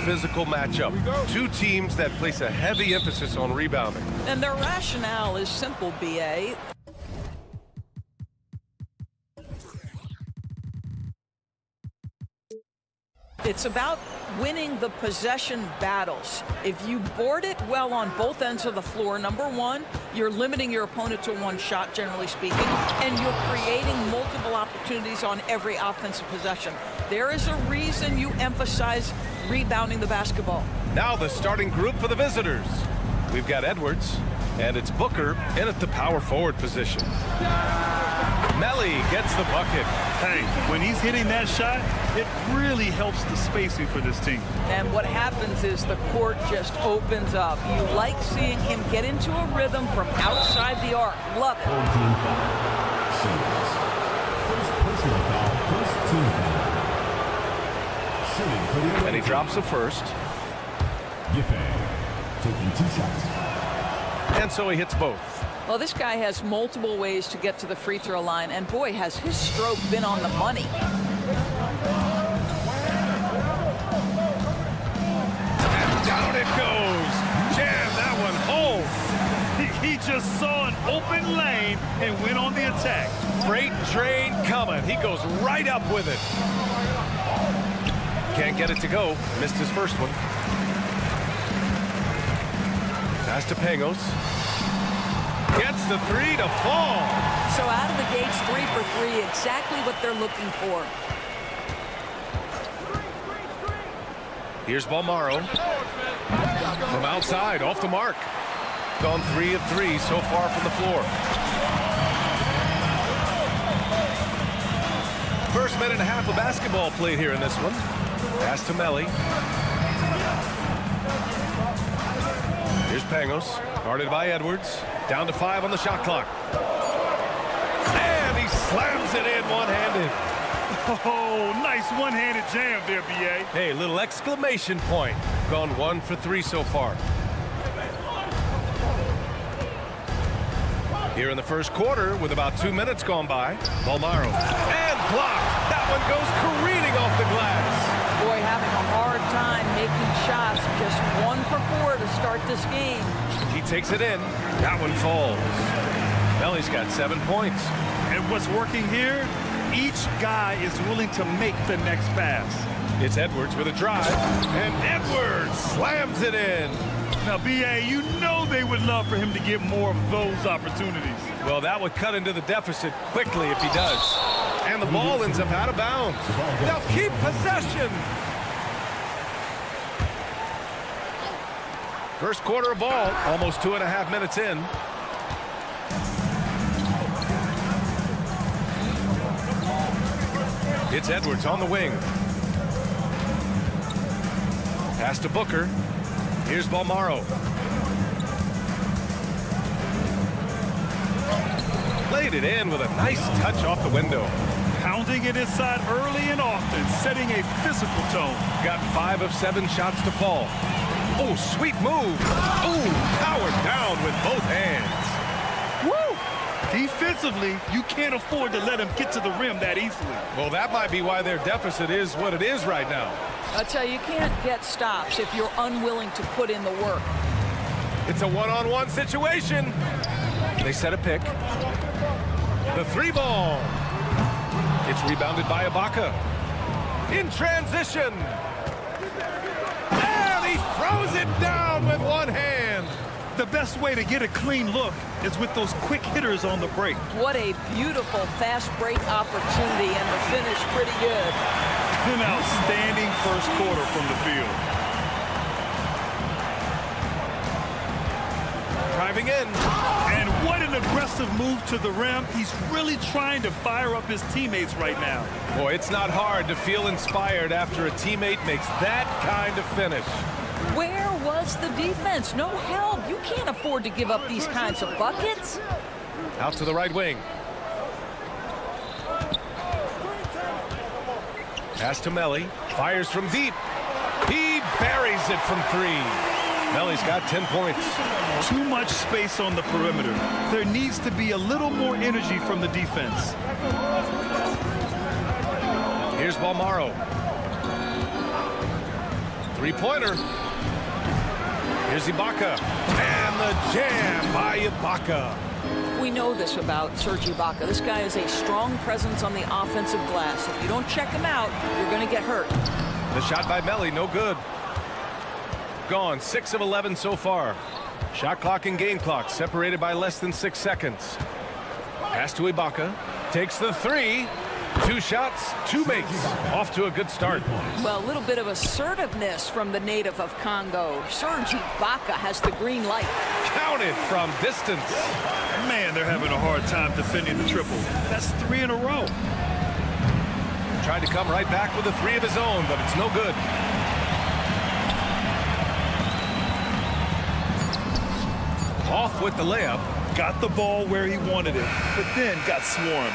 Physical matchup. Two teams that place a heavy emphasis on rebounding. And their rationale is simple, BA. It's about winning the possession battles. If you board it well on both ends of the floor, number one, you're limiting your opponent to one shot, generally speaking, and you're creating multiple opportunities on every offensive possession. There is a reason you emphasize rebounding the basketball. Now the starting group for the visitors. We've got Edwards, and it's Booker in at the power forward position. Melly gets the bucket. Hey, when he's hitting that shot, it really helps the spacing for this team. And what happens is the court just opens up. You like seeing him get into a rhythm from outside the arc. Love it. First personal foul, first team foul. Shooting for the And he drops the first. Giffey taking 2 shots. And so he hits both. Well, this guy has multiple ways to get to the free throw line, and boy, has his stroke been on the money. And down it goes. Jam that one home. He just saw an open lane and went on the attack. Freight train coming. He goes right up with it. Can't get it to go. Missed his first one. Pass to Pangos. Gets the 3 to fall. So out of the gates, 3 for 3, exactly what they're looking for. Here's Balmaro. From outside, off the mark. Gone 3 of 3 so far from the floor. First minute and a half of basketball played here in this one. Pass to Melly. Here's Pangos, guarded by Edwards. Down to 5 on the shot clock. And he slams it in one-handed. Oh, nice one-handed jam there, B.A. Hey, little exclamation point. Gone 1 for 3 so far. Here in the first quarter, with about 2 minutes gone by, Balmaro. And blocked. That one goes careening off the glass. Boy, having a hard time making shots. Just 1 for 4 to start this game. He takes it in. That one falls. Melly's got 7 points. And what's working here? Each guy is willing to make the next pass. It's Edwards with a drive. And Edwards slams it in. Now, B.A., you know they would love for him to get more of those opportunities. Well, that would cut into the deficit quickly if he does. And the ball ends up out of bounds. Now keep possession. First quarter of ball, almost 2.5 minutes in. It's Edwards on the wing. Pass to Booker. Here's Balmaro. Laid it in with a nice touch off the window. Pounding it inside early and often, setting a physical tone. Got 5 of 7 shots to fall. Oh, sweet move. Oh, powered down with both hands. Woo! Defensively, you can't afford to let him get to the rim that easily. Well, that might be why their deficit is what it is right now. I tell you, you can't get stops if you're unwilling to put in the work. It's a one-on-one situation. They set a pick. The 3 ball. It's rebounded by Ibaka. In transition. And he throws it down with one hand. The best way to get a clean look is with those quick hitters on the break. What a beautiful fast break opportunity, and the finish pretty good. An outstanding first quarter from the field. Driving in. And What an aggressive move to the rim. He's really trying to fire up his teammates right now. Boy, it's not hard to feel inspired after a teammate makes that kind of finish. Where was the defense? No help. You can't afford to give up these kinds of buckets. Out to the right wing. Pass to Melly. Fires from deep. He buries it from 3. Melly's got 10 points. Too much space on the perimeter. There needs to be a little more energy from the defense. Here's Balmaro. 3-pointer. Here's Ibaka. And the jam by Ibaka. We know this about Serge Ibaka. This guy is a strong presence on the offensive glass. If you don't check him out, you're going to get hurt. The shot by Melly, no good. Gone, 6 of 11 so far. Shot clock and game clock separated by less than 6 seconds. Pass to Ibaka. Takes the 3. 2 shots, 2 makes. Off to a good start. Well, a little bit of assertiveness from the native of Congo. Serge Ibaka has the green light. Counted from distance. Man, they're having a hard time defending the triple. That's 3 in a row. Tried to come right back with a 3 of his own, but it's no good. Off with the layup. Got the ball where he wanted it, but then got swarmed.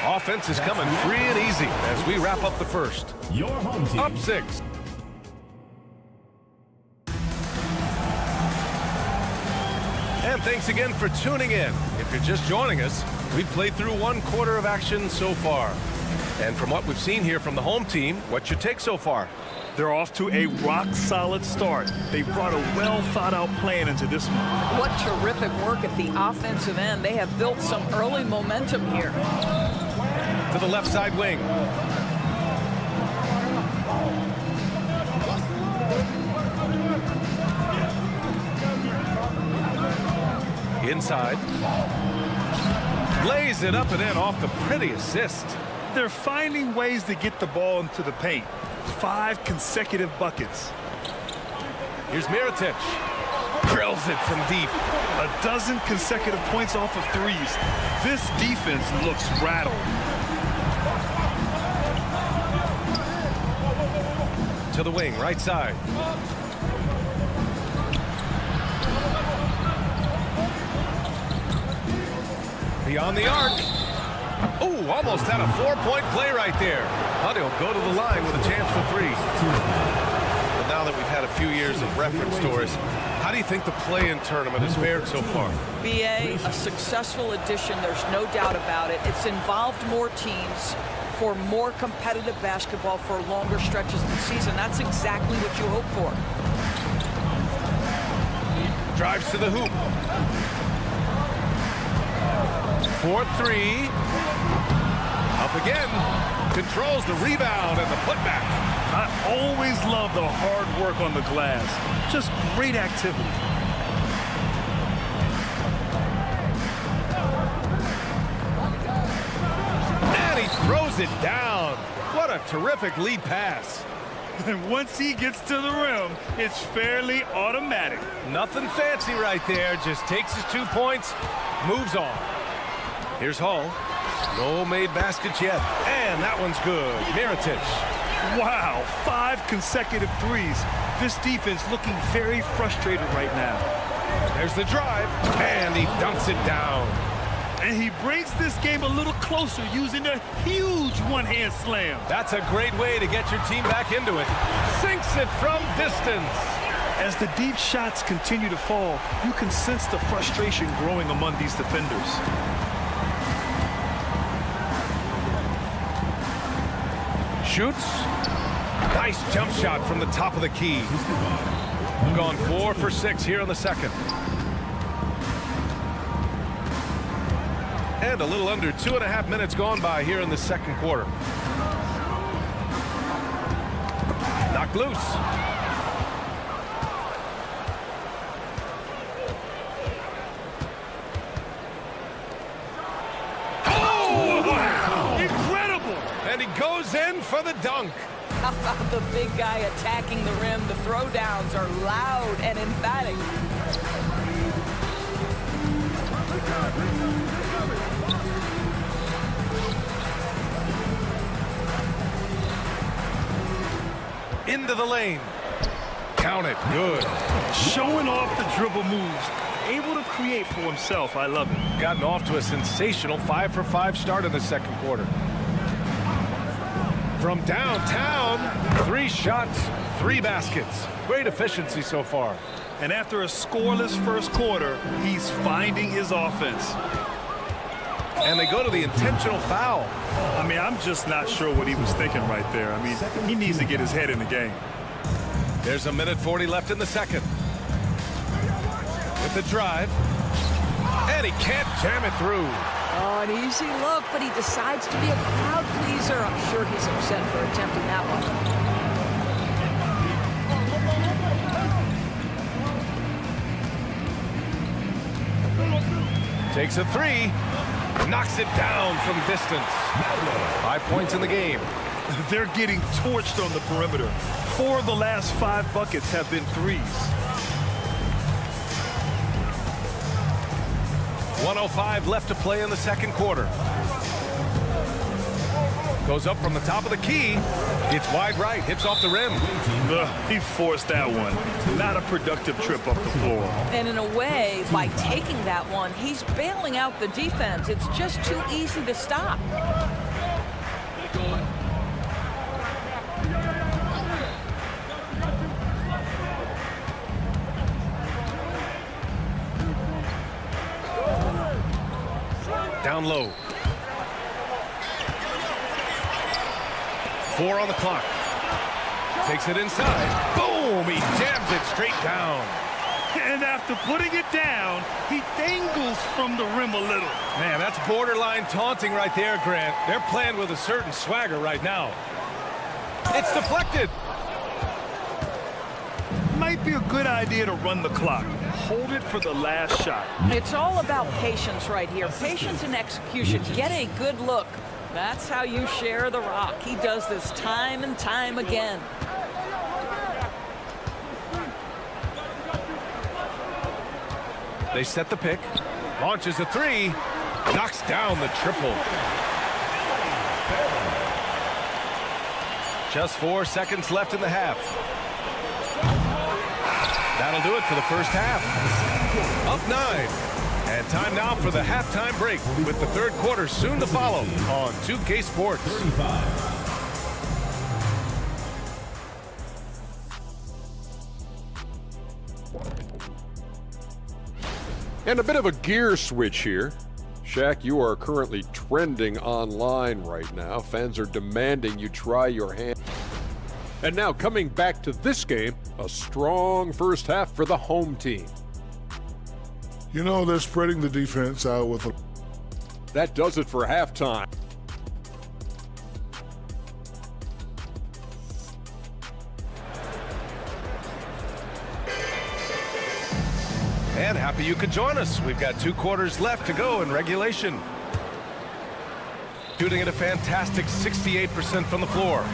Offense is coming free and easy as we wrap up the first. Your home team. Up 6. And thanks again for tuning in. If you're just joining us, we've played through 1 quarter of action so far. And from what we've seen here from the home team, what's your take so far? They're off to a rock-solid start. They brought a well-thought-out plan into this one. What terrific work at the offensive end. They have built some early momentum here. To the left side wing. Inside. Lays it up and in off the pretty assist. They're finding ways to get the ball into the paint. 5 consecutive buckets. Here's Mirotic. Drills it from deep. A dozen consecutive points off of 3s. This defense looks rattled. To the wing, right side. Beyond the arc. Ooh, almost had a 4-point play right there. But he'll go to the line with a chance for 3. But now that we've had a few years of reference to us, how do you think the play-in tournament has fared so far? BA, a successful addition, there's no doubt about it. It's involved more teams for more competitive basketball for longer stretches of the season. That's exactly what you hope for. Drives to the hoop. 4-3. Up again. Controls the rebound and the putback. I always love the hard work on the glass. Just great activity. And he throws it down. What a terrific lead pass. And once he gets to the rim, it's fairly automatic. Nothing fancy right there. Just takes his 2 points, moves on. Here's Hall. No made baskets yet. And that one's good. Mirotic. Wow, 5 consecutive 3s. This defense looking very frustrated right now. There's the drive. And he dunks it down. And he brings this game a little closer using a huge one-hand slam. That's a great way to get your team back into it. Sinks it from distance. As the deep shots continue to fall, you can sense the frustration growing among these defenders. Shoots. Nice jump shot from the top of the key. Gone 4 for 6 here in the second. And a little under 2.5 minutes gone by here in the second quarter. Knocked loose. Oh, wow. Incredible! And he goes in for the dunk. How about the big guy attacking the rim? The throwdowns are loud and emphatic. Into the lane. Count it. Good. Showing off the dribble moves. Able to create for himself. I love it. Gotten off to a sensational 5-for-5 start in the second quarter. From downtown, 3 shots, 3 baskets. Great efficiency so far. And after a scoreless first quarter, he's finding his offense. And they go to the intentional foul. I mean, I'm just not sure what he was thinking right there. I mean, he needs to get his head in the game. There's a minute 40 left in the second. With the drive. And he can't jam it through. Oh, an easy look, but he decides to be a crowd pleaser. I'm sure he's upset for attempting that one. Takes a 3. Knocks it down from distance. 5 points in the game. They're getting torched on the perimeter. 4 of the last 5 buckets have been threes. 1:05 left to play in the second quarter. Goes up from the top of the key. It's wide right. Hits off the rim. He forced that one. Not a productive trip up the floor. And in a way, by taking that one, he's bailing out the defense. It's just too easy to stop. Down low. 4 on the clock. Takes it inside. Boom! He jams it straight down. And after putting it down, he dangles from the rim a little. Man, that's borderline taunting right there, Grant. They're playing with a certain swagger right now. It's deflected. Might be a good idea to run the clock. Hold it for the last shot. It's all about patience right here. Patience and execution. Get a good look. That's how you share the rock. He does this time and time again. They set the pick. Launches a 3. Knocks down the triple. Just 4 seconds left in the half. That'll do it for the first half. Up 9. And time now for the halftime break with the third quarter soon to follow on 2K Sports. 35. And a bit of a gear switch here. Shaq, you are currently trending online right now. Fans are demanding you try your hand. And now coming back to this game, a strong first half for the home team. You know, they're spreading the defense out with a... That does it for halftime. And happy you could join us. We've got 2 quarters left to go in regulation. Shooting at a fantastic 68% from the floor.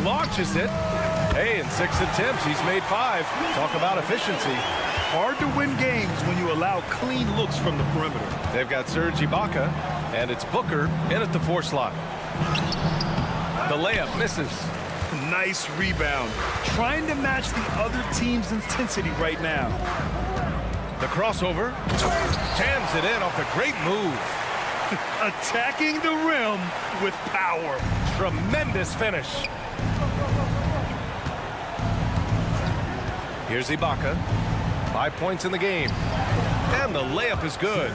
Launches it. Hey, in 6 attempts, he's made 5. Talk about efficiency. Hard to win games when you allow clean looks from the perimeter. They've got Serge Ibaka, and it's Booker in at the 4 slot. The layup misses. Nice rebound. Trying to match the other team's intensity right now. The crossover. Jams it in off a great move. Attacking the rim with power. Tremendous finish. Here's Ibaka. 5 points in the game. And the layup is good.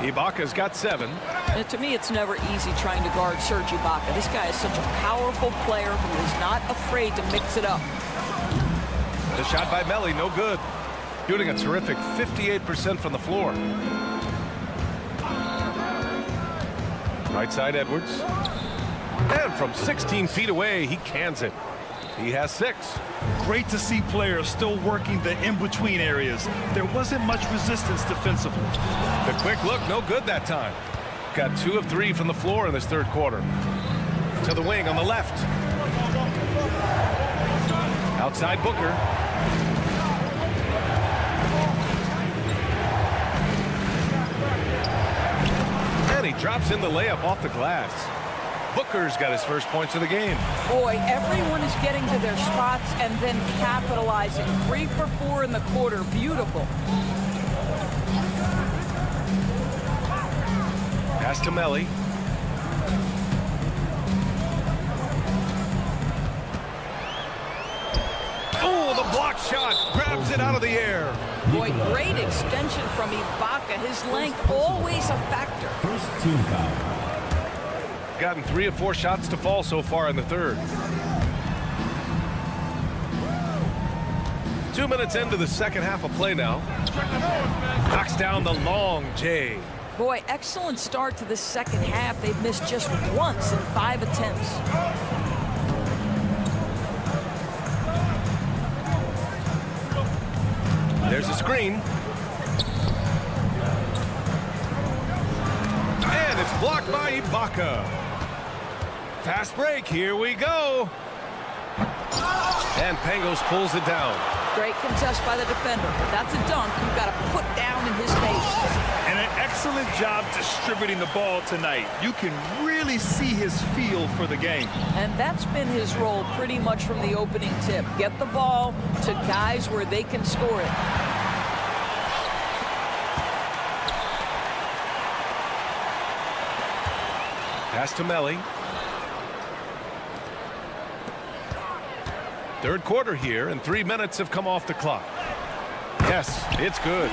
Ibaka's got 7. And to me, it's never easy trying to guard Serge Ibaka. This guy is such a powerful player who is not afraid to mix it up. The shot by Melly, no good. Shooting a terrific 58% from the floor. Right side, Edwards. And from 16 feet away, he cans it. He has 6. Great to see players still working the in-between areas. There wasn't much resistance defensively. The quick look, no good that time. Got 2 of 3 from the floor in this third quarter. To the wing on the left. Outside Booker. he drops in the layup off the glass. Booker's got his first points of the game. Boy, everyone is getting to their spots and then capitalizing. 3 for 4 in the quarter. Beautiful. Pass to Melly. Oh, the block shot. Grabs it out of the air. Boy, great extension from Ibaka. His length always a factor. First team foul. Gotten 3 of 4 shots to fall so far in the third. 2 minutes into the second half of play now. Knocks down the long J. Boy, excellent start to the second half. They've missed just once in 5 attempts. There's a screen. And it's blocked by Ibaka. Fast break, here we go. And Pangos pulls it down. Great contest by the defender. That's a dunk you've got to put down in his face. And an excellent job distributing the ball tonight. You can really see his feel for the game. And that's been his role pretty much from the opening tip. Get the ball to guys where they can score it. Pass to Melly. Third quarter here, and 3 minutes have come off the clock. Yes, it's good.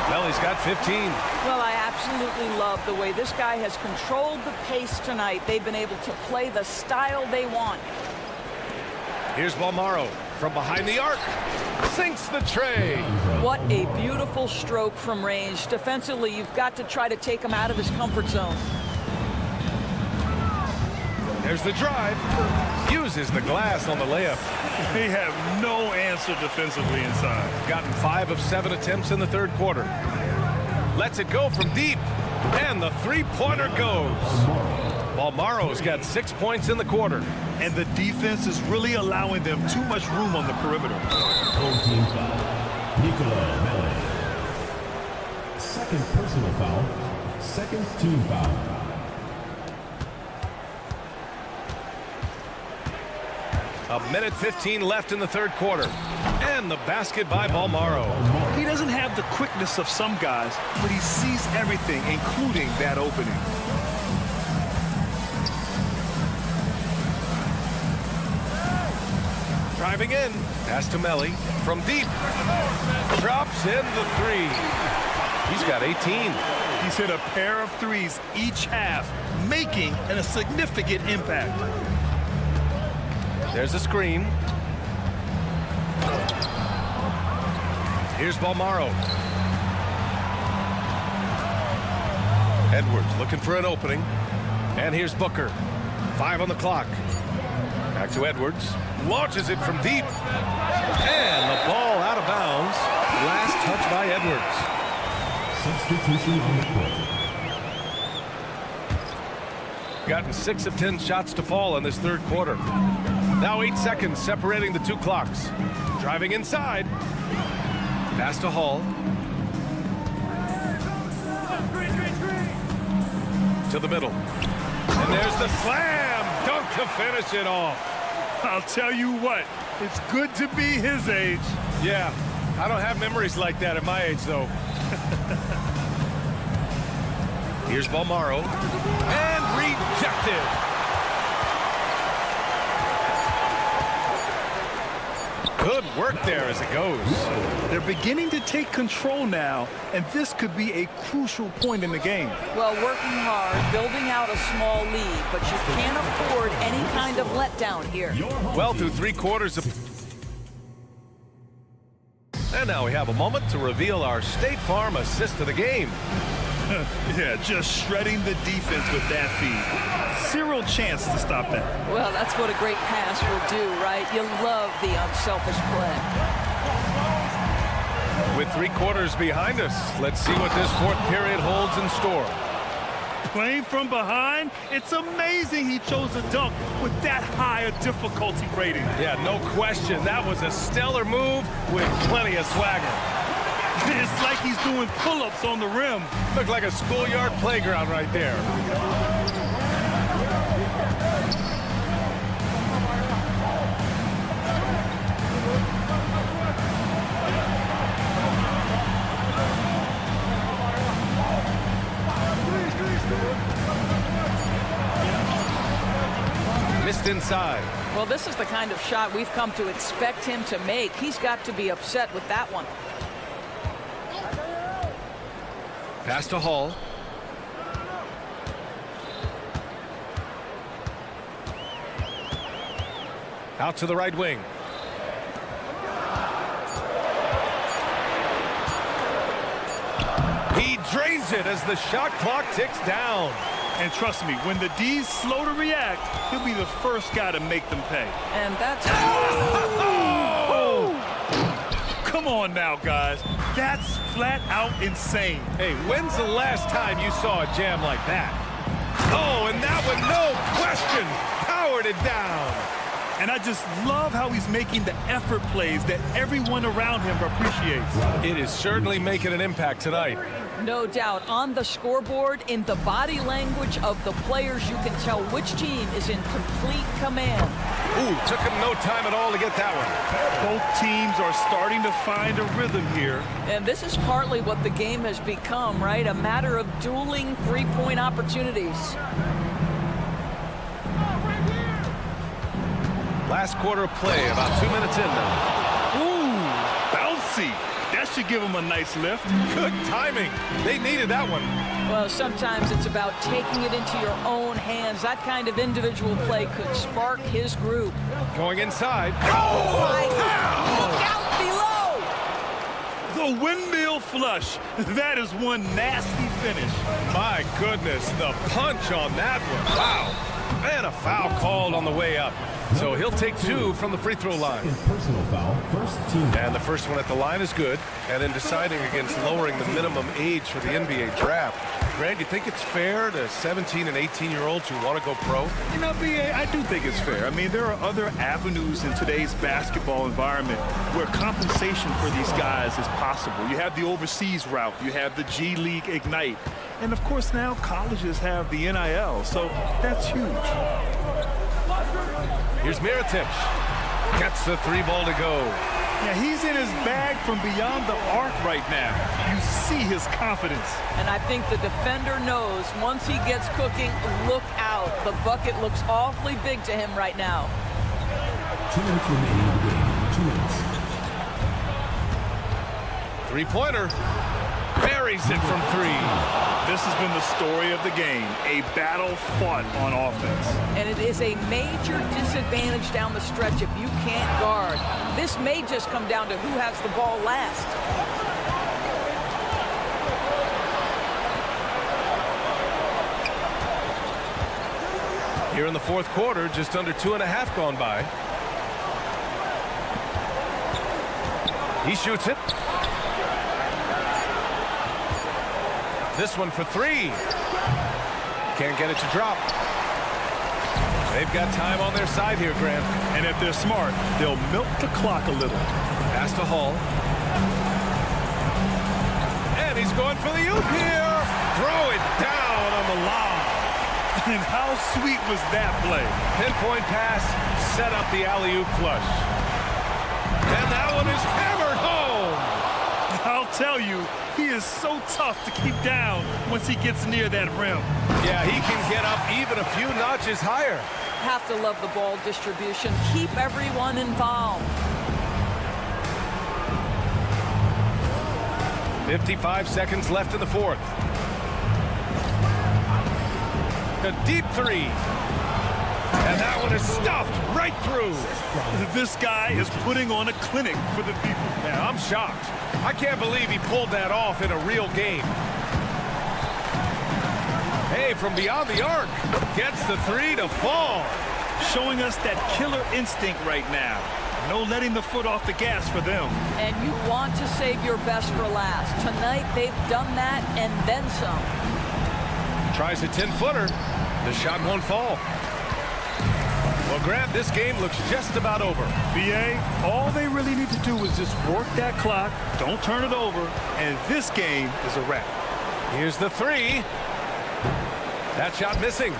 Melly's got 15. Well, I absolutely love the way this guy has controlled the pace tonight. They've been able to play the style they want. Here's Balmaro from behind the arc. Sinks the tray. What a beautiful stroke from range. Defensively, you've got to try to take him out of his comfort zone. There's the drive. Uses the glass on the layup. They have no answer defensively inside. Gotten 5 of 7 attempts in the third quarter. Lets it go from deep. And the three-pointer goes. Balmaro's got 6 points in the quarter. And the defense is really allowing them too much room on the perimeter. Home team foul. Nicola Melly. Second personal foul. Second team foul. A minute 15 left in the third quarter. And the basket by Balmaro. He doesn't have the quickness of some guys, but he sees everything, including that opening. Driving in. Pass to Melly from deep. Drops in the three. He's got 18. He's hit a pair of threes each half, making a significant impact. There's a screen. Here's Balmaro. Edwards looking for an opening. And here's Booker. 5 on the clock. Back to Edwards. Launches it from deep. And the ball out of bounds. Last touch by Edwards. Substitution on the court. Gotten 6 of 10 shots to fall in this third quarter. Now 8 seconds separating the two clocks. Driving inside. Pass to Hall. To the middle. And there's the slam. Dunk to finish it off. I'll tell you what, it's good to be his age. Yeah, I don't have memories like that at my age, though. Here's Balmaro. And rejected. Good work there as it goes. They're beginning to take control now, and this could be a crucial point in the game. Well, working hard, building out a small lead, but you can't afford any kind of letdown here. Well, through 3 quarters of... And now we have a moment to reveal our State Farm assist of the game. Yeah, just shredding the defense with that feed. Zero chance to stop that. Well, that's what a great pass will do, right? You love the unselfish play. With 3 quarters behind us, let's see what this fourth period holds in store. Playing from behind, it's amazing he chose a dunk with that high a difficulty rating. Yeah, no question. That was a stellar move with plenty of swagger. It's like he's doing pull-ups on the rim. Looked like a schoolyard playground right there. Missed inside. Well, this is the kind of shot we've come to expect him to make. He's got to be upset with that one. Pass to Hall. Out to the right wing. He drains it as the shot clock ticks down. And trust me, when the D's slow to react, he'll be the first guy to make them pay. And that's... Oh! Come on now, guys. That's flat out insane. Hey, when's the last time you saw a jam like that? Oh, and that one, no question, powered it down. And I just love how he's making the effort plays that everyone around him appreciates. It is certainly making an impact tonight. No doubt. On the scoreboard, in the body language of the players, you can tell which team is in complete command. Ooh, took him no time at all to get that one. Both teams are starting to find a rhythm here. And this is partly what the game has become, right? A matter of dueling three-point opportunities. Last quarter of play, about 2 minutes in now. Ooh, bouncy. That should give him a nice lift. Good timing. They needed that one. Well, sometimes it's about taking it into your own hands. That kind of individual play could spark his group. Going inside. Oh, my God! Look out below! The windmill flush. That is one nasty finish. My goodness, the punch on that one. Wow. And a foul called on the way up. So he'll take 2 from the free throw line. Personal foul, first team. And the first one at the line is good. And in deciding against lowering the minimum age for the NBA draft, Grant, you think it's fair to 17 and 18-year-olds who want to go pro? You know, B.A., I do think it's fair. I mean, there are other avenues in today's basketball environment where compensation for these guys is possible. You have the overseas route. You have the G League Ignite. And, of course, now colleges have the NIL. So that's huge. Here's Mirotic. Gets the 3 ball to go. Yeah, he's in his bag from beyond the arc right now. You see his confidence. And I think the defender knows once he gets cooking, look out. The bucket looks awfully big to him right now. 2 minutes remaining in the game. 2 minutes. 3-pointer. Buries it from 3. This has been the story of the game, a battle fought on offense. And it is a major disadvantage down the stretch if you can't guard. This may just come down to who has the ball last. Here in the fourth quarter, just under 2.5 gone by. He shoots it. This one for 3. Can't get it to drop. They've got time on their side here, Grant. And if they're smart, they'll milk the clock a little. Pass to Hall. And he's going for the oop here. Throw it down on the lob. And how sweet was that play? Pinpoint pass, set up the alley-oop flush. And that one is hammered home. I'll tell you, he is so tough to keep down once he gets near that rim. Yeah, he can get up even a few notches higher. Have to love the ball distribution. Keep everyone involved. 55 seconds left in the fourth. A deep 3. And that one is stuffed right through. This guy is putting on a clinic for the people. Yeah, I'm shocked. I can't believe he pulled that off in a real game. Hey, from beyond the arc, gets the 3 to fall. Showing us that killer instinct right now. No letting the foot off the gas for them. And you want to save your best for last. Tonight, they've done that and then some. Tries a 10-footer. The shot won't fall. Well, Grant, this game looks just about over. BA, all they really need to do is just work that clock, don't turn it over, and this game is a wrap. Here's the three. That shot missing.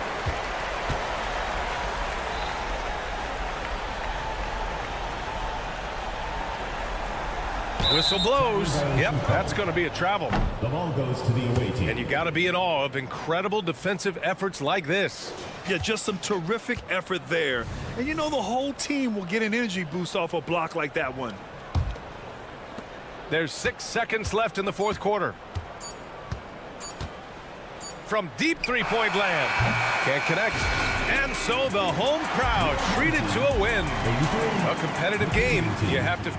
Whistle blows. Yep, that's going to be a travel. The ball goes to the away team. And you got to be in awe of incredible defensive efforts like this. Yeah, just some terrific effort there. And you know the whole team will get an energy boost off a block like that one. There's 6 seconds left in the fourth quarter. From deep three-point land. Can't connect. And so the home crowd treated to a win. A competitive game. You have to...